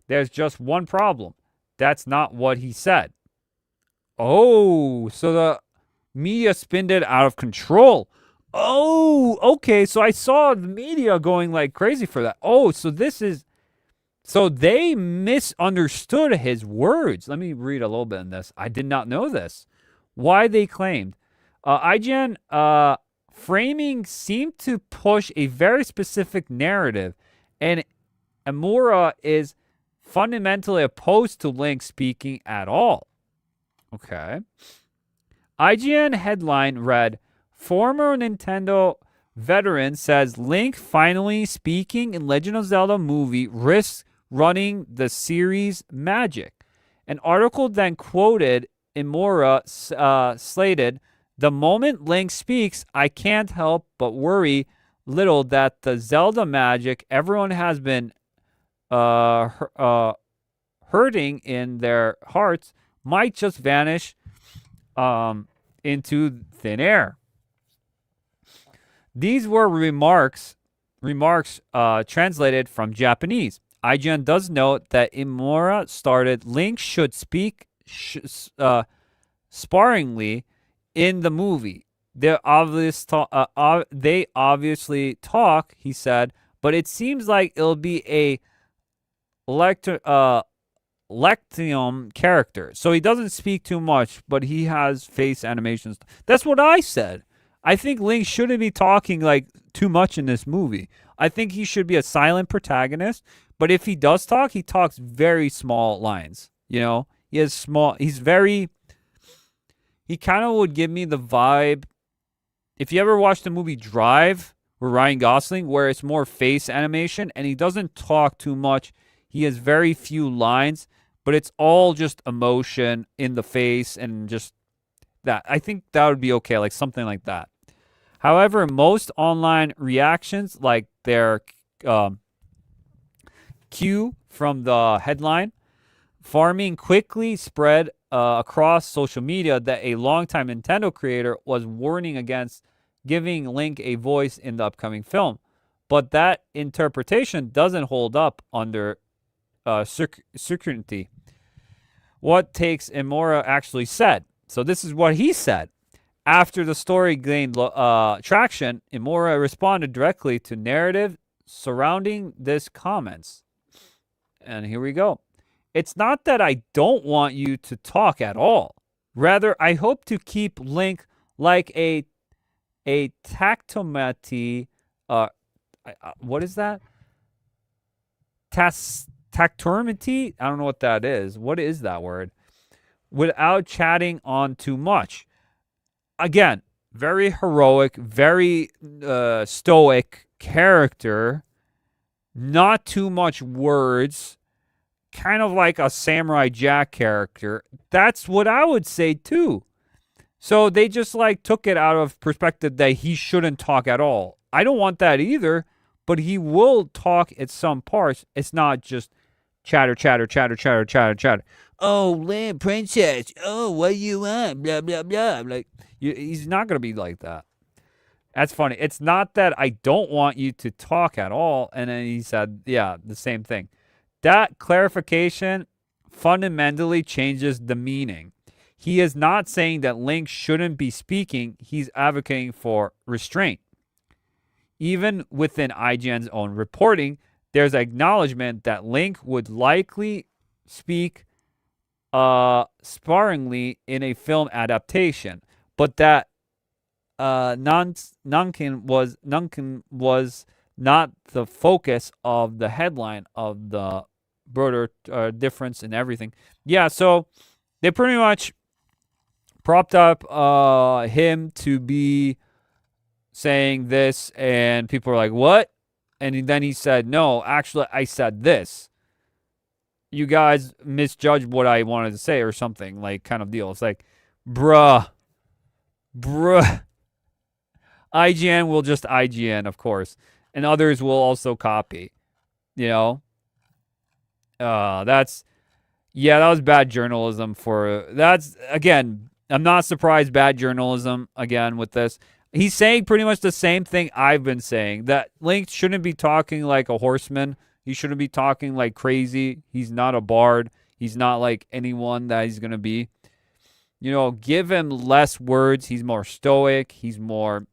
[SPEAKER 2] There's just one problem. That's not what he said. Oh, so the Media spinned it out of control. Oh, okay. So I saw the media going like crazy for that. Oh, so this is... So they misunderstood his words. Let me read a little bit in this. I did not know this. Why they claimed. IGN framing seemed to push a very specific narrative, and Amura is fundamentally opposed to Link speaking at all. Okay. IGN headline read, former Nintendo veteran says Link finally speaking in Legend of Zelda movie risks running the series magic. An article then quoted Imura slated, the moment Link speaks, I can't help but worry little that the Zelda magic everyone has been hurting in their hearts might just vanish into thin air. These were remarks translated from Japanese. IGN does note that Imura started Link should speak sparingly in the movie. They obviously talk, he said, but it seems like it'll be a Lectium character. So he doesn't speak too much, but he has face animations. That's what I said. I think Link shouldn't be talking like too much in this movie. I think he should be a silent protagonist, but if he does talk, he talks very small lines. You know, he kind of would give me the vibe. If you ever watched the movie Drive with Ryan Gosling, where it's more face animation and he doesn't talk too much, he has very few lines, but it's all just emotion in the face and just that. I think that would be okay, like something like that. However, most online reactions, like their cue from the headline, farming quickly spread across social media that a longtime Nintendo creator was warning against giving Link a voice in the upcoming film. But that interpretation doesn't hold up under scrutiny. What takes Imura actually said. So this is what he said. After the story gained traction, Imura responded directly to narrative surrounding this comments. And here we go. It's not that I don't want you to talk at all. Rather, I hope to keep Link like a tactomati. What is that? Tactormity? I don't know what that is. What is that word? Without chatting on too much. Again, very heroic, very stoic character. Not too much words. Kind of like a Samurai Jack character. That's what I would say too. So they just like took it out of perspective that he shouldn't talk at all. I don't want that either, but he will talk at some parts. It's not just chatter. Oh, land princess. Oh, what do you want? Blah, blah, blah. Like, he's not going to be like that. That's funny. It's not that I don't want you to talk at all. And then he said, yeah, the same thing. That clarification fundamentally changes the meaning. He is not saying that Link shouldn't be speaking. He's advocating for restraint. Even within IGN's own reporting, there's acknowledgement that Link would likely speak sparingly in a film adaptation, but that Nunkin was not the focus of the headline of the broader difference in everything. Yeah, so they pretty much propped up him to be saying this, and people are like, what? And then he said, no, actually, I said this. You guys misjudged what I wanted to say or something, like kind of deal. It's like, bruh. IGN will just IGN, of course. And others will also copy. You know? That was bad journalism again, I'm not surprised bad journalism, again, with this. He's saying pretty much the same thing I've been saying, that Link shouldn't be talking like a horseman. He shouldn't be talking like crazy. He's not a bard. He's not like anyone that he's going to be. You know, give him less words. He's more stoic. He's more,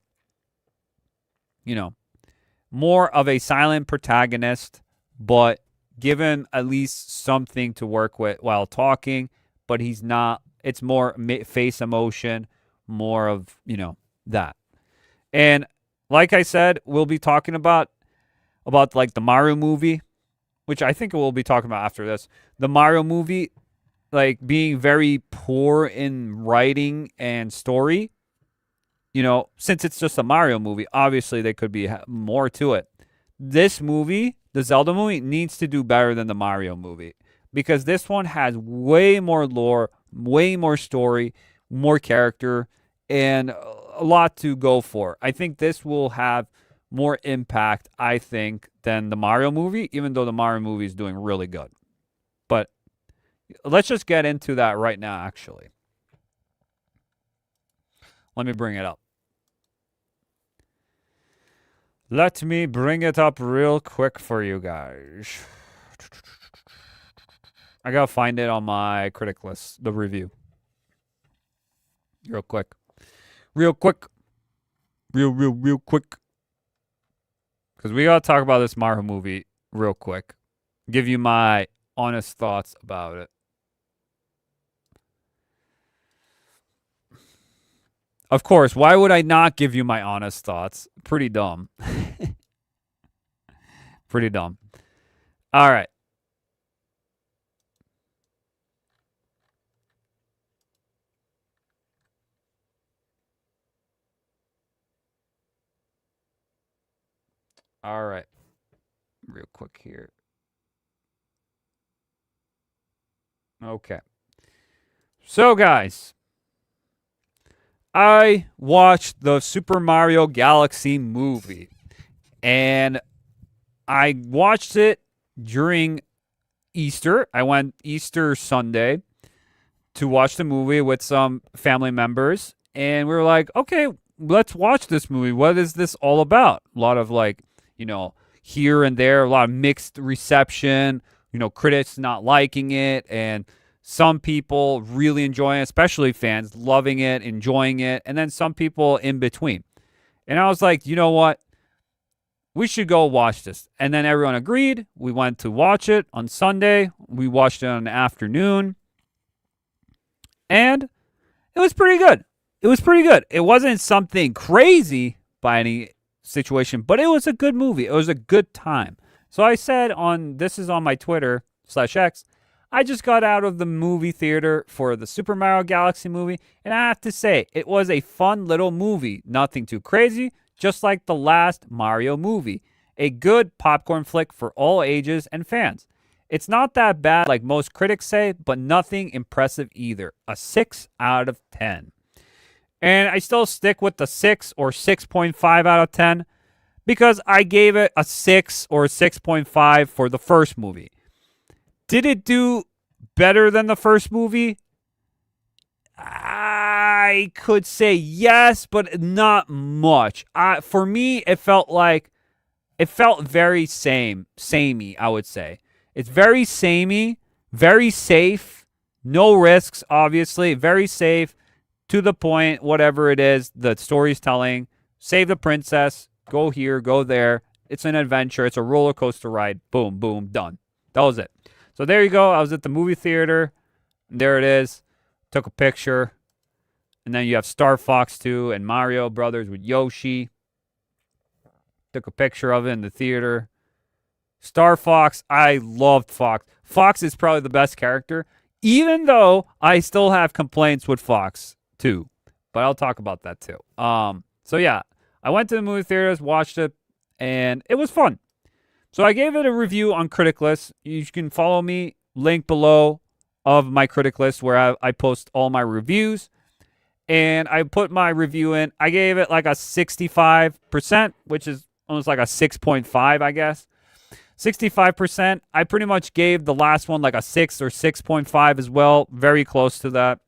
[SPEAKER 2] you know, more of a silent protagonist, but give him at least something to work with while talking. But he's not, it's more face emotion, more of, you know, that. And like I said, we'll be talking about like the Mario movie, which I think we'll be talking about after this. The Mario movie, like being very poor in writing and story. You know, since it's just a Mario movie, obviously there could be more to it. This movie, the Zelda movie, needs to do better than the Mario movie because this one has way more lore, way more story, more character, and a lot to go for. I think this will have more impact, I think, than the Mario movie, even though the Mario movie is doing really good. But let's just get into that right now, actually. Let me bring it up. Let me bring it up real quick for you guys. I gotta find it on my critic list, the review. Real quick. Real quick. Real quick. Because we gotta talk about this Mario movie real quick. Give you my honest thoughts about it. Of course, why would I not give you my honest thoughts? Pretty dumb. Pretty dumb. All right. All right. Real quick here. Okay. So, guys, I watched the Super Mario Galaxy movie, and I watched it during Easter. I went Easter Sunday to watch the movie with some family members, and we were like, okay, let's watch this movie. What is this all about? A lot of, like, you know, here and there, a lot of mixed reception, you know, critics not liking it, and some people really enjoying it, especially fans loving it, enjoying it, and then some people in between. And I was like, you know what? We should go watch this. And then everyone agreed. We went to watch it on Sunday. We watched it in the afternoon. And it was pretty good. It was pretty good. It wasn't something crazy by any situation, but it was a good movie. It was a good time. So I said this is on my Twitter/X, I just got out of the movie theater for the Super Mario Galaxy movie, and I have to say, it was a fun little movie. Nothing too crazy, just like the last Mario movie. A good popcorn flick for all ages and fans. It's not that bad like most critics say, but nothing impressive either. A 6 out of 10. And I still stick with the 6 or 6.5 out of 10 because I gave it a 6 or 6.5 for the first movie. Did it do better than the first movie? I could say yes, but not much. For me, it felt very samey, I would say. It's very samey, very safe, no risks, obviously, very safe, to the point, whatever it is, the story's telling. Save the princess, go here, go there. It's an adventure, it's a roller coaster ride. Boom, boom, done. That was it. So there you go. I was at the movie theater. There it is. Took a picture. And then you have Star Fox 2 and Mario Brothers with Yoshi. Took a picture of it in the theater. Star Fox, I loved Fox. Fox is probably the best character, even though I still have complaints with Fox too. But I'll talk about that too. So yeah, I went to the movie theaters, watched it, and it was fun. So I gave it a review on Critic List. You can follow me, link below of my Critic List where I post all my reviews. And I put my review in. I gave it like a 65%, which is almost like a 6.5, I guess. 65%. I pretty much gave the last one like a 6 or 6.5 as well. Very close to that.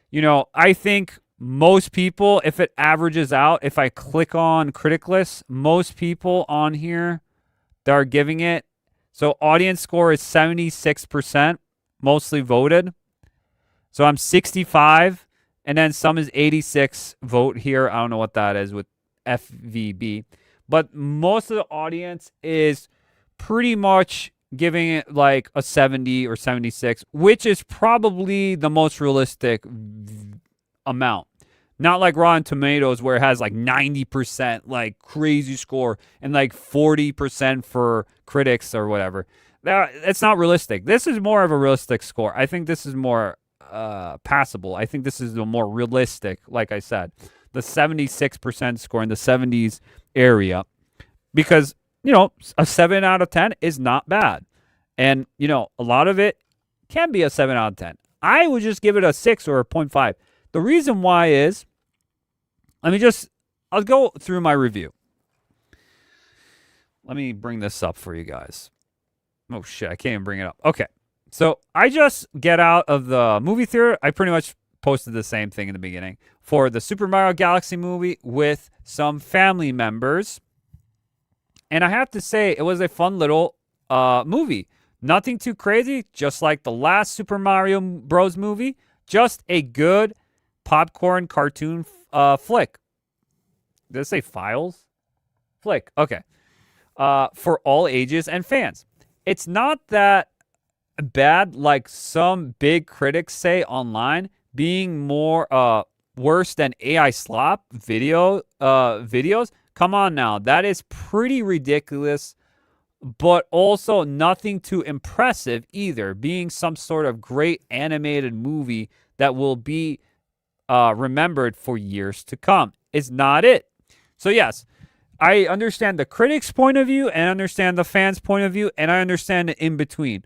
[SPEAKER 2] You know, I think most people, if it averages out, if I click on Critic List, most people on here that are giving it. So audience score is 76%, mostly voted. So I'm 65. And then some is 86 vote here. I don't know what that is with FVB. But most of the audience is pretty much giving it like a 70 or 76, which is probably the most realistic amount. Not like Rotten Tomatoes where it has like 90% like crazy score and like 40% for critics or whatever. It's not realistic. This is more of a realistic score. I think this is more passable. I think this is the more realistic, like I said. The 76% score in the 70s area. Because, you know, a 7 out of 10 is not bad. And, you know, a lot of it can be a 7 out of 10. I would just give it a 6 or a 0.5. The reason why is, I'll go through my review. Let me bring this up for you guys. Oh, shit, I can't even bring it up. Okay, so I just get out of the movie theater. I pretty much posted the same thing in the beginning for the Super Mario Galaxy movie with some family members. And I have to say, it was a fun little movie. Nothing too crazy, just like the last Super Mario Bros. Movie. Just a good popcorn cartoon flick. Did it say files? Flick. Okay. For all ages and fans. It's not that bad like some big critics say online, being more worse than AI slop videos. Come on now. That is pretty ridiculous, but also nothing too impressive either, being some sort of great animated movie that will be remembered for years to come. It's not it. So yes, I understand the critics' point of view and understand the fans' point of view, and I understand the in-between.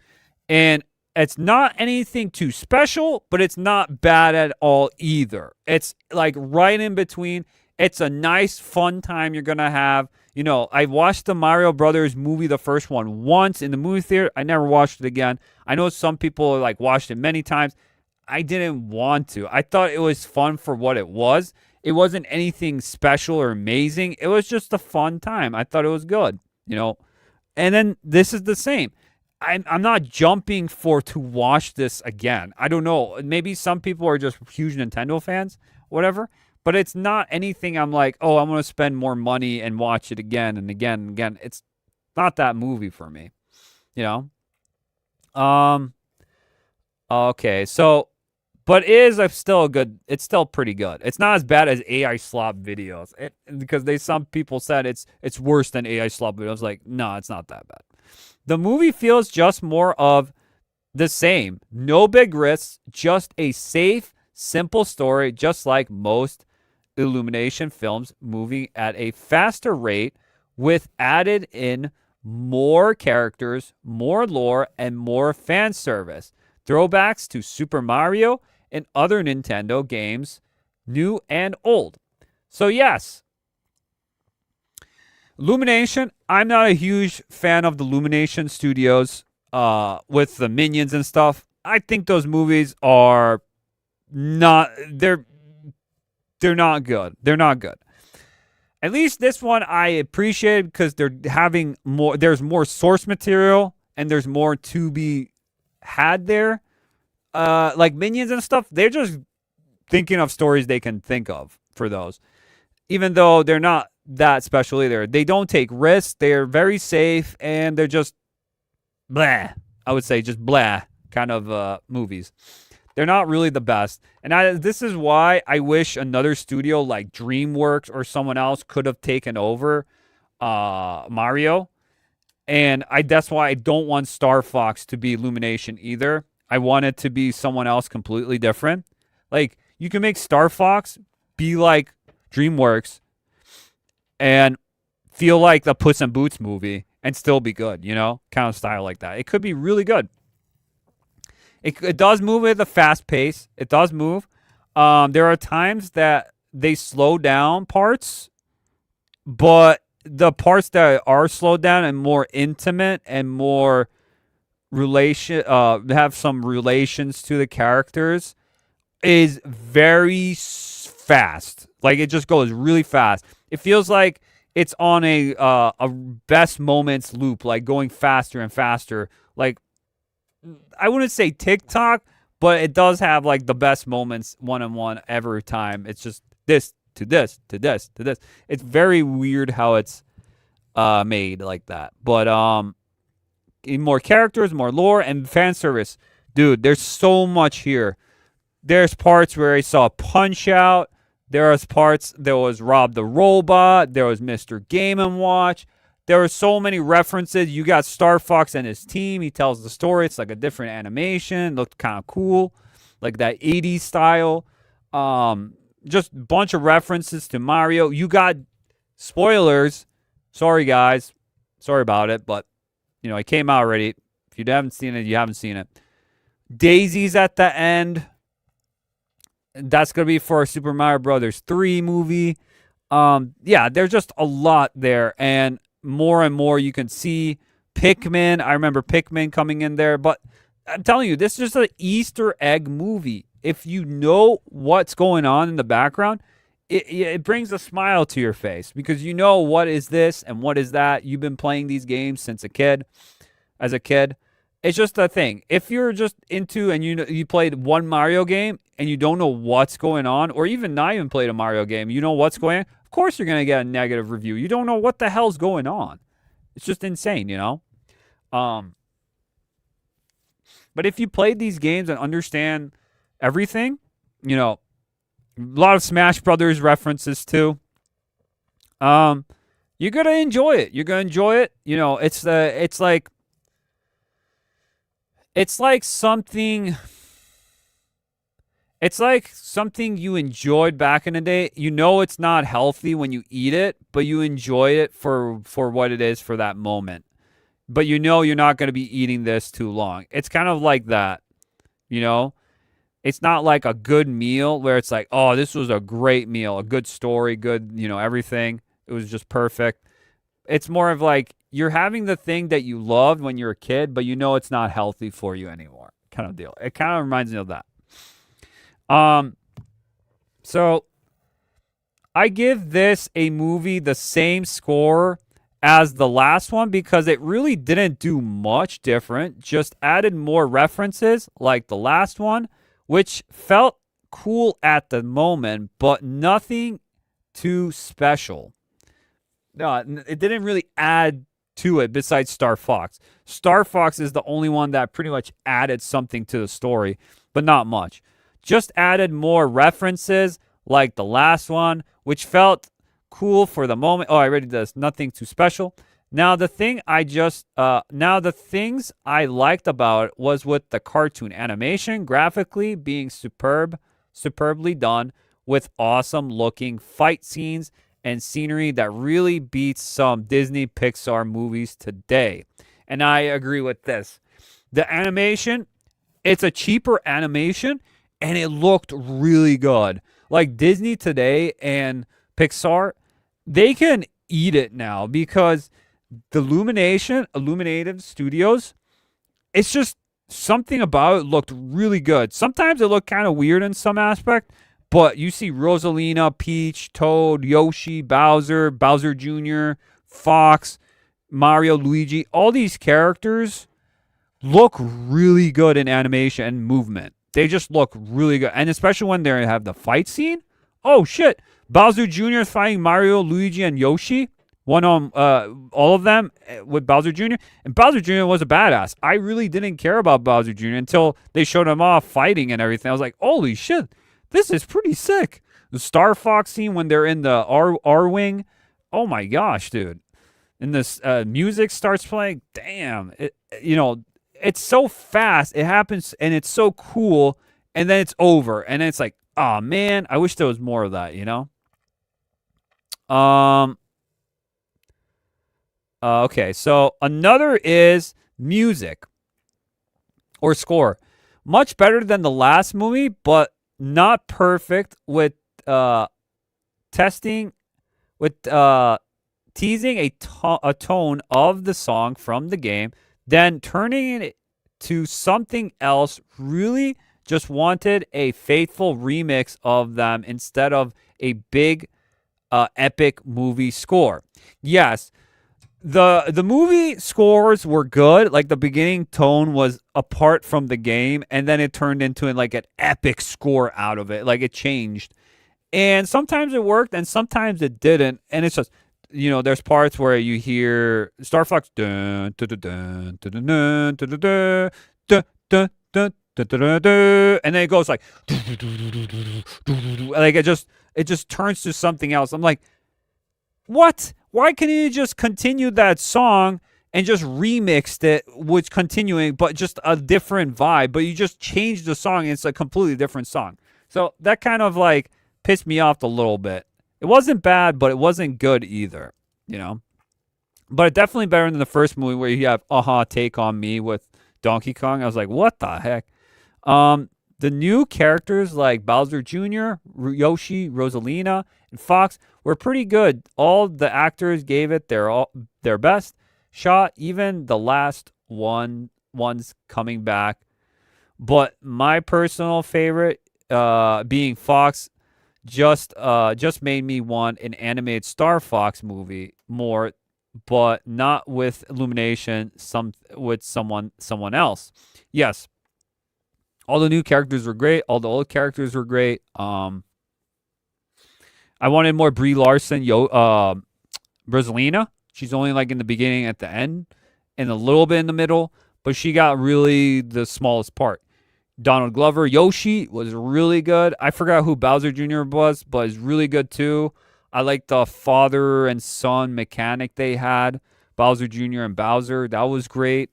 [SPEAKER 2] And it's not anything too special, but it's not bad at all either. It's like right in between. It's a nice, fun time you're going to have. You know, I watched the Mario Brothers movie, the first one, once in the movie theater. I never watched it again. I know some people like watched it many times. I didn't want to. I thought it was fun for what it was. It wasn't anything special or amazing. It was just a fun time. I thought it was good, you know. And then this is the same. I'm not jumping to watch this again. I don't know. Maybe some people are just huge Nintendo fans, whatever. But it's not anything I'm like, oh, I'm going to spend more money and watch it again and again and again. It's not that movie for me, you know. Okay, so, but it's still pretty good. It's not as bad as AI slop videos. Because some people said it's worse than AI slop videos. Like, no, it's not that bad. The movie feels just more of the same. No big risks, just a safe, simple story, just like most Illumination films, moving at a faster rate with added in more characters, more lore, and more fan service. Throwbacks to Super Mario and other Nintendo games, new and old. So yes, Illumination, I'm not a huge fan of the Illumination Studios with the Minions and stuff. I think those movies are not, they're not good. They're not good. At least this one I appreciate because they're having more, there's more source material and there's more to be had there. Like Minions and stuff, they're just thinking of stories they can think of for those. Even though they're not that special either. They don't take risks. They're very safe and they're just blah. I would say just blah kind of movies. They're not really the best. And this is why I wish another studio like DreamWorks or someone else could have taken over Mario. And that's why I don't want Star Fox to be Illumination either. I want it to be someone else completely different. Like, you can make Star Fox be like DreamWorks and feel like the Puss in Boots movie and still be good, you know? Kind of style like that. It could be really good. It does move at a fast pace. It does move. There are times that they slow down parts, but the parts that are slowed down and more intimate and more have some relations to the characters is very fast. Like, it just goes really fast. It feels like it's on a best moments loop, like going faster and faster. Like, I wouldn't say TikTok, but it does have like the best moments one-on-one every time. It's just this to this to this to this. It's very weird how it's made like that. But more characters, more lore, and fan service. Dude, there's so much here. There's parts where I saw Punch Out. There was parts, there was Rob the Robot. There was Mr. Game & Watch. There were so many references. You got Star Fox and his team. He tells the story. It's like a different animation. Looked kind of cool. Like that 80s style. Just a bunch of references to Mario. You got spoilers. Sorry, guys. Sorry about it. But, you know, it came out already. If you haven't seen it, you haven't seen it. Daisy's at the end. That's going to be for a Super Mario Brothers 3 movie. Yeah, there's just a lot there. And more you can see. Pikmin. I remember Pikmin coming in there. But I'm telling you, this is just an Easter egg movie. If you know what's going on in the background, it brings a smile to your face. Because you know what is this and what is that. You've been playing these games since as a kid. It's just a thing. If you're just into and you played one Mario game and you don't know what's going on, or even not even played a Mario game, you know what's going on, of course you're going to get a negative review. You don't know what the hell's going on. It's just insane, you know? But if you played these games and understand everything, you know, a lot of Smash Brothers references too. You're going to enjoy it. You're going to enjoy it. You know, it's like something you enjoyed back in the day. You know it's not healthy when you eat it, but you enjoy it for what it is for that moment. But you know you're not going to be eating this too long. It's kind of like that, you know? It's not like a good meal where it's like, oh, this was a great meal, a good story, good, you know, everything. It was just perfect. It's more of like you're having the thing that you loved when you were a kid, but you know it's not healthy for you anymore, kind of deal. It kind of reminds me of that. So I give this a movie the same score as the last one because it really didn't do much different, just added more references like the last one, which felt cool at the moment, but nothing too special. No, it didn't really add to it besides Star Fox. Star Fox is the only one that pretty much added something to the story, but not much. Just added more references like the last one, which felt cool for the moment. Oh, I already did this. Nothing too special. Now the things I liked about it was with the cartoon animation, graphically being superbly done with awesome looking fight scenes and scenery that really beats some Disney Pixar movies today. And I agree with this. The animation, it's a cheaper animation and it looked really good. Like Disney today and Pixar, they can eat it now because the Illuminative Studios, it's just something about it looked really good. Sometimes it looked kind of weird in some aspect, but you see Rosalina, Peach, Toad, Yoshi, Bowser Jr., Fox, Mario, Luigi, all these characters look really good in animation and movement. They just look really good. And especially when they have the fight scene. Oh, shit. Bowser Jr. is fighting Mario, Luigi, and Yoshi. All of them with Bowser Jr. And Bowser Jr. was a badass. I really didn't care about Bowser Jr. until they showed him off fighting and everything. I was like, holy shit. This is pretty sick. The Star Fox scene when they're in the R-Wing. Oh, my gosh, dude. And this music starts playing. Damn. It's so fast. It happens, and it's so cool. And then it's over. And it's like, oh, man. I wish there was more of that, you know? Okay, so another is music or score. Much better than the last movie, but not perfect with teasing a tone of the song from the game, then turning it to something else. Really just wanted a faithful remix of them instead of a big epic movie score. Yes, The movie scores were good. Like the beginning tone was apart from the game, and then it turned into like an epic score out of it. Like it changed, and sometimes it worked, and sometimes it didn't. And it's just, there's parts where you hear Star Fox dun dun dun dun dun dun dun dun dun dun dun dun dun, and then it goes like it just turns to something else. I'm like, what? Why can't you just continue that song and just remixed it with continuing, but just a different vibe? But you just changed the song and it's a completely different song. So that kind of like pissed me off a little bit. It wasn't bad, but it wasn't good either, But definitely better than the first movie where you have Take On Me with Donkey Kong. I was like, what the heck? The new characters like Bowser Jr., Yoshi, Rosalina, and Fox were pretty good. All the actors gave it their best shot, even the last ones coming back. But my personal favorite, being Fox, just made me want an animated Star Fox movie more, but not with Illumination, with someone else. Yes. All the new characters were great. All the old characters were great. I wanted more Brie Larson, Rosalina. She's only like in the beginning, at the end, and a little bit in the middle, but she got really the smallest part. Donald Glover, Yoshi was really good. I forgot who Bowser Jr. was, but he's really good too. I like the father and son mechanic they had, Bowser Jr. and Bowser. That was great.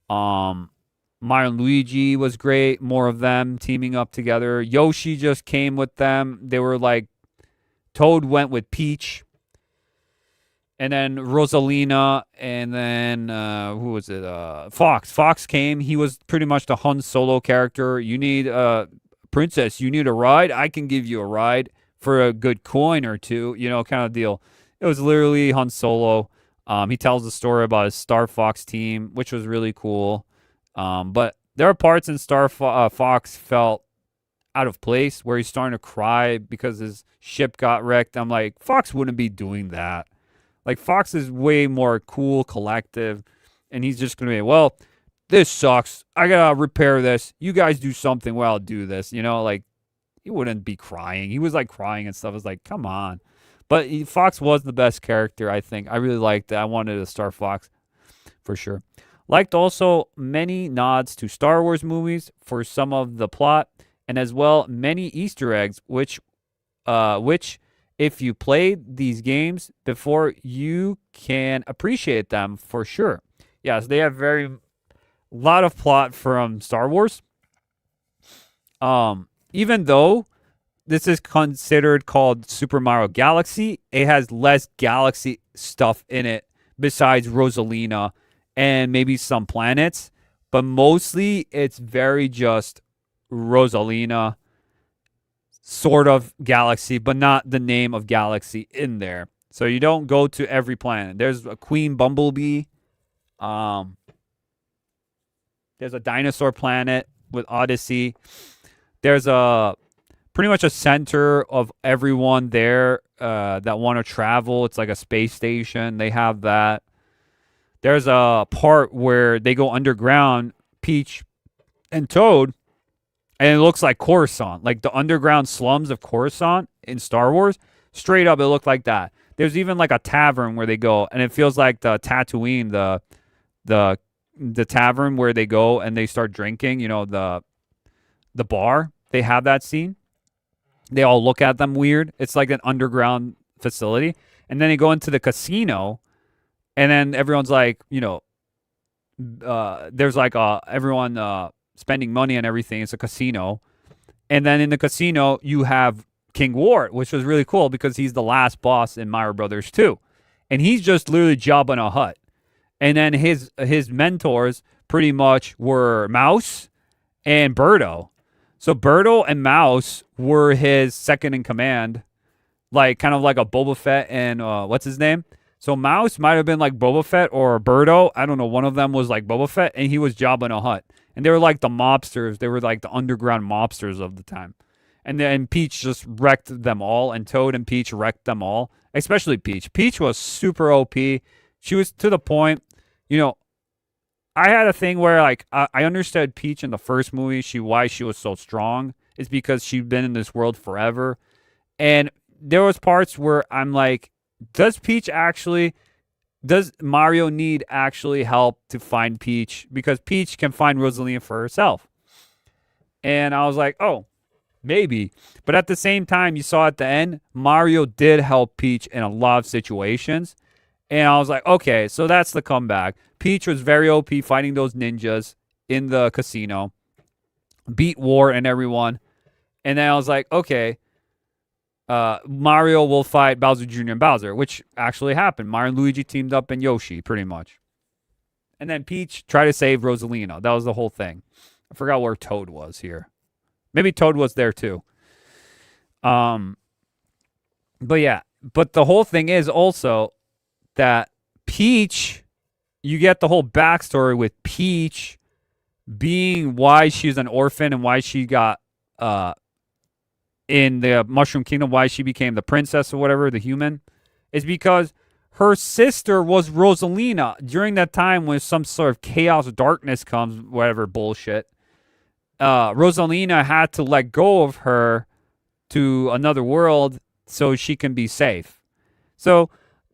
[SPEAKER 2] Mario and Luigi was great. More of them teaming up together. Yoshi just came with them. They were like, Toad went with Peach. And then Rosalina. And then, who was it? Fox. Fox came. He was pretty much the Han Solo character. You need a princess. You need a ride? I can give you a ride for a good coin or two. Kind of deal. It was literally Han Solo. He tells the story about his Star Fox team, which was really cool. But there are parts in Star Fox felt out of place where he's starting to cry because his ship got wrecked. I'm like, Fox wouldn't be doing that. Like, Fox is way more cool, collective, and he's just going to be, well, this sucks. I got to repair this. You guys do something while I'll do this. Like, he wouldn't be crying. He was, like, crying and stuff. I was like, come on. But Fox was the best character, I think. I really liked it. I wanted a Star Fox for sure. Liked also many nods to Star Wars movies for some of the plot, and as well many Easter eggs, which if you played these games before, you can appreciate them for sure. Yes, they have lot of plot from Star Wars. Even though this is called Super Mario Galaxy, it has less galaxy stuff in it besides Rosalina and maybe some planets, but mostly it's very just Rosalina, sort of galaxy, but not the name of galaxy in there. So you don't go to every planet. There's a Queen Bumblebee. There's a dinosaur planet with Odyssey. There's pretty much a center of everyone there that want to travel. It's like a space station. They have that. There's a part where they go underground, Peach and Toad, and it looks like Coruscant, like the underground slums of Coruscant in Star Wars. Straight up, it looked like that. There's even like a tavern where they go, and it feels like the Tatooine, the tavern where they go and they start drinking. The bar. They have that scene. They all look at them weird. It's like an underground facility, and then they go into the casino. And then everyone's like, there's like everyone spending money and everything. It's a casino. And then in the casino, you have King Wart, which was really cool because he's the last boss in Mario Brothers 2. And he's just literally Jabba the Hutt. And then his mentors pretty much were Mouse and Birdo. So Birdo and Mouse were his second in command, like kind of like a Boba Fett and what's his name? So Mouse might have been like Boba Fett or Birdo. I don't know. One of them was like Boba Fett, and he was Jabba the Hutt. And they were like the mobsters. They were like the underground mobsters of the time. And then Peach just wrecked them all, and Toad and Peach wrecked them all, especially Peach. Peach was super OP. She was to the point, you know, I had a thing where like I understood Peach in the first movie. Why she was so strong is because she'd been in this world forever, and there was parts where I'm like, does Mario need actually help to find Peach? Because Peach can find Rosalina for herself, and I was like, oh, maybe. But at the same time, you saw at the end, Mario did help Peach in a lot of situations. And I was like, okay, so that's the comeback. Peach was very OP fighting those ninjas in the casino. Beat War and everyone. And then I was like, okay, Mario will fight Bowser Jr. and Bowser, which actually happened. Mario and Luigi teamed up and Yoshi, pretty much. And then Peach tried to save Rosalina. That was the whole thing. I forgot where Toad was here. Maybe Toad was there too. But yeah. But the whole thing is also that Peach, you get the whole backstory with Peach being why she's an orphan and why she got in the Mushroom Kingdom, why she became the princess or whatever, the human, is because her sister was Rosalina during that time when some sort of chaos or darkness comes, whatever bullshit. Rosalina had to let go of her to another world so she can be safe. So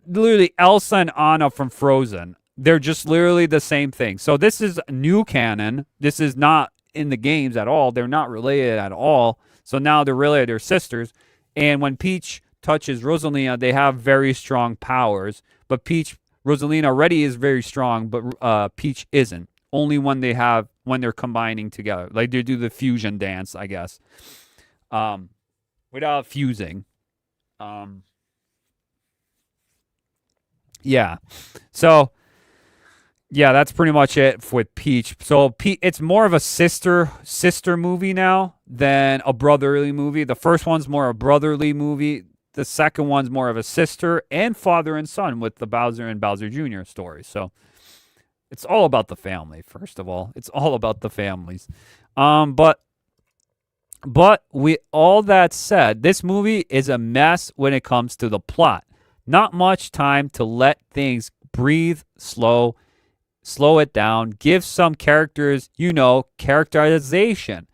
[SPEAKER 2] literally Elsa and Anna from Frozen, they're just literally the same thing. So this is new canon. This is not in the games at all. They're not related at all. So now they're related. They're sisters. And when Peach touches Rosalina, they have very strong powers. But Rosalina already is very strong, but Peach isn't. Only when they're combining together. Like they do the fusion dance, I guess. Without fusing. Yeah. So, yeah, that's pretty much it with Peach. So, it's more of a sister movie now than a brotherly movie. The first one's more a brotherly movie. The second one's more of a sister and father and son with the Bowser and Bowser Jr. story. So, it's all about the family, first of all. It's all about the families. But with all that said, this movie is a mess when it comes to the plot. Not much time to let things breathe, slow it down, give some characters, characterization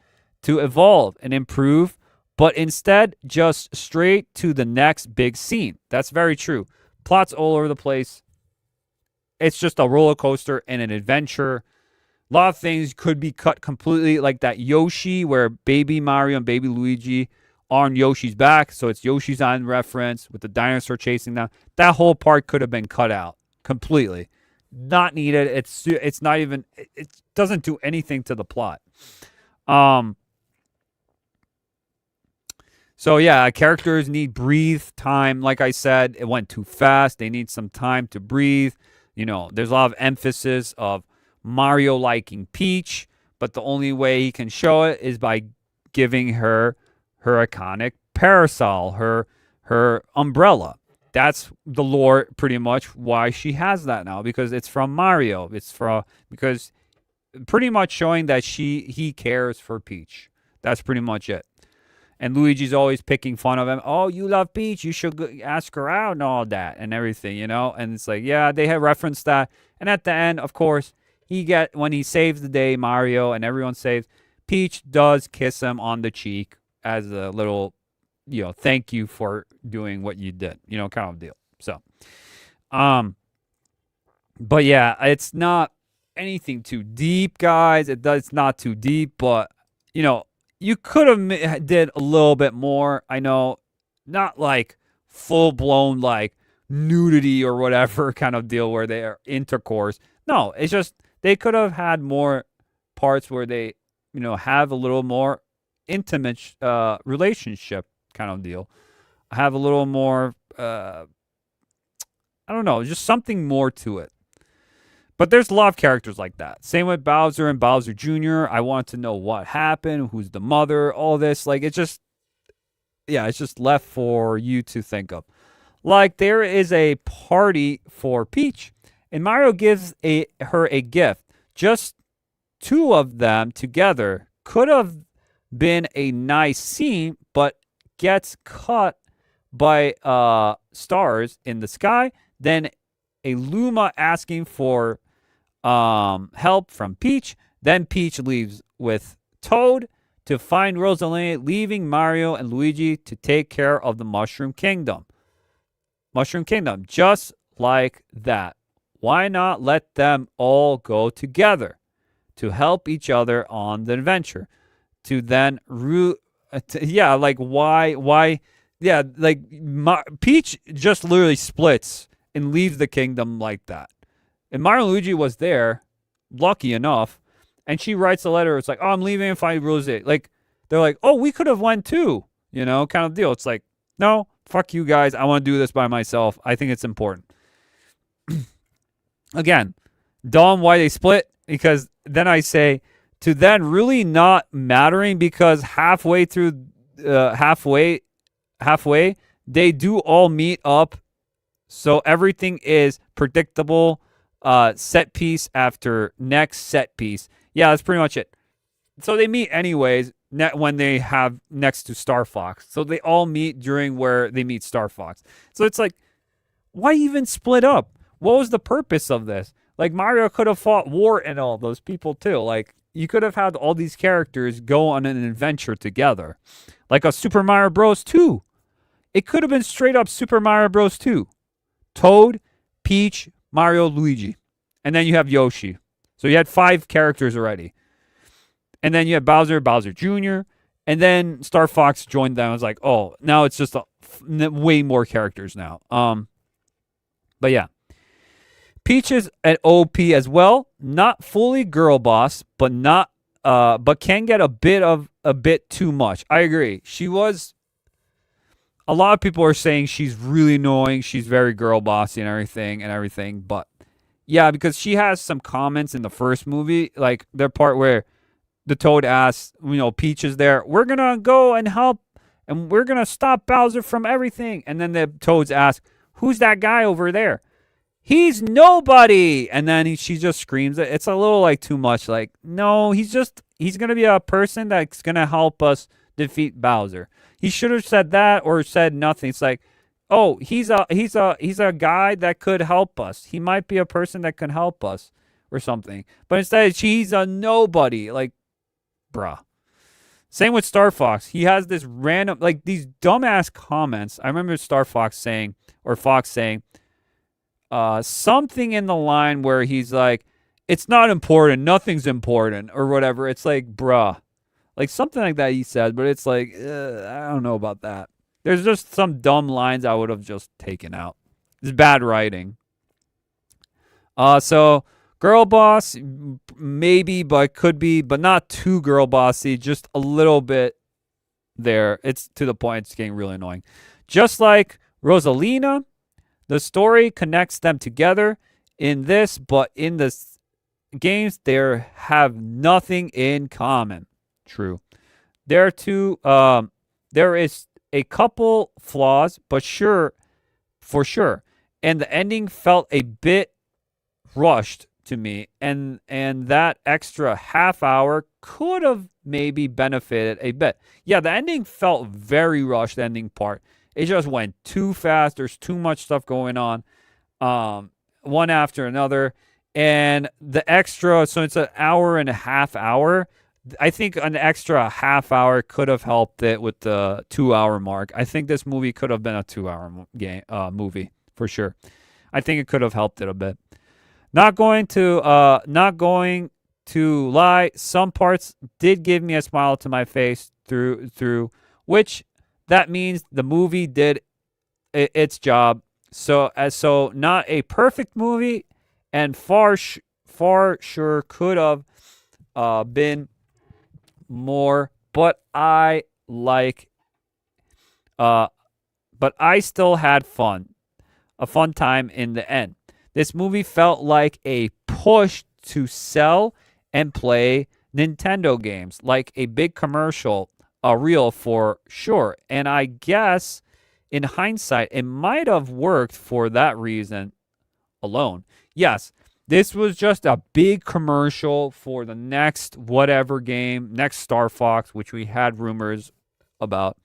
[SPEAKER 2] to evolve and improve, but instead just straight to the next big scene. That's very true. Plots all over the place. It's just a roller coaster and an adventure. A lot of things could be cut completely, like that Yoshi where baby Mario and baby Luigi on Yoshi's back, so it's Yoshi's Island reference with the dinosaur chasing them. That whole part could have been cut out completely. Not needed. It's not even. It doesn't do anything to the plot. So yeah, characters need breathe time. Like I said, it went too fast. They need some time to breathe. There's a lot of emphasis of Mario liking Peach, but the only way he can show it is by giving her iconic parasol, her umbrella. That's the lore, pretty much, why she has that now, because it's from Mario. Because pretty much showing that he cares for Peach. That's pretty much it. And Luigi's always picking fun of him. Oh, you love Peach. You should ask her out and all that and everything, And it's like, yeah, they have referenced that. And at the end, of course, when he saves the day, Mario and everyone saves, Peach does kiss him on the cheek as a little, thank you for doing what you did, kind of deal. So, but yeah, it's not anything too deep, guys. It's not too deep, but, you could have did a little bit more. I know, not like full-blown, like, nudity or whatever kind of deal where they are intercourse. No, it's just they could have had more parts where they, have a little more intimate relationship kind of deal. Have a little more, I don't know, just something more to it. But there's a lot of characters like that. Same with Bowser and Bowser Jr. I want to know what happened, who's the mother, all this. Like, it's just left for you to think of. Like, there is a party for Peach, and Mario gives her a gift. Just two of them together could have been a nice scene, but gets cut by stars in the sky. Then a Luma asking for help from Peach. Then Peach leaves with Toad to find Rosalina, leaving Mario and Luigi to take care of the Mushroom Kingdom. Mushroom Kingdom, just like that. Why not let them all go together to help each other on the adventure? To then, yeah, like why? Yeah, like Peach just literally splits and leaves the kingdom like that. And Mario and Luigi was there, lucky enough, and she writes a letter. It's like, oh, I'm leaving if I lose it. Like, they're like, oh, we could have went too, kind of deal. It's like, no, fuck you guys. I want to do this by myself. I think it's important. Again, dumb why they split, because then I say, to then really not mattering, because halfway, they do all meet up. So everything is predictable, set piece after next set piece. Yeah, that's pretty much it. So they meet anyways when they have next to Star Fox. So they all meet during where they meet Star Fox. So it's like, why even split up? What was the purpose of this? Like, Mario could have fought War and all those people too. Like, you could have had all these characters go on an adventure together. Like a Super Mario Bros. 2. It could have been straight up Super Mario Bros. 2. Toad, Peach, Mario, Luigi. And then you have Yoshi. So you had 5 characters already. And then you have Bowser Jr. And then Star Fox joined them. I was like, oh, now it's just way more characters now. But yeah. Peach is an OP as well. Not fully girl boss, but can get a bit too much. I agree. She was. A lot of people are saying she's really annoying. She's very girl bossy and everything. But yeah, because she has some comments in the first movie, like the part where the Toad asks, Peach is there. We're gonna go and help, and we're gonna stop Bowser from everything. And then the Toads ask, "Who's that guy over there?" He's nobody. And then she just screams it. It's a little like too much. Like, no, he's going to be a person that's going to help us defeat Bowser. He should have said that or said nothing. It's like, oh, he's a guy that could help us. He might be a person that can help us or something. But instead, she's a nobody. Like, bruh. Same with Star Fox. He has this random, like, these dumbass comments. I remember Fox saying, something in the line where he's like, it's not important, nothing's important, or whatever. It's like, bruh. Like, something like that he said, but it's like, I don't know about that. There's just some dumb lines I would have just taken out. It's bad writing. So, girl boss, maybe, but could be, but not too girl bossy, just a little bit there. It's to the point, it's getting really annoying. Just like Rosalina, the story connects them together in this, but in the games, they have nothing in common. True. There is a couple flaws, but for sure. And the ending felt a bit rushed to me, and that extra half hour could have maybe benefited a bit. Yeah, the ending felt very rushed, the ending part. It just went too fast. There's too much stuff going on, one after another. And the extra, so it's an hour and a half hour. I think an extra half hour could have helped it with the 2 hour mark. I think this movie could have been a 2 hour movie for sure. I think it could have helped it a bit. Not going to lie. Some parts did give me a smile to my face through which that means the movie did its job. So not a perfect movie, and far sure could have been more, but I still had a fun time in the end. This movie felt like a push to sell and play Nintendo games, like a big commercial, a reel for sure. And I guess in hindsight, it might have worked for that reason alone. Yes, this was just a big commercial for the next whatever game, next Star Fox, which we had rumors about.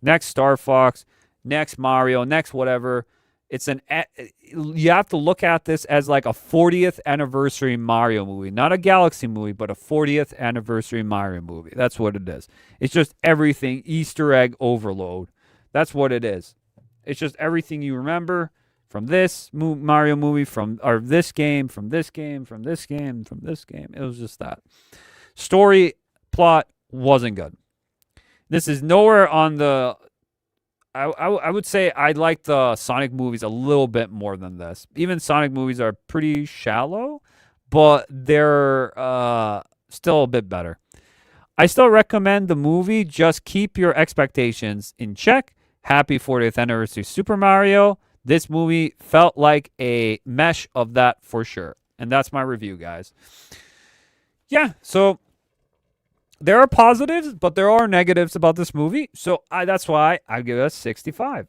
[SPEAKER 2] Next Star Fox, next Mario, next whatever. You have to look at this as like a 40th anniversary Mario movie, not a Galaxy movie, but a 40th anniversary Mario movie. That's what it is. It's just everything Easter egg overload. That's what it is. It's just everything you remember from this Mario movie, or this game, from this game, from this game, from this game. It was just that. Story, plot wasn't good. This is nowhere on the... I would say I like the Sonic movies a little bit more than this. Even Sonic movies are pretty shallow, but they're still a bit better. I still recommend the movie. Just keep your expectations in check. Happy 40th anniversary Super Mario. This movie felt like a mesh of that for sure. And that's my review, guys. Yeah, so... there are positives, but there are negatives about this movie. So that's why I give it a 65.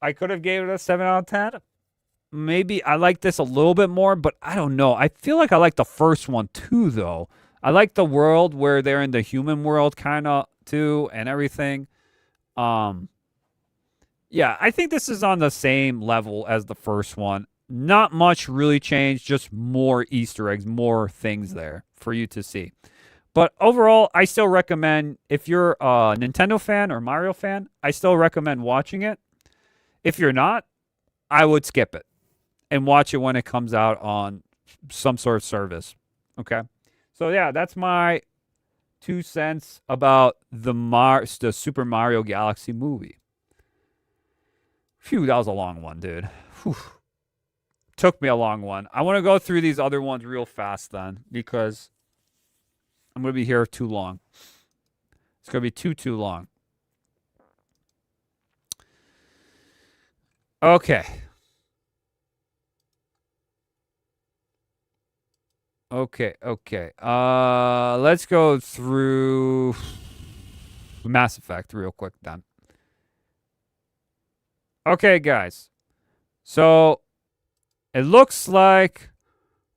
[SPEAKER 2] I could have gave it a 7 out of 10. Maybe I like this a little bit more, but I don't know. I feel like I like the first one too, though. I like the world where they're in the human world kind of too and everything. Yeah, I think this is on the same level as the first one. Not much really changed, just more Easter eggs, more things there for you to see. But overall, I still recommend, if you're a Nintendo fan or Mario fan, I still recommend watching it. If you're not, I would skip it and watch it when it comes out on some sort of service. Okay? So yeah, that's my 2 cents about the Super Mario Galaxy movie. Phew, that was a long one, dude. Whew. Took me a long one. I want to go through these other ones real fast then, because I'm going to be here too long. It's going to be too long. Okay. Let's go through Mass Effect real quick then. Okay, guys. So, it looks like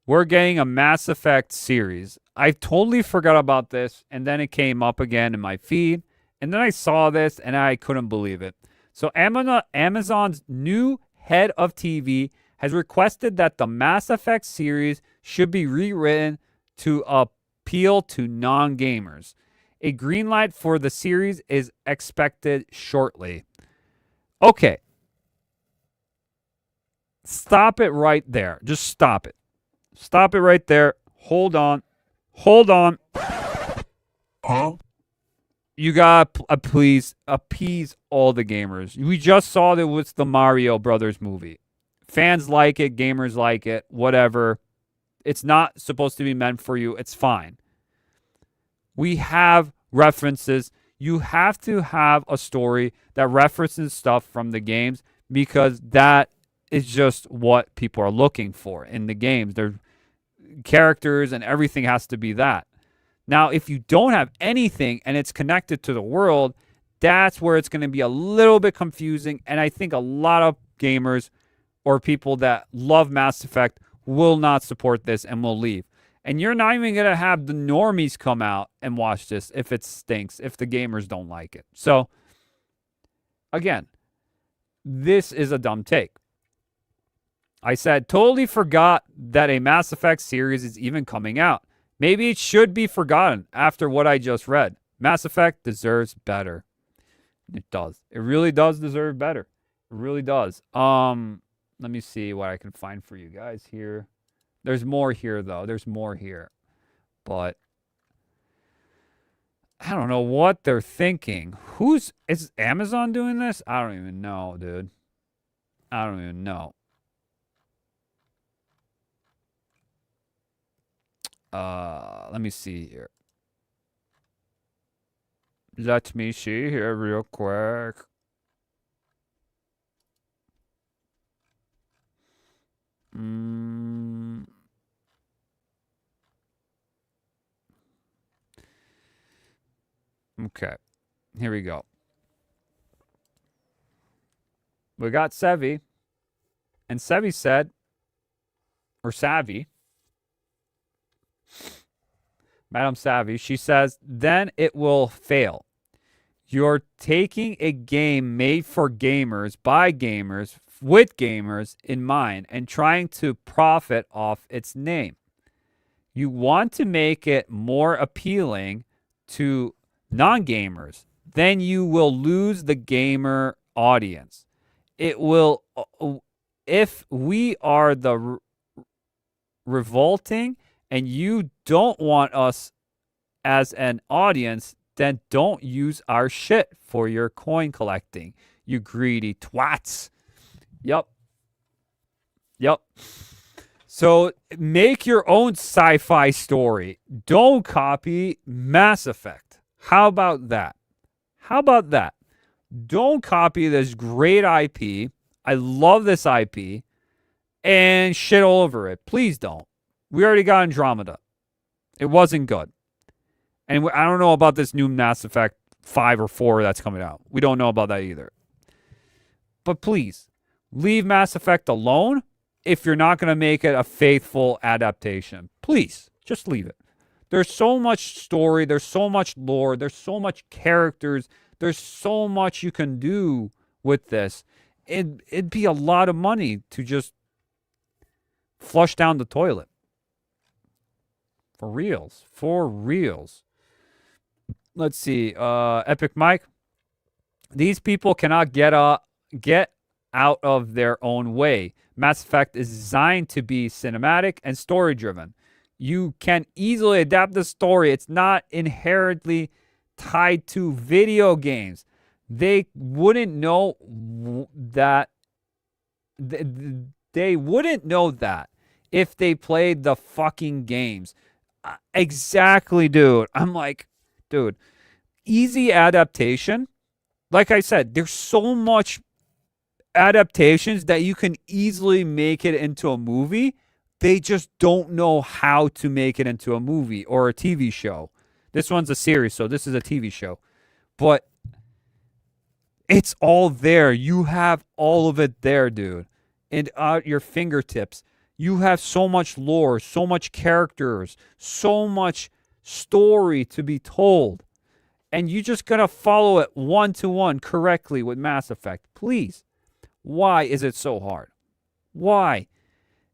[SPEAKER 2] we're getting a Mass Effect series. I totally forgot about this, and then it came up again in my feed, and then I saw this, and I couldn't believe it. So Amazon's new head of TV has requested that the Mass Effect series should be rewritten to appeal to non-gamers. A green light for the series is expected shortly. Okay. Stop it right there. Just stop it. Stop it right there. Hold on. Huh? You gotta please appease all the gamers. We just saw that with the Mario Brothers movie. Fans like it, gamers like it, whatever. It's not supposed to be meant for you. It's fine. We have references. You have to have a story that references stuff from the games, because that is just what people are looking for in the games. Their characters and everything has to be that. Now, if you don't have anything and it's connected to the world, that's where it's going to be a little bit confusing. And I think a lot of gamers or people that love Mass Effect will not support this and will leave. And you're not even going to have the normies come out and watch this if it stinks, if the gamers don't like it. So, again, this is a dumb take. I said, totally forgot that a Mass Effect series is even coming out. Maybe it should be forgotten after what I just read. Mass Effect deserves better. It does. It really does deserve better. It really does. Let me see what I can find for you guys here. There's more here, though. There's more here. But I don't know what they're thinking. Is Amazon doing this? I don't even know, dude. I don't even know. Let me see here. Let me see here real quick. Okay. Here we go. We got Sevi. And Sevi said, or Savvy, Madam Savvy, she says, then it will fail. You're taking a game made for gamers, by gamers, with gamers in mind and trying to profit off its name. You want to make it more appealing to non-gamers, then you will lose the gamer audience. It will, if we are the revolting and you don't want us as an audience, then don't use our shit for your coin collecting, you greedy twats. Yep. So make your own sci-fi story. Don't copy Mass Effect. How about that? Don't copy this great IP. I love this IP. And shit all over it. Please don't. We already got Andromeda. It wasn't good. And I don't know about this new Mass Effect 5 or 4 that's coming out. We don't know about that either. But please, leave Mass Effect alone if you're not going to make it a faithful adaptation. Please, just leave it. There's so much story. There's so much lore. There's so much characters. There's so much you can do with this. It'd be a lot of money to just flush down the toilet. For reals. Let's see. Epic Mike. These people cannot get out of their own way. Mass Effect is designed to be cinematic and story driven. You can easily adapt the story. It's not inherently tied to video games. They wouldn't know that. They wouldn't know that if they played the fucking games. Exactly, dude. I'm like, dude, easy adaptation. Like I said, there's so much adaptations that you can easily make it into a movie. They just don't know how to make it into a movie or a TV show. This one's a series, so this is a TV show. But it's all there. You have all of it there, dude. And at your fingertips. You have so much lore, so much characters, so much story to be told. And you just gotta follow it one-to-one correctly with Mass Effect. Please. Why is it so hard? Why?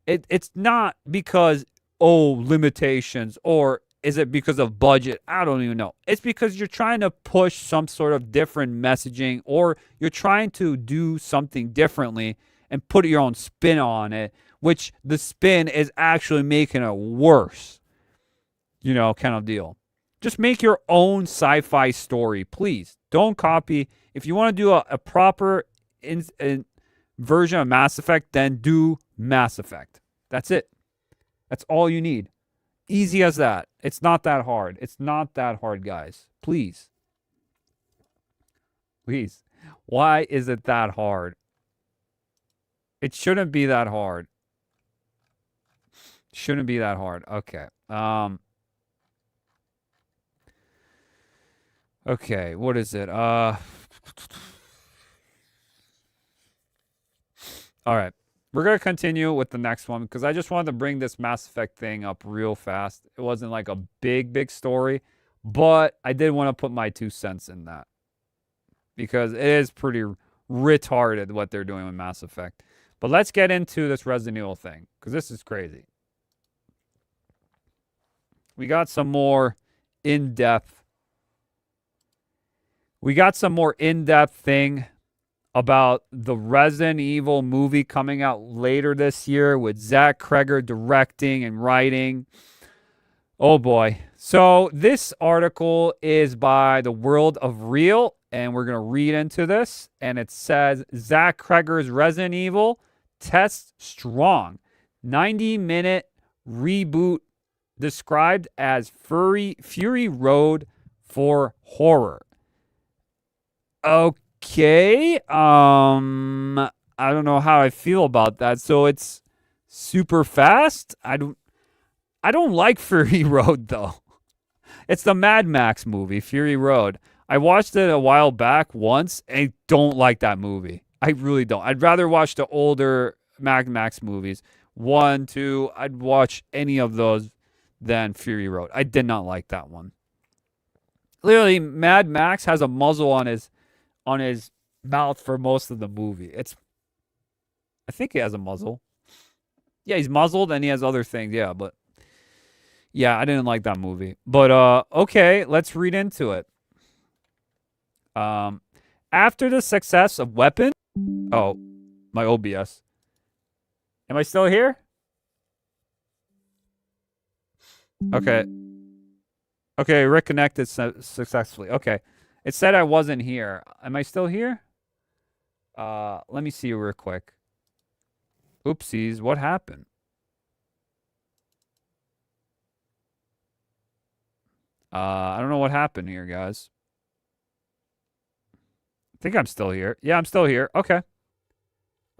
[SPEAKER 2] It's not because, limitations, or is it because of budget? I don't even know. It's because you're trying to push some sort of different messaging, or you're trying to do something differently and put your own spin on it, which the spin is actually making it worse. Kind of deal. Just make your own sci-fi story, please. Don't copy. If you want to do a proper version of Mass Effect, then do Mass Effect. That's it. That's all you need. Easy as that. It's not that hard. It's not that hard, guys. Please. Why is it that hard? It shouldn't be that hard. Okay. Okay, what is it? All right. We're going to continue with the next one because I just wanted to bring this Mass Effect thing up real fast. It wasn't like a big story, but I did want to put my 2 cents in that because it is pretty retarded what they're doing with Mass Effect. But let's get into this Resident Evil thing because this is crazy. We got some more in-depth thing about the Resident Evil movie coming out later this year with Zach Kreger directing and writing. Oh boy. So this article is by The World of Real, and we're going to read into this. And it says, Zach Kreger's Resident Evil tests strong. 90-minute reboot described as Fury Road for horror. Okay. I don't know how I feel about that. So it's super fast. I don't like Fury Road though. It's the Mad Max movie, Fury Road. I watched it a while back once and I don't like that movie. I really don't. I'd rather watch the older Mad Max movies. 1, 2, I'd watch any of those than Fury Road. I did not like that one. Literally, Mad Max has a muzzle on his mouth for most of the movie. It's I think he has a muzzle. Yeah, he's muzzled and he has other things. Yeah, but yeah, I didn't like that movie. But okay, let's read into it. After the success of Weapon, oh, my OBS. Am I still here? Okay. Okay, reconnected successfully. Okay. It said I wasn't here. Am I still here? Let me see real quick. Oopsies, what happened? I don't know what happened here, guys. I think I'm still here. Yeah, I'm still here. Okay.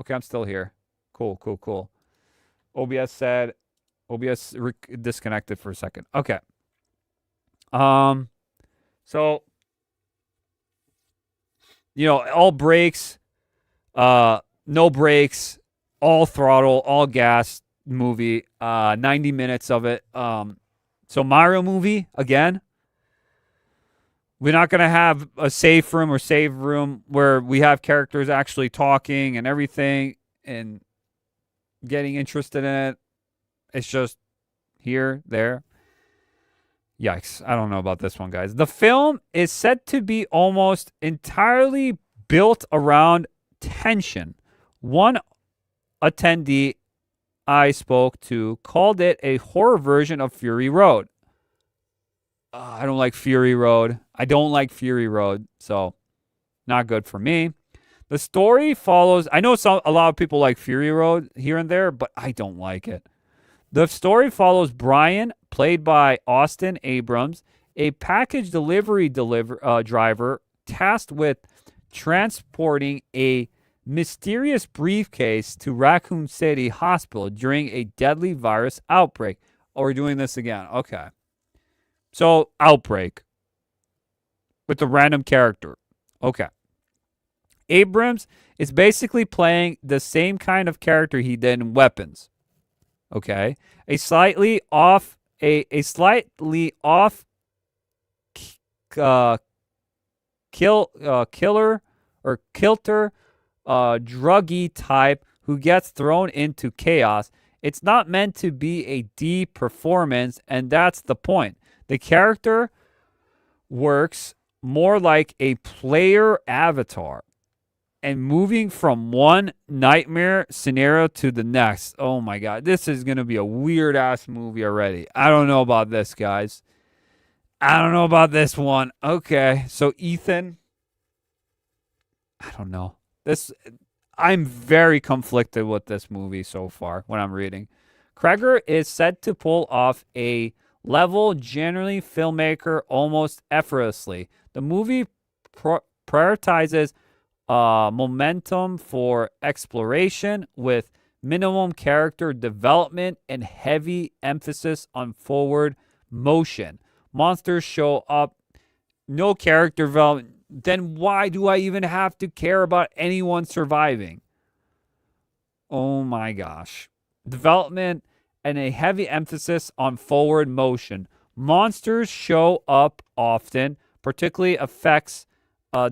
[SPEAKER 2] Okay, I'm still here. Cool, cool, cool. OBS said OBS disconnected for a second. Okay. So you know, all brakes, no brakes, all throttle, all gas movie. 90 minutes of it. So Mario movie again. We're not going to have a safe room or save room where we have characters actually talking and everything and getting interested in it. It's just here, there. Yikes. I don't know about this one, guys. The film is said to be almost entirely built around tension. One attendee I spoke to called it a horror version of Fury Road. I don't like Fury Road. I don't like Fury Road, so not good for me. The story follows... I know a lot of people like Fury Road here and there, but I don't like it. The story follows Brian, played by Austin Abrams, a package delivery driver tasked with transporting a mysterious briefcase to Raccoon City Hospital during a deadly virus outbreak. Oh, we're doing this again. Okay. So, Outbreak. With a random character. Okay. Abrams is basically playing the same kind of character he did in Weapons. Okay. A slightly off killer or kilter druggy type who gets thrown into chaos. It's not meant to be a deep performance, and that's the point. The character works more like a player avatar and moving from one nightmare scenario to the next. Oh my God, this is going to be a weird ass movie already. I don't know about this, guys. I don't know about this one. Okay, so Ethan, I don't know. I'm very conflicted with this movie so far when I'm reading. Kreger is said to pull off a level generally filmmaker almost effortlessly. The movie prioritizes momentum for exploration with minimum character development and heavy emphasis on forward motion. Monsters show up, no character development. Then why do I even have to care about anyone surviving? Oh my gosh. Development and a heavy emphasis on forward motion. Monsters show up often, particularly effects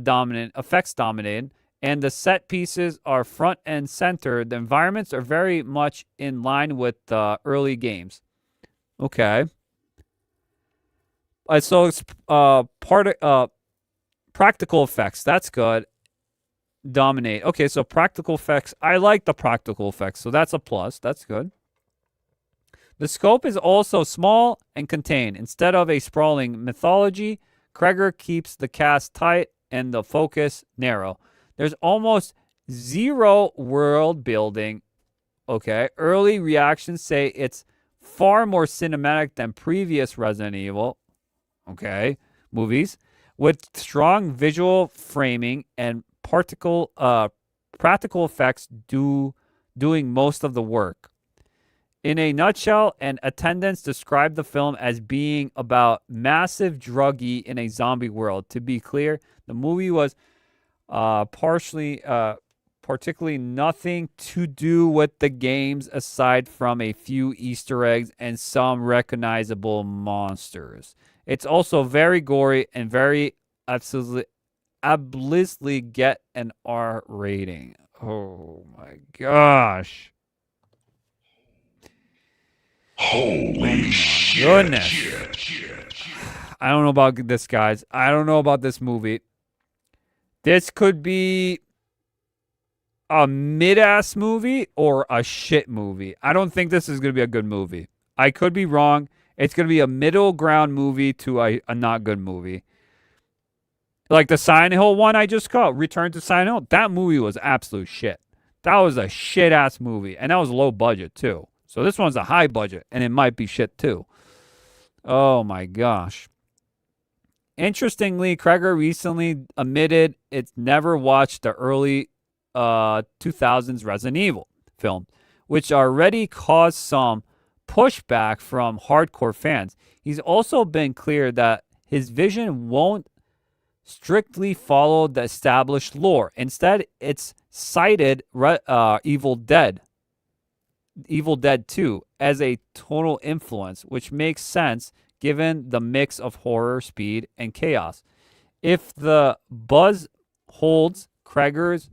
[SPEAKER 2] dominated, and the set pieces are front and center. The environments are very much in line with the early games. Okay. So it's practical effects. That's good. Dominate. Okay, so practical effects. I like the practical effects, so that's a plus. That's good. The scope is also small and contained. Instead of a sprawling mythology, Kreger keeps the cast tight and the focus narrow. There's almost zero world building. Okay. Early reactions say it's far more cinematic than previous Resident Evil. Okay. Movies with strong visual framing and practical effects doing most of the work. In a nutshell, an attendance described the film as being about massive druggie in a zombie world. To be clear, the movie was particularly nothing to do with the games aside from a few Easter eggs and some recognizable monsters. It's also very gory and very obviously get an R rating. Oh my gosh.
[SPEAKER 8] Holy
[SPEAKER 2] Goodness.
[SPEAKER 8] shit.
[SPEAKER 2] I don't know about this, guys. I don't know about this movie. This could be a mid-ass movie or a shit movie. I don't think this is going to be a good movie. I could be wrong. It's going to be a middle ground movie to a not good movie. Like the Silent Hill one I just called, Return to Silent Hill. That movie was absolute shit. That was a shit-ass movie. And that was low budget, too. So this one's a high budget, and it might be shit, too. Oh, my gosh. Interestingly, Kreger recently admitted it's never watched the early 2000s Resident Evil film, which already caused some pushback from hardcore fans. He's also been clear that his vision won't strictly follow the established lore. Instead, it's cited Evil Dead 2 as a total influence, which makes sense given the mix of horror, speed, and chaos. If the buzz holds, Kreger's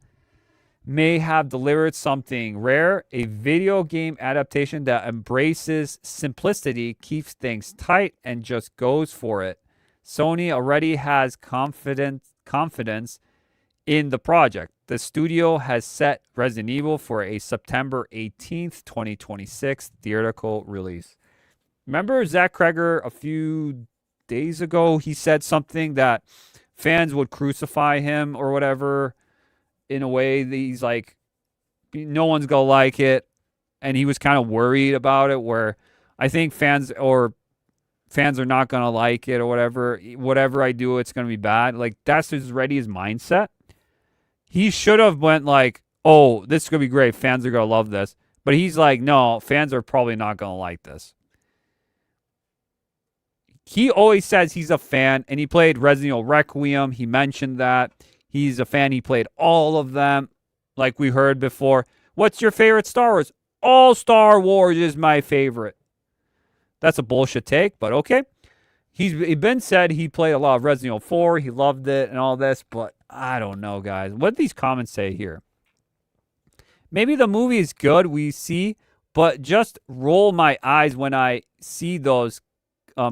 [SPEAKER 2] may have delivered something rare, a video game adaptation that embraces simplicity, keeps things tight, and just goes for it. Sony already has confidence in the project. The studio has set Resident Evil for a September 18th, 2026 theatrical release. Remember Zach Kreger a few days ago? He said something that fans would crucify him or whatever in a way that he's like, no one's going to like it. And he was kind of worried about it, where I think fans are not going to like it or whatever. Whatever I do, it's going to be bad. Like, that's his mindset. He should have went like, oh, this is going to be great. Fans are going to love this. But he's like, no, fans are probably not going to like this. He always says he's a fan, and he played Resident Evil Requiem. He mentioned that. He's a fan. He played all of them, like we heard before. What's your favorite Star Wars? All Star Wars is my favorite. That's a bullshit take, but okay. He's been said he played a lot of Resident Evil 4. He loved it and all this, but I don't know, guys. What do these comments say here? Maybe the movie is good, we see, but just roll my eyes when I see those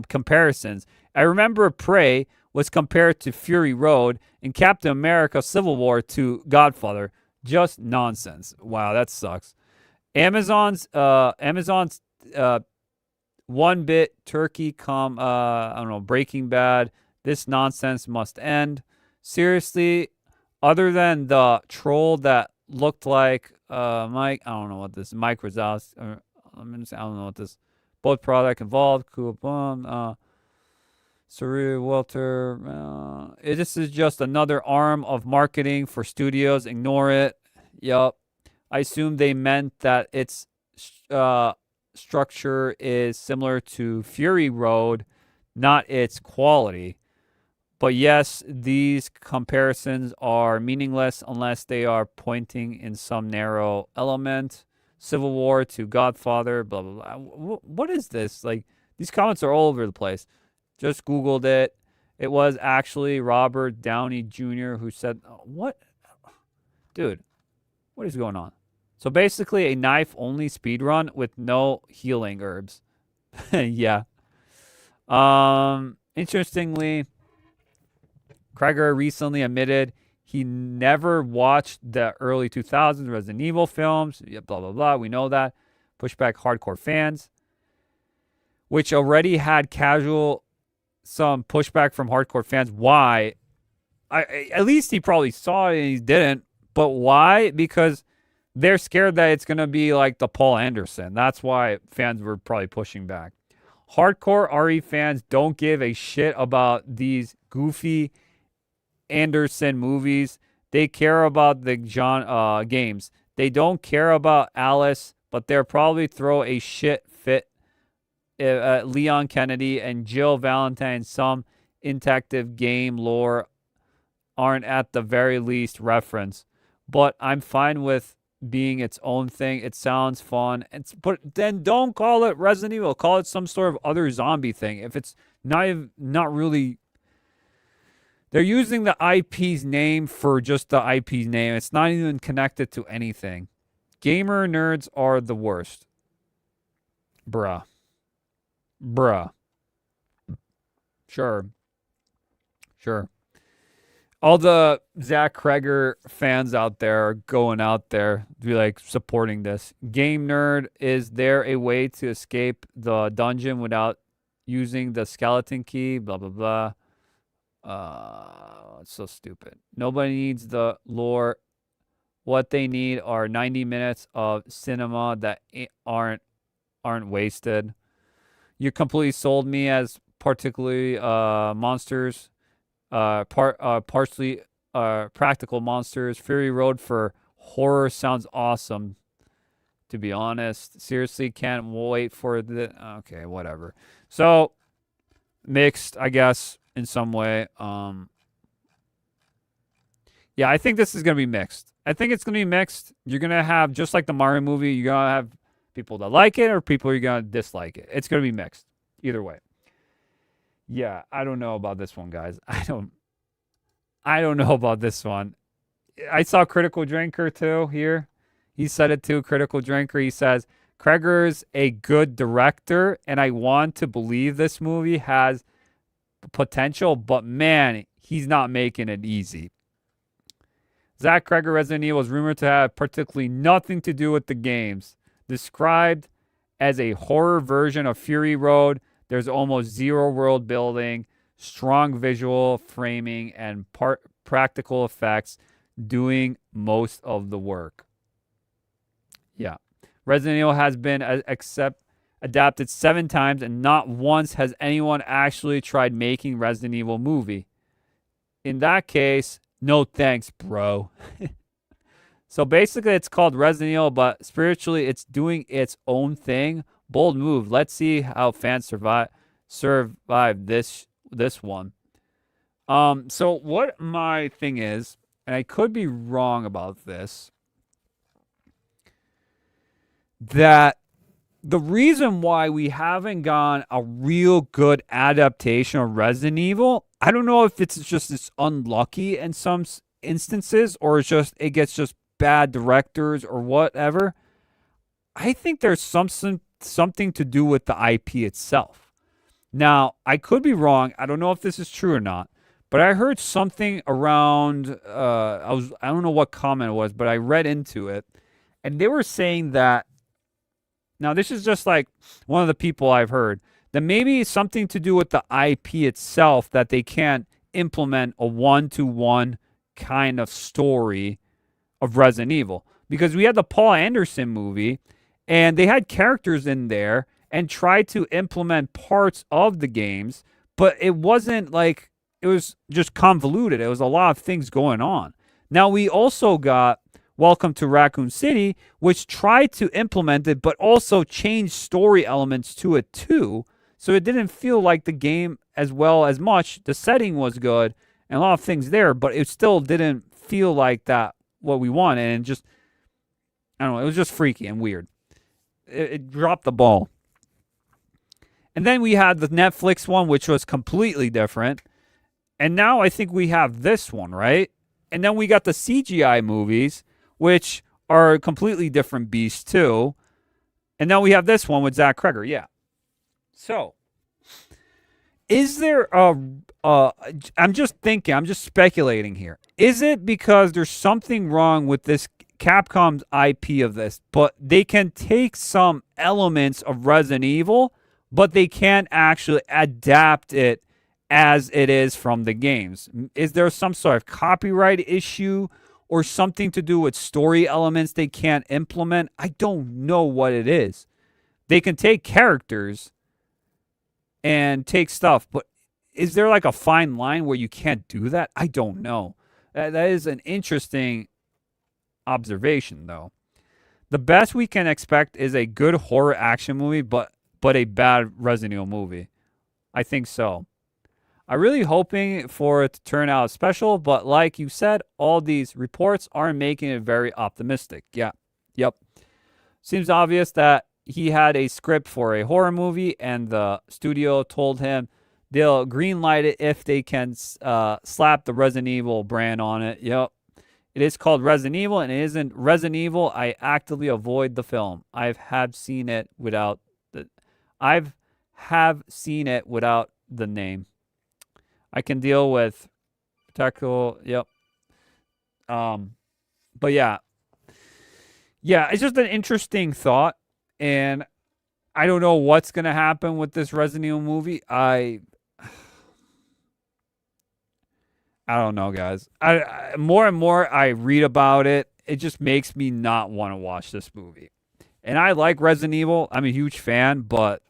[SPEAKER 2] comparisons. I remember Prey was compared to Fury Road and Captain America Civil War to Godfather. Just nonsense. Wow, that sucks. Amazon's 1-bit turkey Breaking Bad. This nonsense must end. Seriously, other than the troll that looked like Mike, I don't know what this Mike Rosales. I don't know what this. Both product involved. Cool bomb. Surreal Walter. This is just another arm of marketing for studios. Ignore it. Yup. I assume they meant that its structure is similar to Fury Road, not its quality. But yes, these comparisons are meaningless unless they are pointing in some narrow element. Civil War to Godfather, blah, blah, blah. What is this? Like, these comments are all over the place. Just Googled it. It was actually Robert Downey Jr. who said, what? Dude, what is going on? So basically a knife-only speedrun with no healing herbs. Yeah. Interestingly, Kreger recently admitted he never watched the early 2000s Resident Evil films. Yeah, blah, blah, blah. We know that. Pushback hardcore fans, which already had some pushback from hardcore fans. Why? At least he probably saw it and he didn't. But why? Because they're scared that it's going to be like the Paul Anderson. That's why fans were probably pushing back. Hardcore RE fans don't give a shit about these goofy Anderson movies. They care about the games. They don't care about Alice, but they'll probably throw a shit fit at Leon Kennedy and Jill Valentine. Some interactive game lore aren't at the very least reference, but I'm fine with being its own thing. It sounds fun, but then don't call it Resident Evil. Call it some sort of other zombie thing. If it's not really They're using the IP's name for just the IP's name. It's not even connected to anything. Gamer nerds are the worst. Bruh. Sure. All the Zach Kreger fans out there are going out there to be like supporting this. Game nerd, is there a way to escape the dungeon without using the skeleton key? Blah, blah, blah. It's so stupid. Nobody needs the lore. What they need are 90 minutes of cinema that aren't wasted. You completely sold me as particularly monsters. Partially practical monsters. Fury Road for horror sounds awesome, to be honest. Seriously, can't wait for the... Okay, whatever. So, mixed, I guess, in some way. Yeah, I think this is going to be mixed. I think it's going to be mixed. You're going to have, just like the Mario movie, you're going to have people that like it or people you're going to dislike it. It's going to be mixed. Either way. Yeah, I don't know about this one, guys. I don't know about this one. I saw Critical Drinker too here. He said it too, Critical Drinker. He says, Kreger's a good director, and I want to believe this movie has potential, but man, he's not making it easy. Zach Kreger Resident Evil is rumored to have particularly nothing to do with the games. Described as a horror version of Fury Road, there's almost zero world building, strong visual framing, and practical effects doing most of the work. Yeah. Resident Evil has been adapted 7 times, and not once has anyone actually tried making Resident Evil movie. In that case, no thanks, bro. So basically, it's called Resident Evil, but spiritually, it's doing its own thing. Bold move. Let's see how fans survive this one. So what my thing is, and I could be wrong about this, that the reason why we haven't gotten a real good adaptation of Resident Evil, I don't know if it's just unlucky in some instances, or it gets just bad directors or whatever. I think there's something to do with the IP itself. Now, I could be wrong. I don't know if this is true or not, but I heard something around, I don't know what comment it was, but I read into it, and they were saying that, now this is just like one of the people I've heard, that maybe it's something to do with the IP itself, that they can't implement a one-to-one kind of story of Resident Evil. Because we had the Paul Anderson movie, and they had characters in there and tried to implement parts of the games, but it wasn't like, it was just convoluted. It was a lot of things going on. Now, we also got Welcome to Raccoon City, which tried to implement it, but also changed story elements to it too. So it didn't feel like the game as well as much. The setting was good and a lot of things there, but it still didn't feel like that what we wanted. And just, I don't know, it was just freaky and weird. It dropped the ball. And then we had the Netflix one, which was completely different. And now I think we have this one, right? And then we got the CGI movies, which are a completely different beast too. And now we have this one with Zach Kreger. Yeah. So, is there I'm just thinking, I'm just speculating here. Is it because there's something wrong with this Capcom's IP of this, but they can take some elements of Resident Evil, but they can't actually adapt it as it is from the games? Is there some sort of copyright issue or something to do with story elements they can't implement? I don't know what it is. They can take characters and take stuff, but is there like a fine line where you can't do that? I don't know. That is an interesting observation, though. The best we can expect is a good horror action movie, but a bad Resident Evil movie. I think so. I'm really hoping for it to turn out special, but like you said, all these reports aren't making it very optimistic. Yeah. Yep. Seems obvious that he had a script for a horror movie and the studio told him, they'll green light it if they can slap the Resident Evil brand on it. Yep. It is called Resident Evil, and it isn't Resident Evil. I actively avoid the film. I have seen it without the name. I can deal with technical. Yep. But yeah, it's just an interesting thought, and I don't know what's gonna happen with this Resident Evil movie. I don't know, guys. I more and more I read about it, it just makes me not want to watch this movie. And I like Resident Evil. I'm a huge fan, but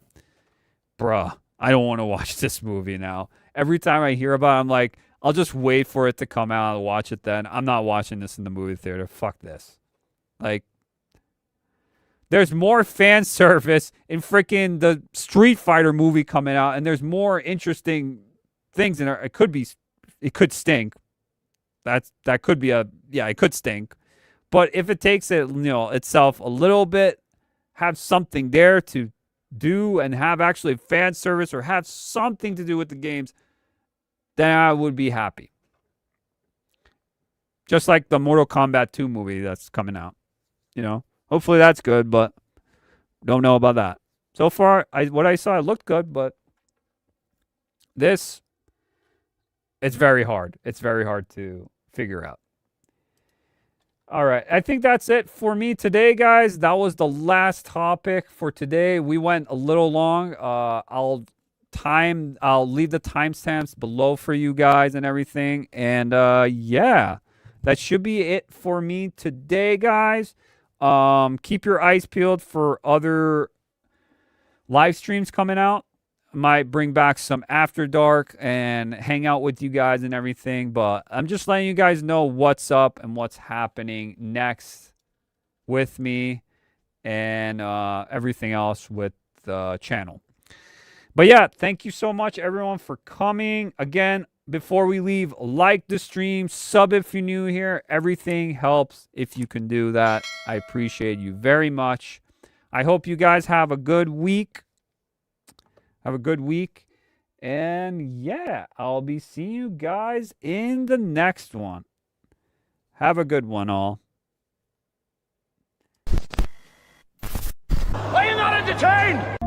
[SPEAKER 2] bruh, I don't want to watch this movie now. Every time I hear about it, I'm like, I'll just wait for it to come out and watch it then. I'm not watching this in the movie theater. Fuck this. Like, there's more fan service in freaking the Street Fighter movie coming out, and there's more interesting things in there. It could stink. That could be it could stink. But if it takes it, itself a little bit, have something there to do and have actually fan service or have something to do with the games, then I would be happy. Just like the Mortal Kombat 2 movie that's coming out. Hopefully that's good, but don't know about that. So far, what I saw, it looked good, but this, it's very hard. It's very hard to figure out. All right. I think that's it for me today, guys. That was the last topic for today. We went a little long. I'll leave the timestamps below for you guys and everything. And yeah, that should be it for me today, guys. Keep your eyes peeled for other live streams coming out. Might bring back some After Dark and hang out with you guys and everything, but I'm just letting you guys know what's up and what's happening next with me and everything else with the channel. But yeah, thank you so much, everyone, for coming. Again, before we leave, like the stream, sub if you're new here. Everything helps if you can do that. I appreciate you very much. I hope you guys have a good week. Have a good week. And yeah, I'll be seeing you guys in the next one. Have a good one, all.
[SPEAKER 7] Are you not entertained?